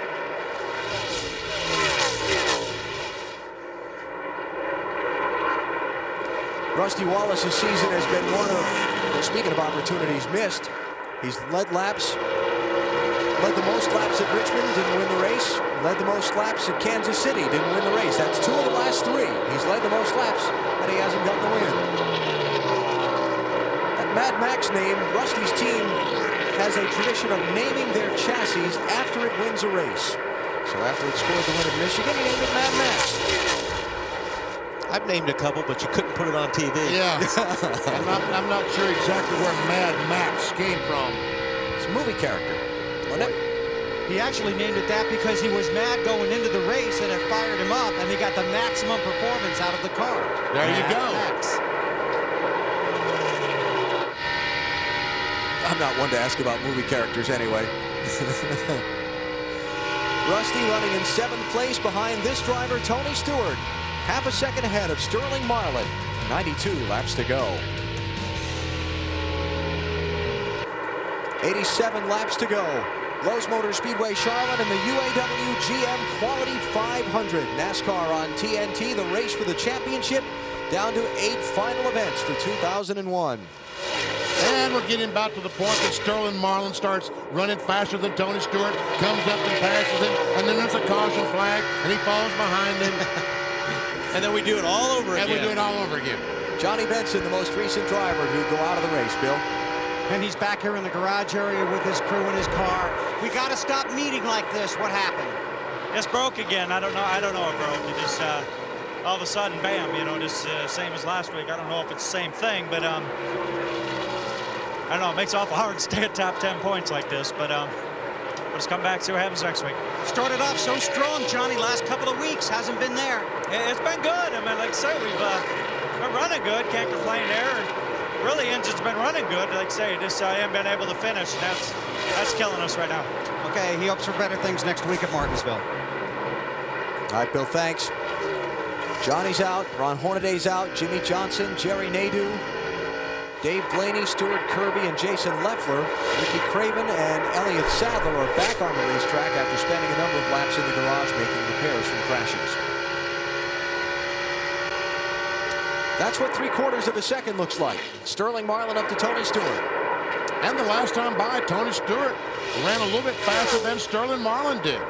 Rusty Wallace's season has been one of, speaking of opportunities missed, he's led the most laps at Richmond, didn't win the race. Led the most laps at Kansas City, didn't win the race. That's 2 of the last 3. He's led the most laps, and he hasn't gotten the win. That Mad Max name, Rusty's team has a tradition of naming their chassis after it wins a race. So after it scored the win at Michigan, he named it Mad Max. I've named a couple, but you couldn't put it on TV. Yeah. I'm not sure exactly where Mad Max came from. It's a movie character, wasn't it? He actually named it that because he was mad going into the race, and it fired him up, and he got the maximum performance out of the car. There you go. Max. I'm not one to ask about movie characters anyway. Rusty running in 7th place behind this driver, Tony Stewart. Half a second ahead of Sterling Marlin. 92 laps to go. 87 laps to go. Lowe's Motor Speedway Charlotte and the UAW-GM Quality 500. NASCAR on TNT, the race for the championship, down to 8 final events for 2001. And we're getting about to the point that Sterling Marlin starts running faster than Tony Stewart, comes up and passes him, and then there's a caution flag, and he falls behind him. And then we do it all over again. And we do it all over again. Johnny Benson, the most recent driver to go out of the race, Bill. And he's back here in the garage area with his crew in his car. We got to stop meeting like this. What happened? It's broke again. I don't know it broke. It just all of a sudden, bam, you know, just same as last week. I don't know if it's the same thing, but I don't know. It makes it awful hard to stay at top 10 points like this, but we'll just come back, see what happens next week. Started off so strong, Johnny, last couple of weeks. Hasn't been there. It's been good. I mean, like I say, we're running good. Can't complain there. Really, engine's been running good. Like I say, just haven't been able to finish. That's killing us right now. Okay, he hopes for better things next week at Martinsville. All right, Bill, thanks. Johnny's out, Ron Hornaday's out, Jimmy Johnson, Jerry Nadeau, Dave Blaney, Stuart Kirby, and Jason Leffler. Ricky Craven and Elliott Sadler are back on the racetrack after spending a number of laps in the garage making repairs from crashes. That's what 3/4 of a second looks like. Sterling Marlin up to Tony Stewart. And the last time by, Tony Stewart ran a little bit faster than Sterling Marlin did.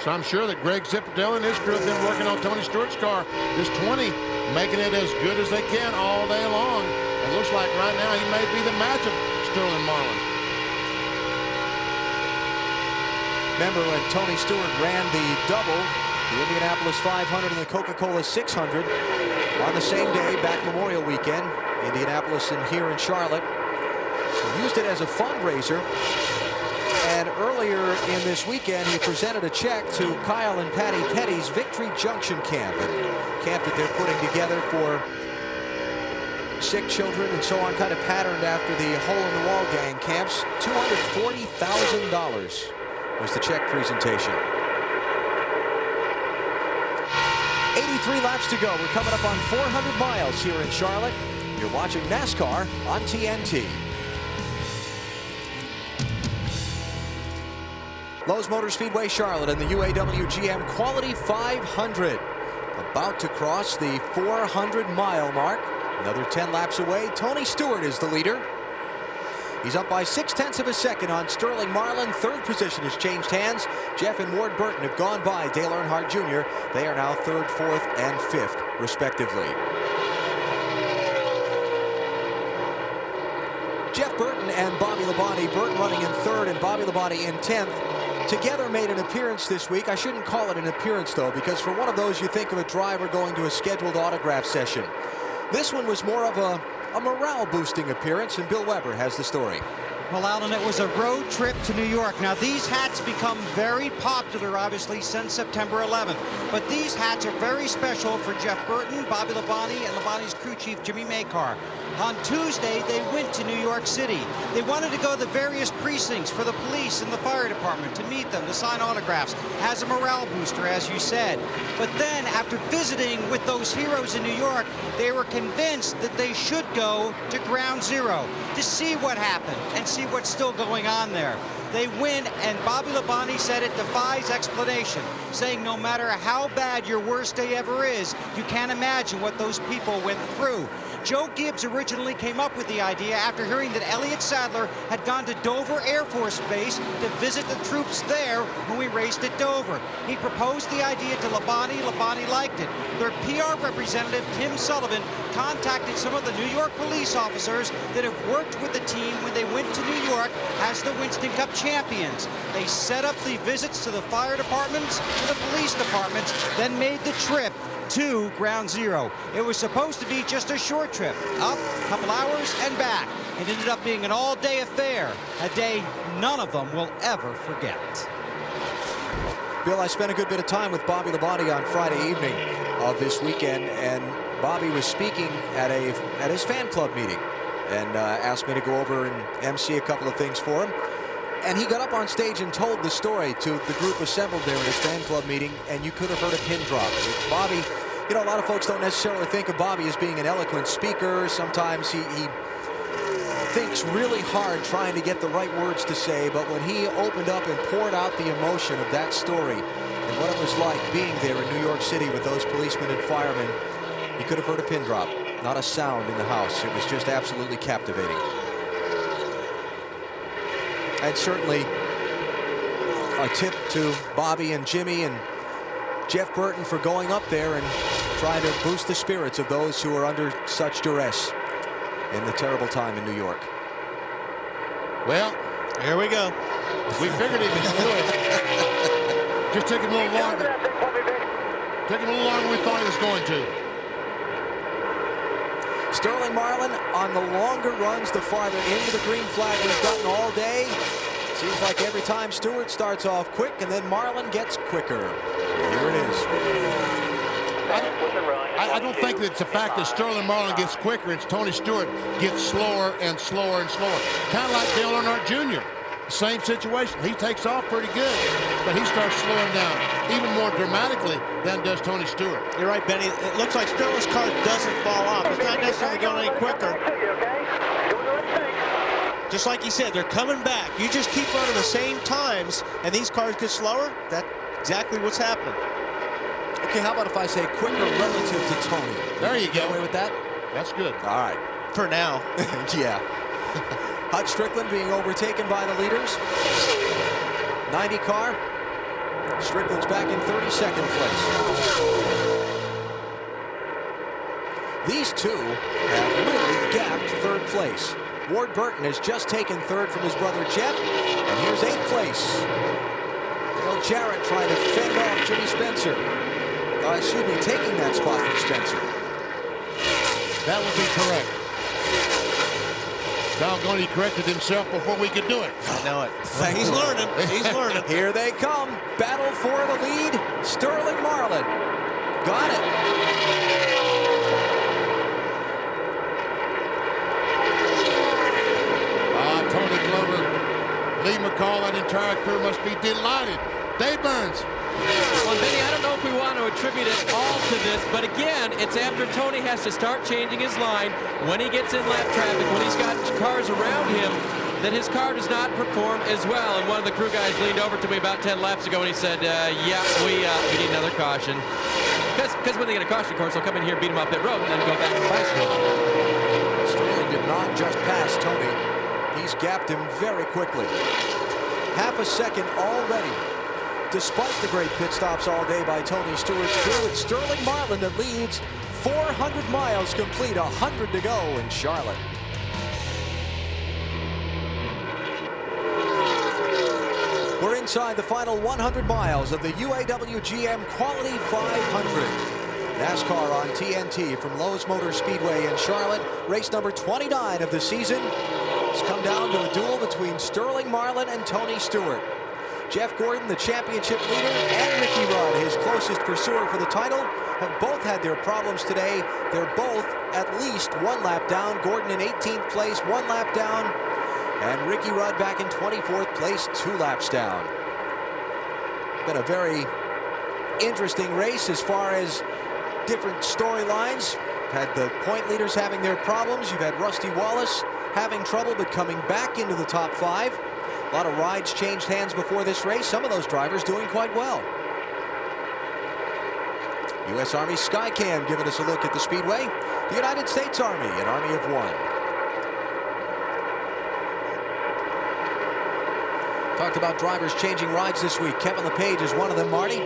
So I'm sure that Greg Zipperdale and his crew have been working on Tony Stewart's car, this 20, making it as good as they can all day long. It looks like right now he may be the match of Sterling Marlin. Remember when Tony Stewart ran the double, the Indianapolis 500 and the Coca-Cola 600 on the same day, back Memorial Weekend, Indianapolis and here in Charlotte. He used it as a fundraiser, And earlier in this weekend, he presented a check to Kyle and Patty Petty's Victory Junction camp, a camp that they're putting together for sick children and so on, kind of patterned after the hole-in-the-wall gang camps. $240,000 was the check presentation. 83 laps to go. We're coming up on 400 miles here in Charlotte. You're watching NASCAR on TNT. Lowe's Motor Speedway Charlotte and the UAW-GM Quality 500. About to cross the 400-mile mark. Another 10 laps away. Tony Stewart is the leader. He's up by 0.6 of a second on Sterling Marlin. Third position has changed hands. Jeff and Ward Burton have gone by Dale Earnhardt Jr. They are now third, fourth, and fifth, respectively. Jeff Burton and Bobby Labonte. Burton running in third and Bobby Labonte in 10th. Together made an appearance this week. I shouldn't call it an appearance, though, because for one of those, you think of a driver going to a scheduled autograph session. This one was more of a morale-boosting appearance, and Bill Weber has the story. Well, Alan, it was a road trip to New York. Now, these hats become very popular, obviously, since September 11th. But these hats are very special for Jeff Burton, Bobby Labonte, and Labonte's crew chief, Jimmy Makar. On Tuesday, they went to New York City. They wanted to go to the various precincts for the police and the fire department to meet them, to sign autographs, as a morale booster, as you said. But then, after visiting with those heroes in New York, they were convinced that they should go to Ground Zero to see what happened and see what's still going on there. They win, and Bobby Labonte said it defies explanation, saying no matter how bad your worst day ever is, you can't imagine what those people went through. Joe Gibbs originally came up with the idea after hearing that Elliott Sadler had gone to Dover Air Force Base to visit the troops there when we raced at Dover. He proposed the idea to Labonte. Labonte liked it. Their PR representative, Tim Sullivan, contacted some of the New York police officers that have worked with the team when they went to New York as the Winston Cup champions. They set up the visits to the fire departments, to the police departments, then made the trip to Ground Zero. It was supposed to be just a short trip, up a couple hours and back. It ended up being an all-day affair, a day none of them will ever forget. Bill, I spent a good bit of time with Bobby Labonte on Friday evening of this weekend, and Bobby was speaking at his fan club meeting and asked me to go over and MC a couple of things for him. And he got up on stage and told the story to the group assembled there at his fan club meeting, and you could have heard a pin drop. Bobby, you know, a lot of folks don't necessarily think of Bobby as being an eloquent speaker. Sometimes he thinks really hard trying to get the right words to say, but when he opened up and poured out the emotion of that story and what it was like being there in New York City with those policemen and firemen, you could have heard a pin drop. Not a sound in the house. It was just absolutely captivating. And certainly a tip to Bobby and Jimmy and Jeff Burton for going up there and trying to boost the spirits of those who are under such duress in the terrible time in New York. Well, here we go. We figured he could do it. Just took him a little longer. Took him a little longer than we thought he was going to. Sterling Marlin on the longer runs, the farther into the green flag we've gotten all day. Seems like every time Stewart starts off quick and then Marlin gets quicker. Here it is. I don't think that it's the fact that Sterling Marlin gets quicker. It's Tony Stewart gets slower and slower and slower. Kind of like Dale Earnhardt Jr. Same situation. He takes off pretty good, but he starts slowing down even more dramatically than does Tony Stewart. You're right, Benny. It looks like Sterling's car doesn't fall off. It's not necessarily going any quicker. Just like you said, they're coming back. You just keep running the same times, and these cars get slower. That's exactly what's happening. Okay, how about if I say quicker relative to Tony? There you go. Get away with that? That's good. All right. For now. Yeah. Hut Strickland being overtaken by the leaders. 90 car. Strickland's back in 32nd place. These two have really gapped third place. Ward Burton has just taken third from his brother Jeff, and here's 8th place. Dale Jarrett trying to fend off Jimmy Spencer. Excuse me, taking that spot from Spencer. That would be correct. Doggone, he corrected himself before we could do it. I know it. He's learning. He's learning. Here they come. Battle for the lead. Sterling Marlin. Got it. Tony Glover, Lee McCall, that entire crew must be delighted. Dave Burns. Well, Benny, I don't know if we want to attribute it all to this, but again, it's after Tony has to start changing his line when he gets in lap traffic, when he's got cars around him, that his car does not perform as well. And one of the crew guys leaned over to me about 10 laps ago and he said, yeah, we need another caution. Because when they get a caution, of course, they'll come in here, beat him up pit road, and then go back to bicycle. Sterling did not just pass Tony. He's gapped him very quickly. Half a second already. Despite the great pit stops all day by Tony Stewart's crew, it's Sterling Marlin that leads. 400 miles complete, 100 to go in Charlotte. We're inside the final 100 miles of the UAW-GM Quality 500. NASCAR on TNT from Lowe's Motor Speedway in Charlotte. Race number 29 of the season. It's come down to a duel between Sterling Marlin and Tony Stewart. Jeff Gordon, the championship leader, and Ricky Rudd, his closest pursuer for the title, have both had their problems today. They're both at least one lap down. Gordon in 18th place, 1 lap down. And Ricky Rudd back in 24th place, 2 laps down. Been a very interesting race as far as different storylines. Had the point leaders having their problems. You've had Rusty Wallace having trouble but coming back into the top 5. A lot of rides changed hands before this race. Some of those drivers doing quite well. U.S. Army Skycam giving us a look at the Speedway. The United States Army, an army of one. Talked about drivers changing rides this week. Kevin LePage is one of them, Marty.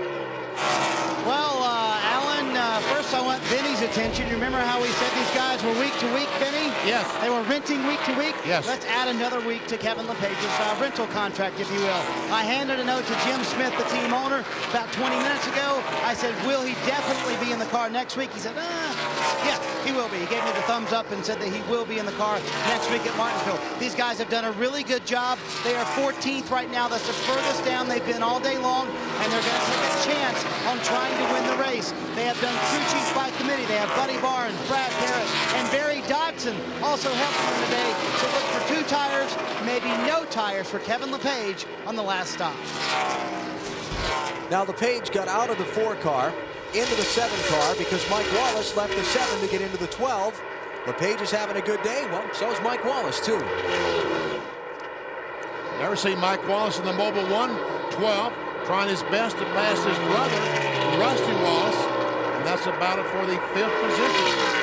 Well, Alan, first I want Benny's attention. You remember how we said these guys were week to week, Benny? Yes. They were renting week to week? Yes. Let's add another week to Kevin LePage's rental contract, if you will. I handed a note to Jim Smith, the team owner, about 20 minutes ago. I said, will he definitely be in the car next week? He said, yeah, he will be. He gave me the thumbs up and said that he will be in the car next week at Martinsville. These guys have done a really good job. They are 14th right now. That's the furthest down they've been all day long, and they're going to take a chance on trying to win the race. They have done crew chiefs by committee. They have Buddy Barnes, Brad Parrott, and Barry Dodson also helping them today. So look for 2 tires, maybe no tires for Kevin LePage on the last stop. Now LePage got out of the 4 car into the 7 car because Mike Wallace left the 7 to get into the 12. LePage is having a good day. Well, so is Mike Wallace, too. Never seen Mike Wallace in the Mobile 1-12, trying his best to pass his brother, Rusty Wallace, and that's about it for the 5th position.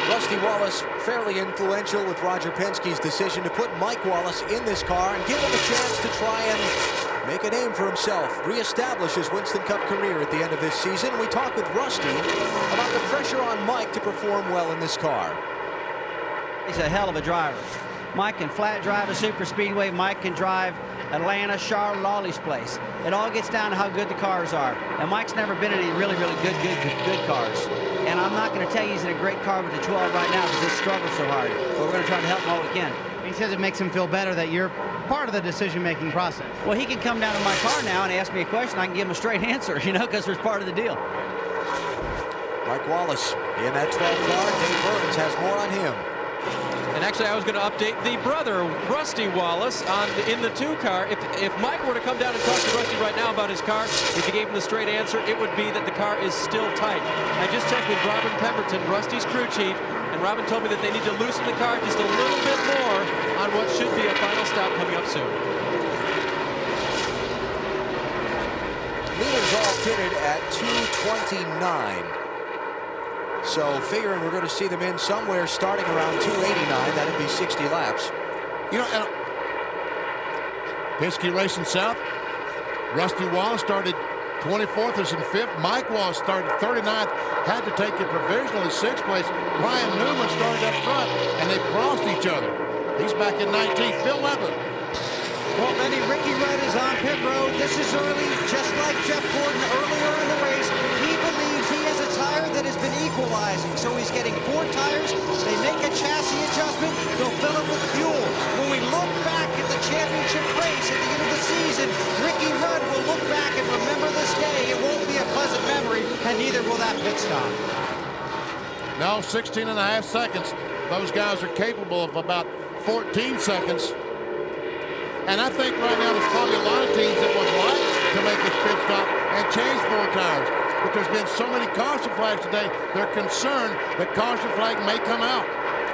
Rusty Wallace fairly influential with Roger Penske's decision to put Mike Wallace in this car and give him a chance to try and make a name for himself, reestablish his Winston Cup career at the end of this season. We talked with Rusty about the pressure on Mike to perform well in this car. He's a hell of a driver. Mike can flat drive a super speedway. Mike can drive Atlanta, Charlotte, all these places. It all gets down to how good the cars are. And Mike's never been in any really good cars. And I'm not going to tell you he's in a great car with the 12 right now because he struggles so hard. But we're going to try to help him all we can. He says it makes him feel better that you're part of the decision-making process. Well, he can come down to my car now and ask me a question. I can give him a straight answer, you know, because it's part of the deal. Mike Wallace in that 12 car. Dave Burns has more on him. And actually, I was going to update the brother, Rusty Wallace, in the 2 car. If Mike were to come down and talk to Rusty right now about his car, if he gave him the straight answer, it would be that the car is still tight. I just checked with Robin Pemberton, Rusty's crew chief, and Robin told me that they need to loosen the car just a little bit more on what should be a final stop coming up soon. Leaders all pitted at 2:29. So figuring we're going to see them in somewhere starting around 289. That'd be 60 laps. You know, Penske Racing South, Rusty Wallace started 24th as in 5th. Mike Wallace started 39th, had to take a provisional in 6th place. Ryan Newman started up front, and they crossed each other. He's back in 19th. Bill Weber. Well, Benny, Ricky Rudd is on pit road. This is early, just like Jeff Gordon earlier in the race. He believes he has a tire that has been equalized. pressurizing, so he's getting 4 tires. They make a chassis adjustment, they'll fill it with fuel. When we look back at the championship race at the end of the season, Ricky Rudd will look back and remember this day. It won't be a pleasant memory, and neither will that pit stop. No, 16 and a half seconds. Those guys are capable of about 14 seconds. And I think right now there's probably a lot of teams that would like to make this pit stop and change 4 tires. But there's been so many caution flags today, they're concerned the caution flag may come out.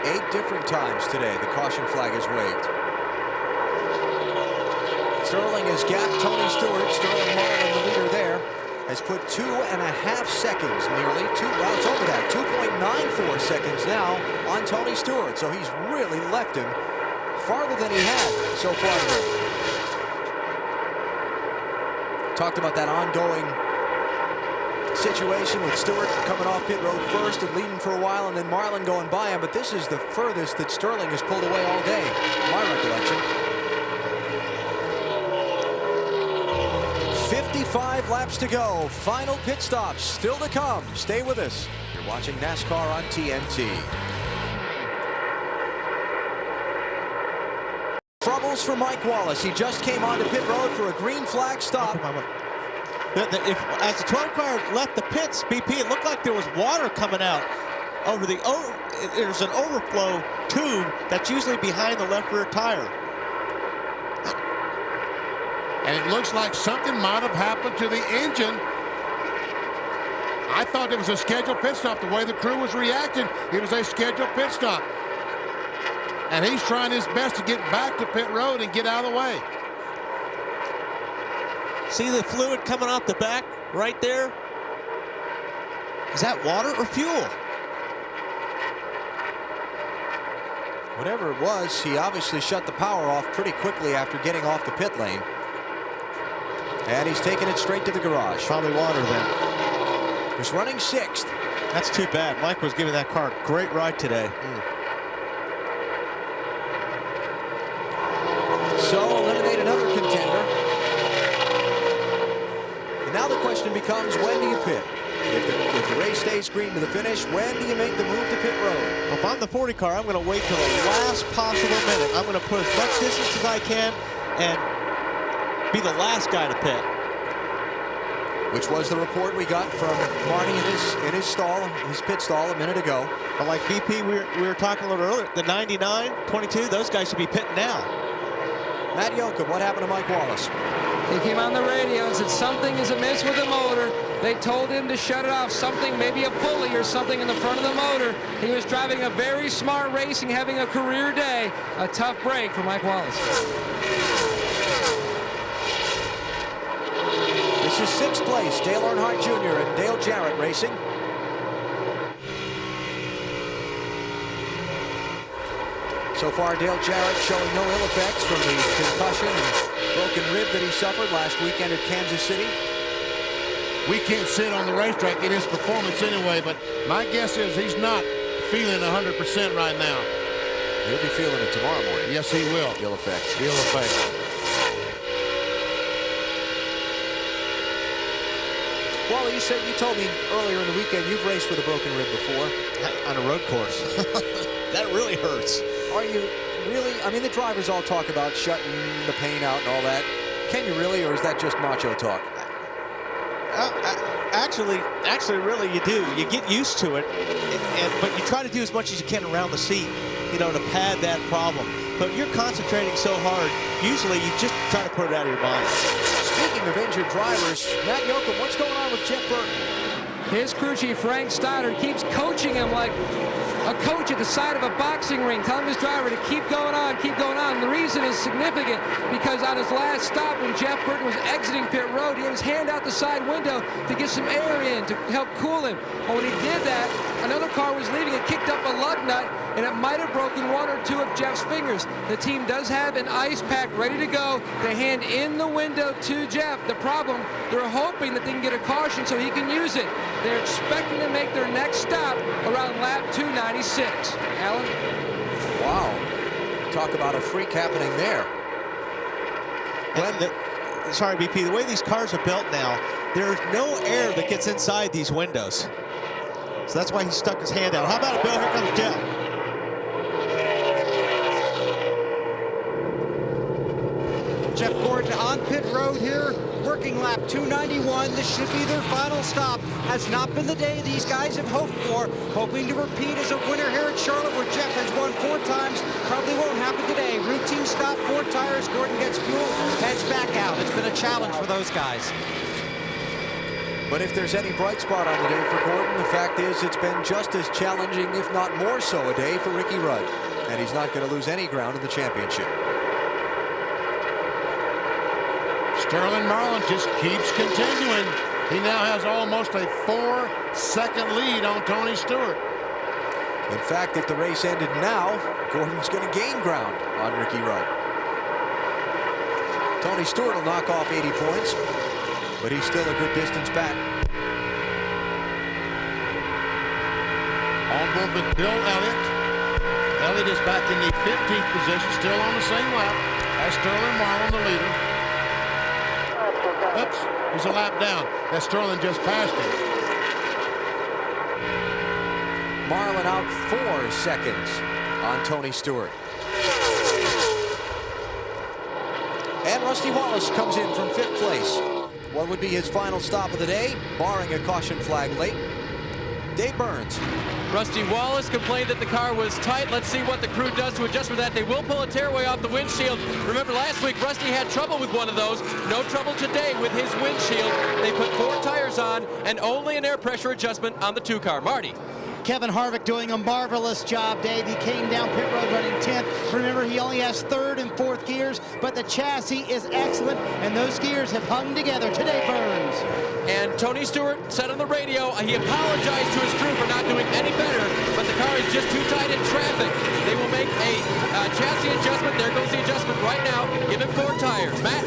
8 different times today the caution flag is waved. Sterling has gapped Tony Stewart. Sterling Marlin, the leader there, has put 2.5 seconds nearly. Well, it's over that. 2.94 seconds now on Tony Stewart. So he's really left him farther than he had so far today. Talked about that ongoing situation with Stewart coming off pit road first and leading for a while, and then Marlin going by him. But this is the furthest that Sterling has pulled away all day, my recollection. 55 laps to go. Final pit stops still to come. Stay with us. You're watching NASCAR on TNT. Troubles for Mike Wallace. He just came onto pit road for a green flag stop. As the 12 car left the pits, BP, it looked like there was water coming out over the. There's an overflow tube that's usually behind the left rear tire. And it looks like something might have happened to the engine. I thought it was a scheduled pit stop. The way the crew was reacting, it was a scheduled pit stop. And he's trying his best to get back to pit road and get out of the way. See the fluid coming off the back right there? Is that water or fuel? Whatever it was, he obviously shut the power off pretty quickly after getting off the pit lane. And he's taking it straight to the garage. Probably water then. He's running 6th. That's too bad. Mike was giving that car a great ride today. So eliminate another contender. And now the question becomes, when do you pit? If the race stays green to the finish, when do you make the move to pit road? If I'm the 40 car, I'm going to wait till the last possible minute. I'm going to put as much distance as I can and be the last guy to pit. Which was the report we got from Marty in his stall, his pit stall a minute ago. But like BP, we were talking a little earlier, the 99, 22, those guys should be pitting now. Matt Yoakum, what happened to Mike Wallace? He came on the radio and said something is amiss with the motor. They told him to shut it off, something, maybe a pulley or something in the front of the motor. He was driving a very smart racing, having a career day. A tough break for Mike Wallace. This is 6th place, Dale Earnhardt Jr. and Dale Jarrett racing. So far, Dale Jarrett showing no ill effects from the concussion and broken rib that he suffered last weekend at Kansas City. We can't sit on the racetrack in his performance anyway, but my guess is he's not feeling 100% right now. He'll be feeling it tomorrow morning. Yes, he will. Ill effects. Ill effects. Well, you told me earlier in the weekend you've raced with a broken rib before. On a road course. That really hurts. Are you really? I mean, the drivers all talk about shutting the pain out and all that. Can you really, or is that just macho talk? Actually, really, you do. You get used to it, but you try to do as much as you can around the seat, you know, to pad that problem. But you're concentrating so hard, usually you just try to put it out of your mind. Speaking of injured drivers, Matt Yoakum, what's going on with Jeff Burton? His crew chief, Frank Stoddard, keeps coaching him like a coach at the side of a boxing ring, telling his driver to keep going on, keep going on. And the reason is significant because on his last stop when Jeff Burton was exiting pit road, he had his hand out the side window to get some air in to help cool him. But when he did that, another car was leaving and kicked up a lug nut, and it might have broken 1 or 2 of Jeff's fingers. The team does have an ice pack ready to go to hand in the window to Jeff. The problem, they're hoping that they can get a caution so he can use it. They're expecting to make their next stop around lap 296. Alan? Wow. Talk about a freak happening there. Sorry, BP, the way these cars are built now, there's no air that gets inside these windows. So that's why he stuck his hand out. How about it, Bill? Here comes Jeff. Jeff Gordon on pit road here, working lap 291. This should be their final stop. Has not been the day these guys have hoped for. Hoping to repeat as a winner here at Charlotte, where Jeff has won 4 times. Probably won't happen today. Routine stop, 4 tires. Gordon gets fuel, heads back out. It's been a challenge for those guys. But if there's any bright spot on the day for Gordon, the fact is it's been just as challenging, if not more so, a day for Ricky Rudd. And he's not going to lose any ground in the championship. Sterling Marlin just keeps continuing. He now has almost a 4-second lead on Tony Stewart. In fact, if the race ended now, Gordon's going to gain ground on Ricky Rudd. Tony Stewart will knock off 80 points, but he's still a good distance back. On board with Bill Elliott. Elliott is back in the 15th position, still on the same lap as Sterling Marlin, the leader. Oops, he's a lap down. That Sterling just passed him. Marlin out 4 seconds on Tony Stewart. And Rusty Wallace comes in from 5th place. What would be his final stop of the day, barring a caution flag late? Dave Burns. Rusty Wallace complained that the car was tight. Let's see what the crew does to adjust for that. They will pull a tearaway off the windshield. Remember last week, Rusty had trouble with one of those. No trouble today with his windshield. They put 4 tires on and only an air pressure adjustment on the 2 car. Marty. Kevin Harvick doing a marvelous job, Dave. He came down pit road running 10th. Remember, he only has 3rd and 4th gears, but the chassis is excellent, and those gears have hung together. Today, Burns. And Tony Stewart said on the radio, he apologized to his crew for not doing any better, but the car is just too tight in traffic. They will make a chassis adjustment. There goes the adjustment right now. Give him 4 tires. Matt?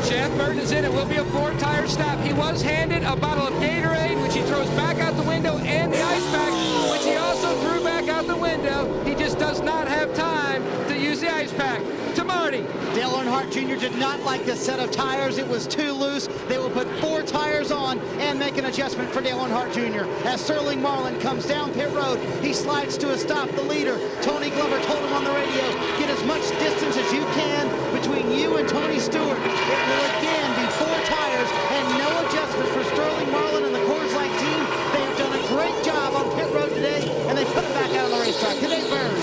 Jeff Burton is in. It will be a 4-tire stop. He was handed a bottle of Gatorade, which he throws back out the window, and the ice pack, which he also threw back out the window. He just does not have time to use the ice pack. To Marty. Dale Earnhardt Jr. did not like this set of tires. It was too loose. They will put 4 tires on and make an adjustment for Dale Earnhardt Jr. As Sterling Marlin comes down pit road, he slides to a stop. The leader, Tony Glover, told him on the radio, get as much distance as you can between you and Tony Stewart. It will again be 4 tires and no adjustment for Sterling Marlin and the Coors Light team. They have done a great job on pit road today, and they put it back out on the racetrack. Today, Burns.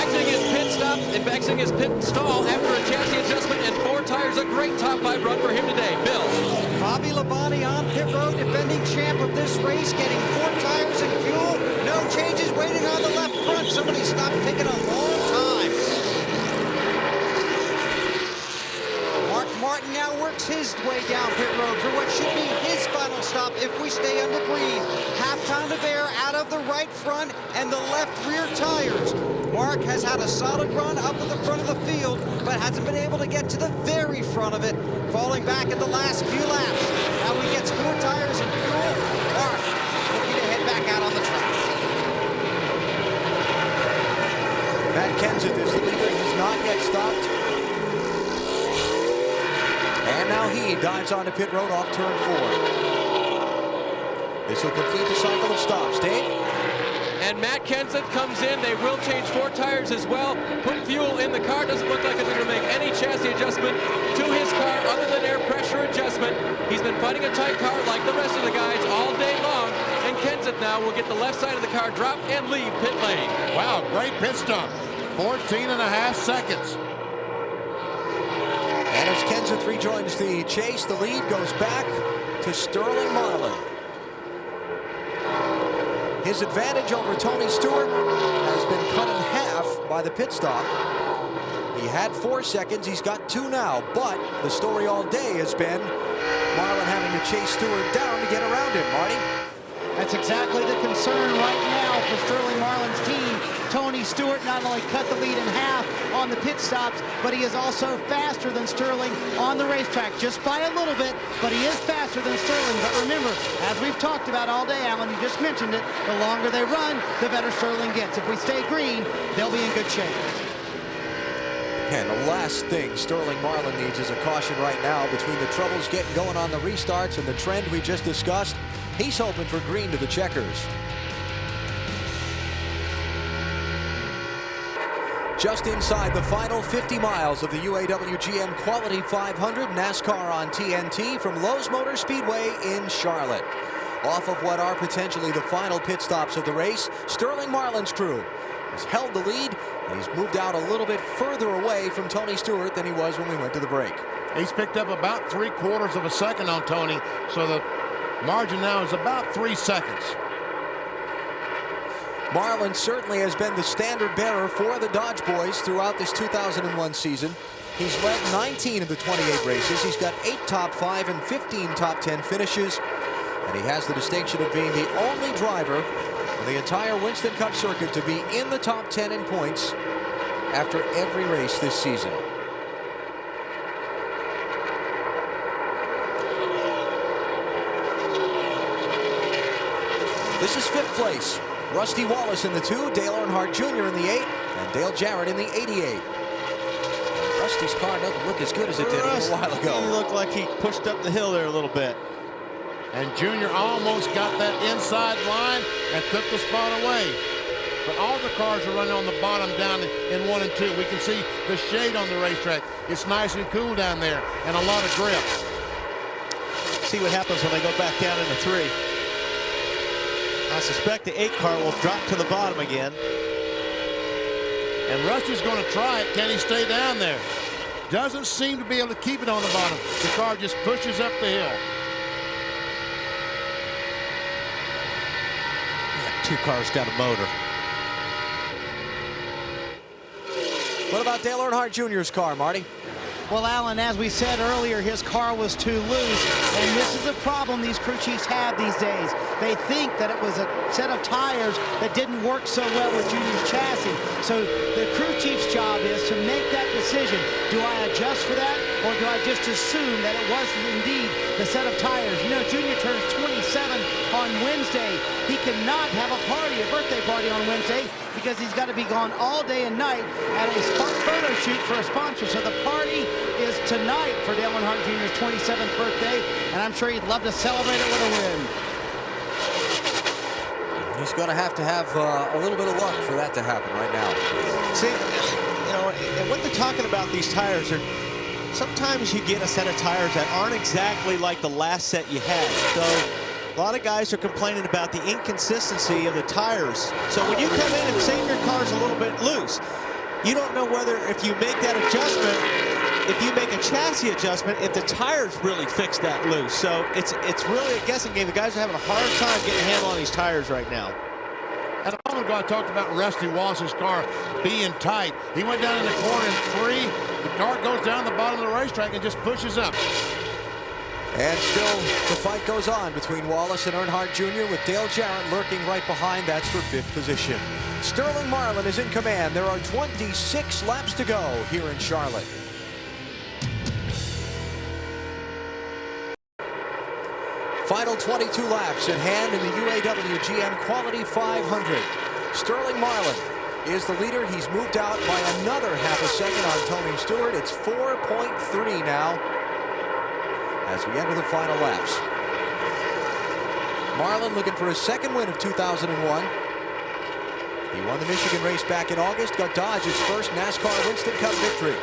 Exiting his pit stop and exiting his pit stall after a chassis adjustment and 4 tires. A great top 5 run for him today. Bill. Bobby Labonte on pit road, defending champ of this race, getting 4 tires and fuel. No changes waiting on the left front. Somebody stopped taking a long time. Mark Martin now works his way down pit road for what should be his final stop if we stay under green. Half pound of air out of the right front and the left rear tires. Mark has had a solid run up at the front of the field, but hasn't been able to get to the very front of it, falling back at the last few laps. Now he gets 4 tires and fuel. Mark looking to head back out on the track. Matt Kenseth is the leader. He's not yet stopped. And now he dives onto pit road off turn 4. This will complete the cycle of stops. Dave? And Matt Kenseth comes in. They will change 4 tires as well. Put fuel in the car. Doesn't look like they're going to make any chassis adjustment to his car other than air pressure adjustment. He's been fighting a tight car like the rest of the guys all day long. And Kenseth now will get the left side of the car drop and leave pit lane. Wow, great pit stop. 14.5 seconds. And as Kenseth rejoins the chase, the lead goes back to Sterling Marlin. His advantage over Tony Stewart has been cut in half by the pit stop. He had 4 seconds. He's got 2 now. But the story all day has been Marlin having to chase Stewart down to get around him. Marty? That's exactly the concern right now for Sterling Marlin's team. Tony Stewart not only cut the lead in half on the pit stops, but he is also faster than Sterling on the racetrack, just by a little bit, but he is faster than Sterling. But remember, as we've talked about all day, Alan, you just mentioned it, the longer they run, the better Sterling gets. If we stay green, they'll be in good shape. And the last thing Sterling Marlin needs is a caution right now between the troubles getting going on the restarts and the trend we just discussed. He's hoping for green to the checkers. Just inside the final 50 miles of the UAW-GM Quality 500 NASCAR on TNT from Lowe's Motor Speedway in Charlotte. Off of what are potentially the final pit stops of the race, Sterling Marlin's crew has held the lead, and he's moved out a little bit further away from Tony Stewart than he was when we went to the break. He's picked up about 3/4 of a second on Tony, so the margin now is about 3 seconds. Marlin certainly has been the standard bearer for the Dodge boys throughout this 2001 season. He's led 19 of the 28 races. He's got 8 top 5 and 15 top 10 finishes. And he has the distinction of being the only driver in the entire Winston Cup circuit to be in the top 10 in points after every race this season. This is 5th place. Rusty Wallace in the 2, Dale Earnhardt Jr. in the 8, and Dale Jarrett in the 88. Rusty's car doesn't look as good as it did a little while ago. He looked like he pushed up the hill there a little bit. And Junior almost got that inside line and took the spot away. But all the cars are running on the bottom down in 1 and 2. We can see the shade on the racetrack. It's nice and cool down there and a lot of grip. See what happens when they go back down into 3. I suspect the 8 car will drop to the bottom again. And Rusty's going to try it. Can he stay down there? Doesn't seem to be able to keep it on the bottom. The car just pushes up the hill. Yeah, 2 cars got a motor. What about Dale Earnhardt Jr.'s car, Marty? Well, Alan, as we said earlier, his car was too loose, and this is a problem these crew chiefs have these days. They think that it was a set of tires that didn't work so well with Junior's chassis. So the crew chief's job is to make that decision. Do I adjust for that, or do I just assume that it was indeed the set of tires? You know, Junior turns 27 on Wednesday. He cannot have a party, a birthday party on Wednesday, because he's got to be gone all day and night at a photo shoot for a sponsor. So the party is tonight for Dale Earnhardt Jr.'s 27th birthday, and I'm sure he'd love to celebrate it with a win. He's going to have a little bit of luck for that to happen right now. See, you know, and what they're talking about, these tires are, sometimes you get a set of tires that aren't exactly like the last set you had. So a lot of guys are complaining about the inconsistency of the tires. So when you come in and say your car's a little bit loose, you don't know whether if you make that adjustment, if you make a chassis adjustment, if the tires really fix that loose. So it's really a guessing game. The guys are having a hard time getting a handle on these tires right now. And a moment ago, I talked about Rusty Wallace's car being tight. He went down in the corner in 3. The car goes down the bottom of the racetrack and just pushes up. And still, the fight goes on between Wallace and Earnhardt Jr. with Dale Jarrett lurking right behind. That's for 5th position. Sterling Marlin is in command. There are 26 laps to go here in Charlotte. Final 22 laps in hand in the UAW-GM Quality 500. Sterling Marlin is the leader. He's moved out by another half a second on Tony Stewart. It's 4.3 now as we enter the final laps. Marlin looking for his 2nd win of 2001. He won the Michigan race back in August, got Dodge's first NASCAR Winston Cup victory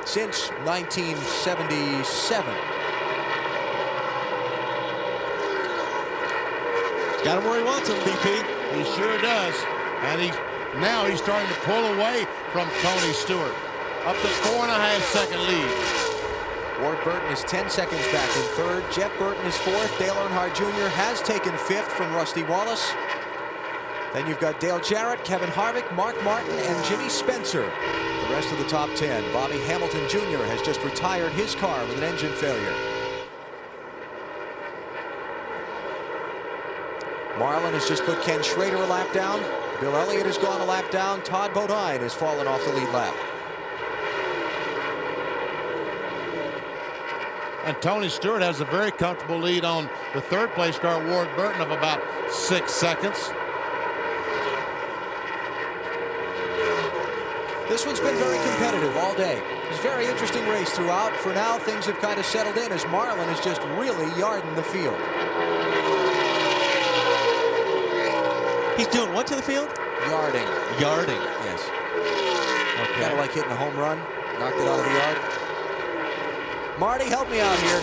since 1977. Got him where he wants him, BP. He sure does. And now he's starting to pull away from Tony Stewart. Up to 4.5-second lead. Ward Burton is 10 seconds back in 3rd. Jeff Burton is 4th. Dale Earnhardt Jr. has taken 5th from Rusty Wallace. Then you've got Dale Jarrett, Kevin Harvick, Mark Martin, and Jimmy Spencer. The rest of the top 10. Bobby Hamilton Jr. has just retired his car with an engine failure. Marlin has just put Ken Schrader a lap down. Bill Elliott has gone a lap down. Todd Bodine has fallen off the lead lap. And Tony Stewart has a very comfortable lead on the 3rd place car, Ward Burton, of about 6 seconds. This one's been very competitive all day. It's a very interesting race throughout. For now, things have kind of settled in as Marlin is just really yarding the field. He's doing what to the field? Yarding. Yarding. Yes. Okay. Kind of like hitting a home run. Knocked it out of the yard. Marty, help me out here.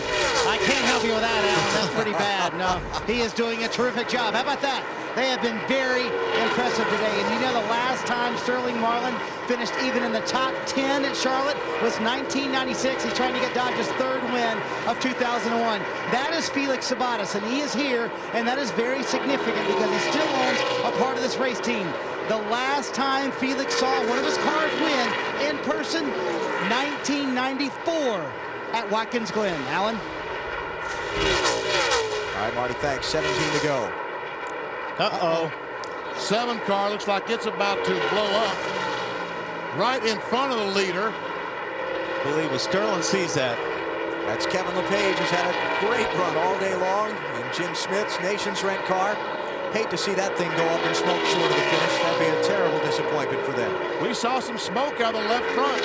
I can't help you with that, Alan. That's pretty bad. No, he is doing a terrific job. How about that? They have been very impressive today. And you know the last time Sterling Marlin finished even in the top 10 at Charlotte was 1996. He's trying to get Dodge's third win of 2001. That is Felix Sabates, and he is here, and that is very significant because he still owns a part of this race team. The last time Felix saw one of his cars win in person, 1994 at Watkins Glen. Alan? All right, Marty, thanks. 17 to go. Uh-oh. 7 car looks like it's about to blow up right in front of the leader. I believe if Sterling sees that. That's Kevin LePage, who's had a great run all day long in Jim Smith's Nations Rent car. Hate to see that thing go up in smoke short of the finish. That'd be a terrible disappointment for them. We saw some smoke out of the left front.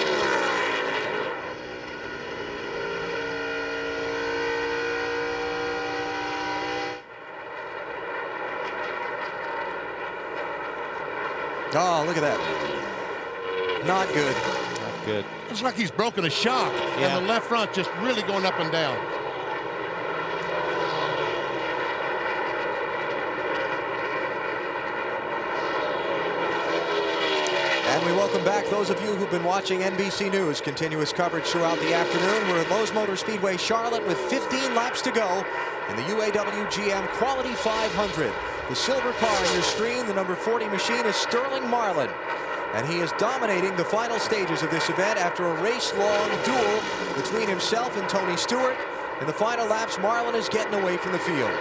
Oh, look at that. Not good. Not good. Looks like he's broken a shock. Yeah. And the left front just really going up and down. And we welcome back those of you who've been watching NBC News. Continuous coverage throughout the afternoon. We're at Lowe's Motor Speedway, Charlotte, with 15 laps to go in the UAW-GM Quality 500. The silver car on your screen, the number 40 machine, is Sterling Marlin. And he is dominating the final stages of this event after a race-long duel between himself and Tony Stewart. In the final laps, Marlin is getting away from the field.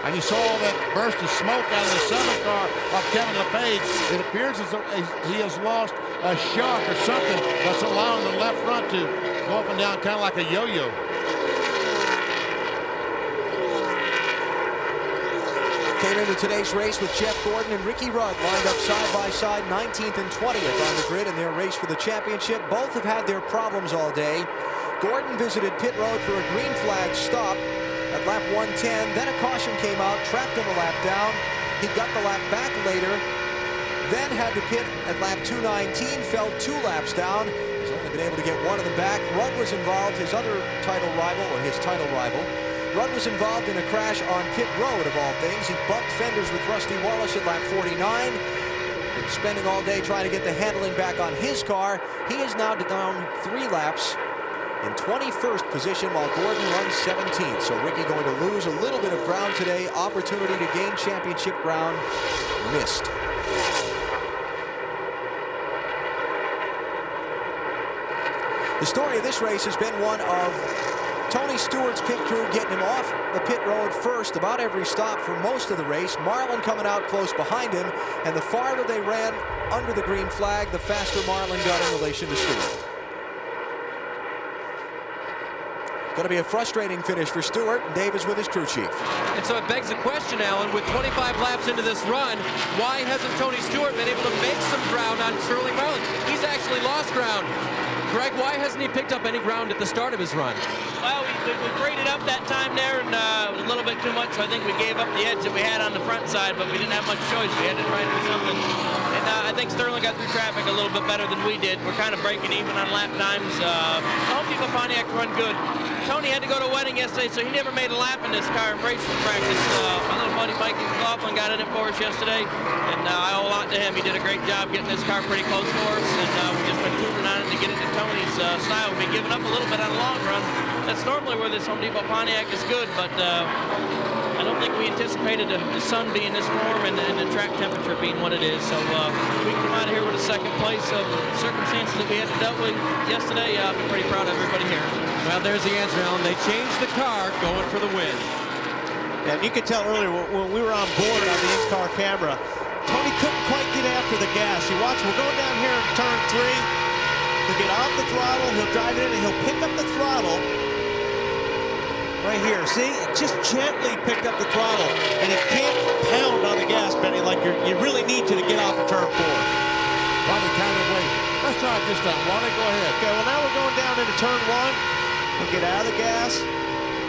And you saw that burst of smoke out of the 7 car of Kevin LePage. It appears as though he has lost a shock or something that's allowing the left front to go up and down kind of like a yo-yo. Came into today's race with Jeff Gordon and Ricky Rudd lined up side by side, 19th and 20th on the grid in their race for the championship. Both have had their problems all day. Gordon visited pit road for a green flag stop at lap 110. Then a caution came out, trapped him a lap down. He got the lap back later, then had to pit at lap 219, fell 2 laps down. He's only been able to get one of them back. Rudd was involved, his other title rival, or his title rival. Rudd was involved in a crash on pit road, of all things. He bumped fenders with Rusty Wallace at lap 49. Been spending all day trying to get the handling back on his car. He is now down 3 laps in 21st position while Gordon runs 17th. So Ricky going to lose a little bit of ground today. Opportunity to gain championship ground missed. The story of this race has been one of Tony Stewart's pit crew getting him off the pit road first about every stop for most of the race. Marlin coming out close behind him, and the farther they ran under the green flag, the faster Marlin got in relation to Stewart. Going to be a frustrating finish for Stewart. Dave is with his crew chief. And so it begs the question, Alan, with 25 laps into this run, why hasn't Tony Stewart been able to make some ground on Sterling Marlin? He's actually lost ground. Greg, why hasn't he picked up any ground at the start of his run? Well, we freed it up that time there, and it was a little bit too much, so I think we gave up the edge that we had on the front side, but we didn't have much choice. We had to try and do something. And I think Sterling got through traffic a little bit better than we did. We're kind of breaking even on lap times. Home Depot Pontiac run good. Tony had to go to a wedding yesterday, so he never made a lap in this car in race practice. My little buddy Mike McLaughlin got in it for us yesterday, and I owe a lot to him. He did a great job getting this car pretty close for us, and we've just been tuning on it to get into Tony's style. We've been giving up a little bit on the long run. That's normally where this Home Depot Pontiac is good, but I don't think we anticipated the sun being this warm and the track temperature being what it is. So we come out of here with a second place of circumstances that we had to deal with yesterday. I've been pretty proud of everybody here. Well, there's the answer, Alan. They changed the car going for the win. And you could tell earlier when we were on board on the in-car camera, Tony couldn't quite get after the gas. You watch, we're going down here in turn 3. He'll get off the throttle, he'll drive it in, and he'll pick up the throttle right here. See, just gently picked up the throttle, and he can't pound on the gas, Benny, like you really need to get off of turn 4. Probably kind of wait. Let's try it this time. Wally, go ahead. Okay, well, now we're going down into turn 1. We'll get out of the gas,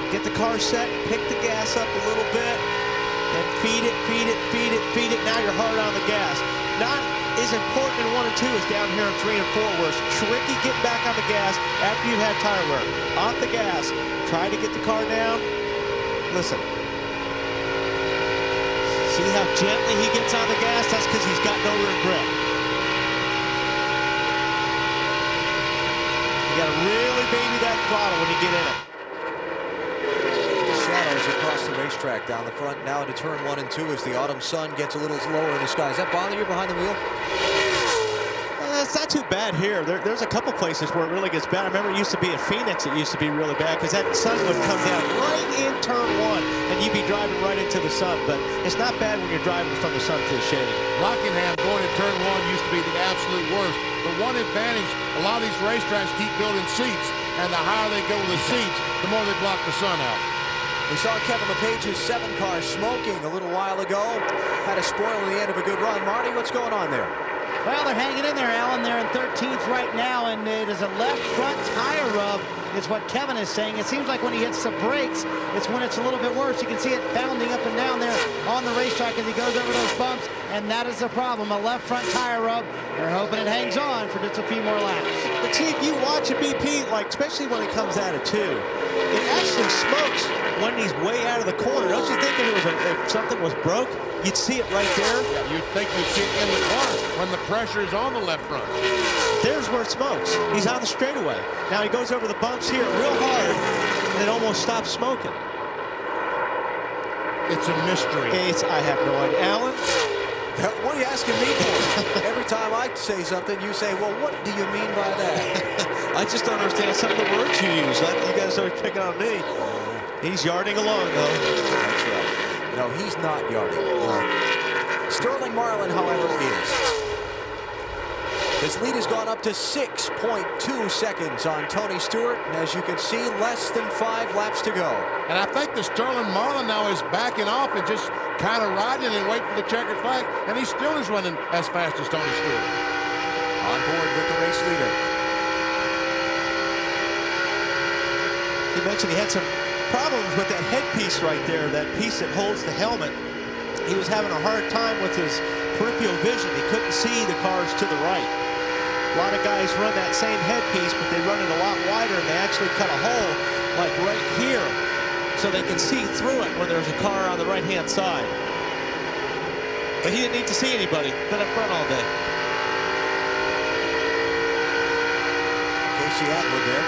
get the car set, pick the gas up a little bit, then feed it, feed it, feed it, feed it. Now you're hard on the gas. not as important in 1 and 2 as down here in 3 and 4, where it's tricky getting back on the gas after you've had tire wear. Off the gas, try to get the car down. Listen. See how gently he gets on the gas? That's because he's got no rear grip. You got to really baby that throttle when you get in it. Shadows across the racetrack down the front now into turn 1 and 2 as the autumn sun gets a little lower in the sky. Does that bother you behind the wheel? It's not too bad here. There's a couple places where it really gets bad. I remember it used to be at Phoenix, it used to be really bad because that sun would come down right in turn 1 and you'd be driving right into the sun. But it's not bad when you're driving from the sun to the shade. Rockingham going to turn 1 used to be the absolute worst. The one advantage, a lot of these racetracks keep building seats, and the higher they go with the seats, the more they block the sun out. We saw Kevin LePage's 7 car smoking a little while ago. Had a spoil at the end of a good run. Marty, what's going on there? Well, they're hanging in there, Alan. They're in 13th right now, and it is a left front tire rub, is what Kevin is saying. It seems like when he hits the brakes, it's when it's a little bit worse. You can see it bounding up and down there on the racetrack as he goes over those bumps, and that is the problem, a left front tire rub. They're hoping it hangs on for just a few more laps. But see, if you watch a BP, like especially when it comes out of 2, it actually smokes when he's way out of the corner. Don't you think if something was broke, you'd see it right there? Yeah, you'd think you'd see it in the car when the pressure is on the left front. There's where it smokes. He's on the straightaway. Now he goes over the bumps here real hard, and it almost stops smoking. It's a mystery. I have no idea. Alan? What are you asking me for? Every time I say something, you say, well, what do you mean by that? I just don't understand some of the words you use. You guys are picking on me. He's yarding along, though. That's right. No, he's not yarding. Sterling Marlin, however, is. His lead has gone up to 6.2 seconds on Tony Stewart. And as you can see, less than 5 laps to go. And I think the Sterling Marlin now is backing off and just kind of riding and waiting for the checkered flag. And he still is running as fast as Tony Stewart. On board with the race leader. He mentioned he had some problems with that headpiece right there, that piece that holds the helmet. He was having a hard time with his peripheral vision. He couldn't see the cars to the right. A lot of guys run that same headpiece, but they run it a lot wider, and they actually cut a hole like right here so they can see through it when there's a car on the right-hand side. But he didn't need to see anybody. Been up front all day. Casey Atwood there.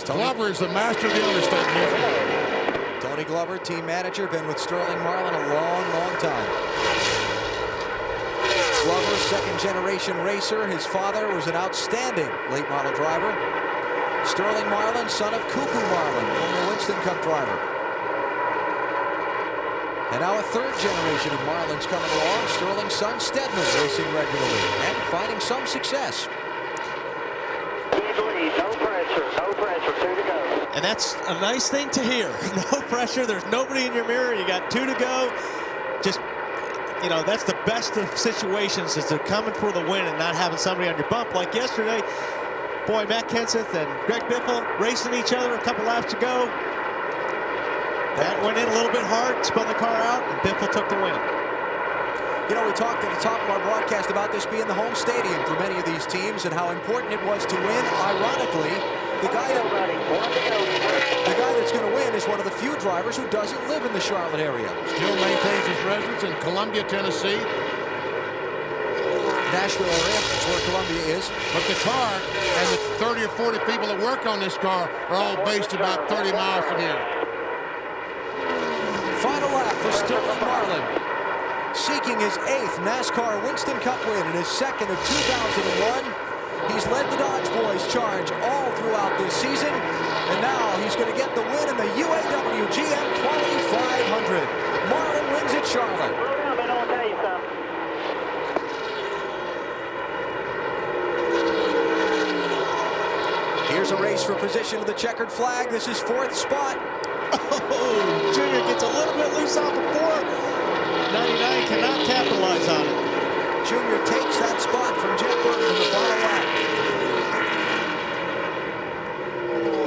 Glover is the master of the understatement. Tony Glover, team manager, been with Sterling Marlin a long, long time. Glover, second-generation racer. His father was an outstanding late model driver. Sterling Marlin, son of Cuckoo Marlin, former Winston Cup driver. And now a third generation of Marlins coming along. Sterling's son, Stedman, racing regularly and finding some success. No pressure, 2 to go. And that's a nice thing to hear. No pressure, there's nobody in your mirror, you got 2 to go. Just, you know, that's the best of situations, is to coming for the win and not having somebody on your bump. Like yesterday, boy, Matt Kenseth and Greg Biffle racing each other, a couple laps to go. That went in a little bit hard, spun the car out, and Biffle took the win. You know, we talked at the top of our broadcast about this being the home stadium for many of these teams and how important it was to win. Ironically, the guy that's going to win is one of the few drivers who doesn't live in the Charlotte area. Still maintains his residence in Columbia, Tennessee. Nashville area, that's where Columbia is. But the car and the 30 or 40 people that work on this car are all based about 30 miles from here. Final lap for Sterling Marlin, seeking his 8th NASCAR Winston Cup win and his 2nd of 2001. He's led the Dodge Boys charge all throughout this season, and now he's going to get the win in the UAW-GM Quality 500. Marlin wins at Charlotte. Here's a race for position of the checkered flag. This is 4th spot. Oh, Junior gets a little bit loose off the 4. 99 cannot capitalize on it. Junior takes that spot from Jeff Burton in the final lap.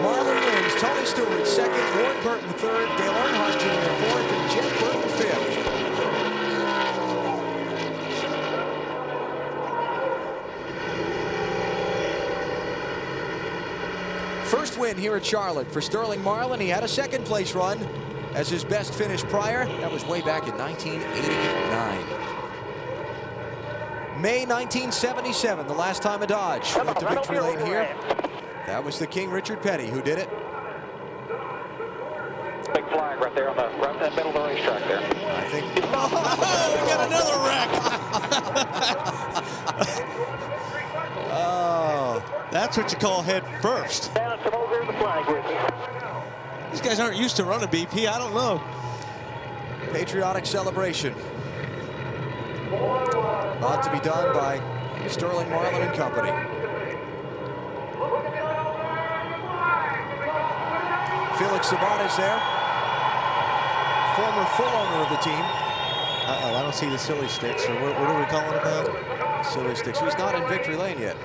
Marlin wins. Tony Stewart 2nd, Ward Burton 3rd, Dale Earnhardt Jr. 4th, and Jeff win here at Charlotte for Sterling Marlin. He had a second-place run as his best finish prior. That was way back in 1989. May 1977, the last time a Dodge went to victory lane here. That was the King Richard Petty who did it. Big flag right there on the right in the middle of the racetrack there. I think. Oh, we got another wreck. Oh, that's what you call head first. These guys aren't used to running BP. I don't know. Patriotic celebration. Lot to be done by Sterling Marlin and company. Felix Sabat is there. Former full owner of the team. Uh-oh, I don't see the silly sticks. Or what are we calling it now? Silly sticks. He's not in victory lane yet.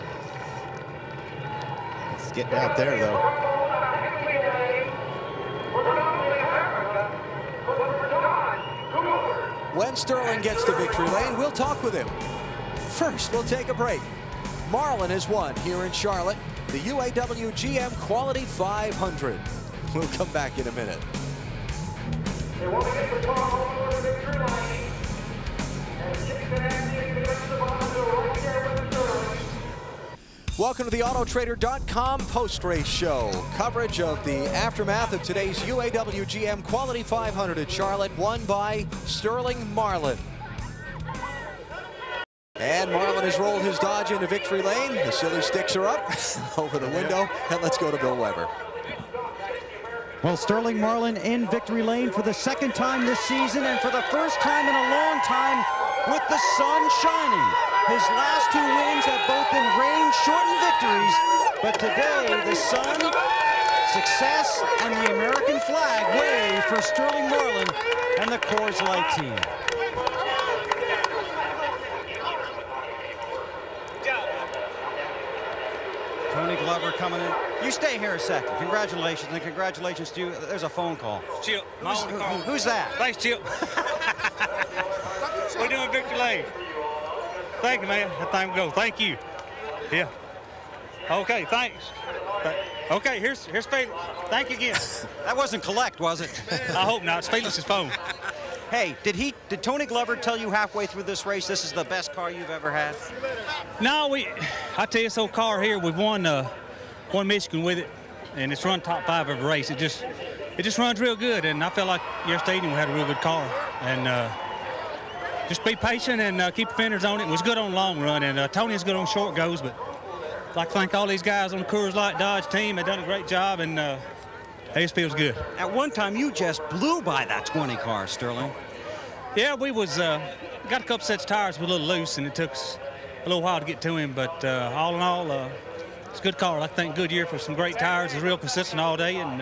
It's getting out there, though. When Sterling gets to victory lane, we'll talk with him. First, we'll take a break. Marlin has won here in Charlotte the UAW-GM Quality 500. We'll come back in a minute. Welcome to the Autotrader.com post-race show. Coverage of the aftermath of today's UAW-GM Quality 500 at Charlotte, won by Sterling Marlin. And Marlin has rolled his Dodge into victory lane. The silly sticks are up over the window. And let's go to Bill Weber. Well, Sterling Marlin in victory lane for the second time this season, and for the first time in a long time with the sun shining. His last two wins have both been rain-shortened victories, but today the sun, success, and the American flag wave for Sterling Marlin and the Coors Light team. Tony Glover coming in. You stay here a second. Congratulations, and congratulations to you. There's a phone call. Chip. Who's that? Thanks, Chip. We're doing victory lane. Thank you, man. That thing will go. Thank you. Yeah. Okay, thanks. Okay, here's Felix. Thank you again. That wasn't collect, was it? I hope not. It's Felix's phone. Hey, did Tony Glover tell you halfway through this race this is the best car you've ever had? No, I tell you, this old car here, we've won Michigan with it, and it's run top 5 every race. It just runs real good, and I felt like yesterday we had a real good car. And just be patient and keep your fenders on it. It was good on the long run, and Tony's good on short goes, but I'd like to thank all these guys on the Coors Light Dodge team. They've done a great job, and it just feels good. At one time, you just blew by that 20 car, Sterling. Yeah, we was got a couple sets of tires was a little loose, and it took us a little while to get to him, but all in all, it's a good car. I think good year for some great tires. It's real consistent all day, and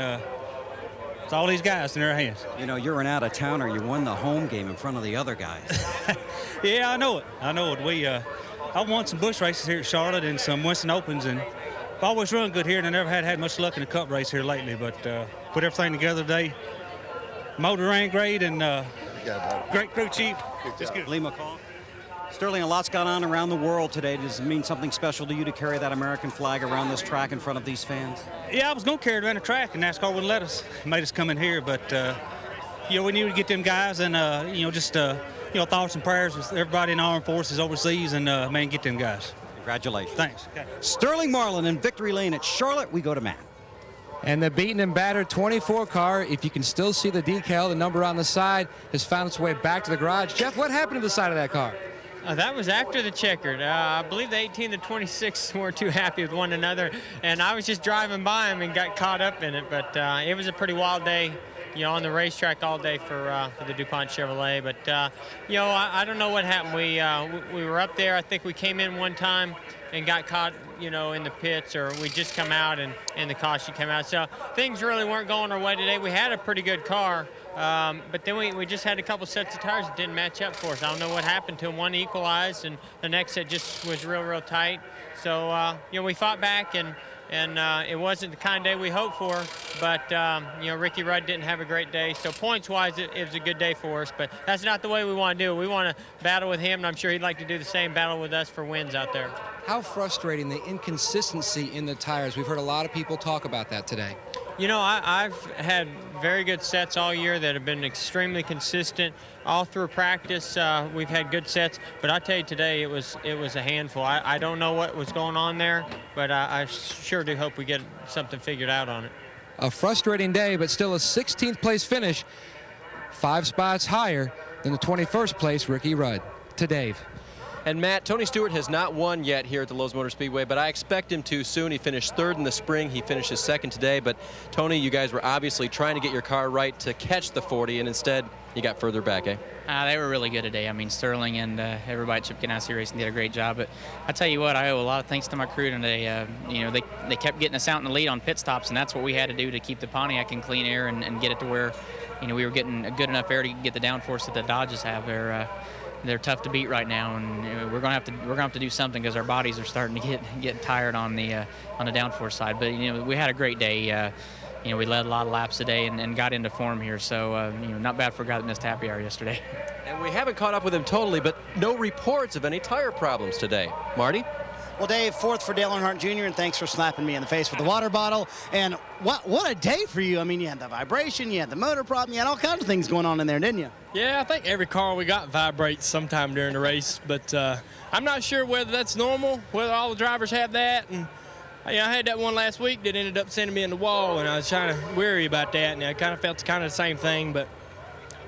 it's all these guys in their hands. You know, you're an out-of-towner. You won the home game in front of the other guys. Yeah, I know it. I've won some bush races here at Charlotte and some Winston Opens, and I've always run good here, and I never had much luck in the Cup race here lately, but put everything together today. Motor ran great, and great crew chief. Just good. Lee McCall. Sterling, a lot's gone on around the world today. Does it mean something special to you to carry that American flag around this track in front of these fans? Yeah, I was going to carry it around the track, and NASCAR wouldn't let us. Made us come in here, but we needed to get them guys, and thoughts and prayers with everybody in the armed forces overseas, and get them guys. Congratulations. Thanks. Okay. Sterling Marlin in victory lane at Charlotte. We go to Matt. And the beaten and battered 24 car, if you can still see the decal, the number on the side, has found its way back to the garage. Jeff, what happened to the side of that car? That was after the checkered. I believe the 18 and 26 weren't too happy with one another, and I was just driving by them and got caught up in it. But it was a pretty wild day, on the racetrack all day for the DuPont Chevrolet. But I don't know what happened. We were up there. I think we came in one time and got caught, in the pits, or we just come out and the caution came out. So things really weren't going our way today. We had a pretty good car. But then we just had a couple sets of tires that didn't match up for us. I don't know what happened to them. One equalized, and the next set just was real tight. So, we fought back, and and it wasn't the kind of day we hoped for, but you know, Ricky Rudd didn't have a great day, so points-wise, it was a good day for us, but that's not the way we want to do it. We want to battle with him, and I'm sure he'd like to do the same, battle with us for wins out there. How frustrating the inconsistency in the tires. We've heard a lot of people talk about that today. You know, I've had very good sets all year that have been extremely consistent. All through practice, we've had good sets, but I tell you today, it was a handful. I don't know what was going on there, but I sure do hope we get something figured out on it. A frustrating day, but still a 16th place finish, 5 spots higher than the 21st place Ricky Rudd. To Dave. And Matt, Tony Stewart has not won yet here at the Lowe's Motor Speedway, but I expect him to soon. He finished 3rd in the spring. He finishes 2nd today. But Tony, you guys were obviously trying to get your car right to catch the 40, and instead you got further back, eh? They were really good today. I mean, Sterling and everybody at Chip Ganassi Racing did a great job. But I tell you what, I owe a lot of thanks to my crew today. You know, they kept getting us out in the lead on pit stops, and that's what we had to do to keep the Pontiac in clean air and get it to where, you know, we were getting a good enough air to get the downforce that the Dodges have. They're tough to beat right now, and you know, we're gonna have to do something because our bodies are starting to get tired on the downforce side. But you know, we had a great day. You know, we led a lot of laps today and got into form here. So you know, not bad for a guy that missed happy hour yesterday. And we haven't caught up with him totally, but no reports of any tire problems today. Marty? Well, Dave, 4th for Dale Earnhardt Jr., and thanks for slapping me in the face with the water bottle. And what a day for you. I mean, you had the vibration, you had the motor problem, you had all kinds of things going on in there, didn't you? Yeah, I think every car we got vibrates sometime during the race, but I'm not sure whether that's normal, whether all the drivers have that. And you know, I had that one last week that ended up sending me in the wall, and I was kind of weary about that, and I kind of felt kind of the same thing. But,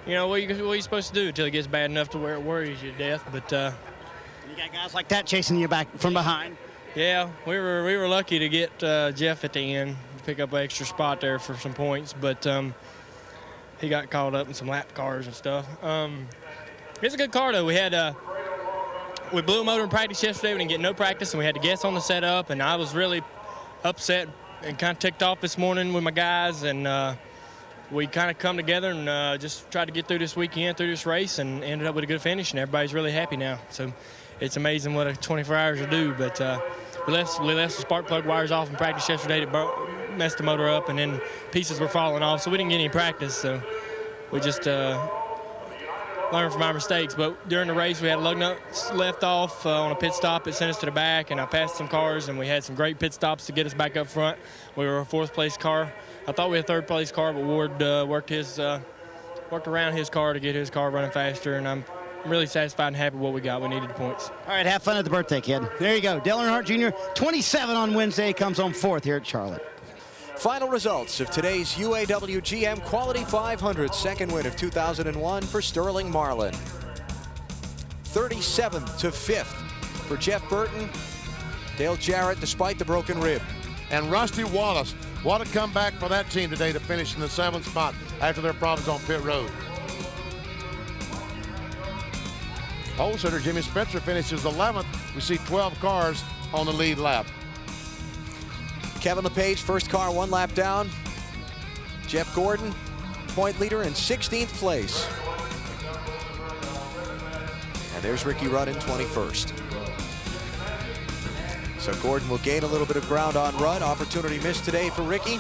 you know, what are you supposed to do until it gets bad enough to where it worries you to death? But you got guys like that chasing you back from behind. Yeah, we were lucky to get Jeff at the end, pick up an extra spot there for some points, but he got caught up in some lap cars and stuff. It's a good car though. We blew a motor in practice yesterday. We didn't get no practice, and we had to guess on the setup, and I was really upset and kind of ticked off this morning with my guys, and we kind of come together and just tried to get through this weekend, through this race, and ended up with a good finish, and everybody's really happy now. So it's amazing what a 24 hours will do, but we left the spark plug wires off in practice yesterday to messed the motor up, and then pieces were falling off, so we didn't get any practice. So we just learned from our mistakes. But during the race, we had lug nuts left off on a pit stop. It sent us to the back, and I passed some cars, and we had some great pit stops to get us back up front. We were a 4th place car. I thought we had a 3rd place car, but Ward worked around his car to get his car running faster, and I'm really satisfied and happy with what we got. We needed the points. All right, have fun at the birthday, kid. There you go. Dale Earnhardt Jr., 27 on Wednesday, comes home 4th here at Charlotte. Final results of today's UAW-GM Quality 500, 2nd win of 2001 for Sterling Marlin. 37th to 5th for Jeff Burton. Dale Jarrett, despite the broken rib. And Rusty Wallace, what a comeback for that team today to finish in the 7th spot after their problems on pit road. Pole sitter Jimmy Spencer finishes 11th. We see 12 cars on the lead lap. Kevin LePage, first car, 1 lap down. Jeff Gordon, point leader in 16th place. And there's Ricky Rudd in 21st. So Gordon will gain a little bit of ground on Rudd. Opportunity missed today for Ricky.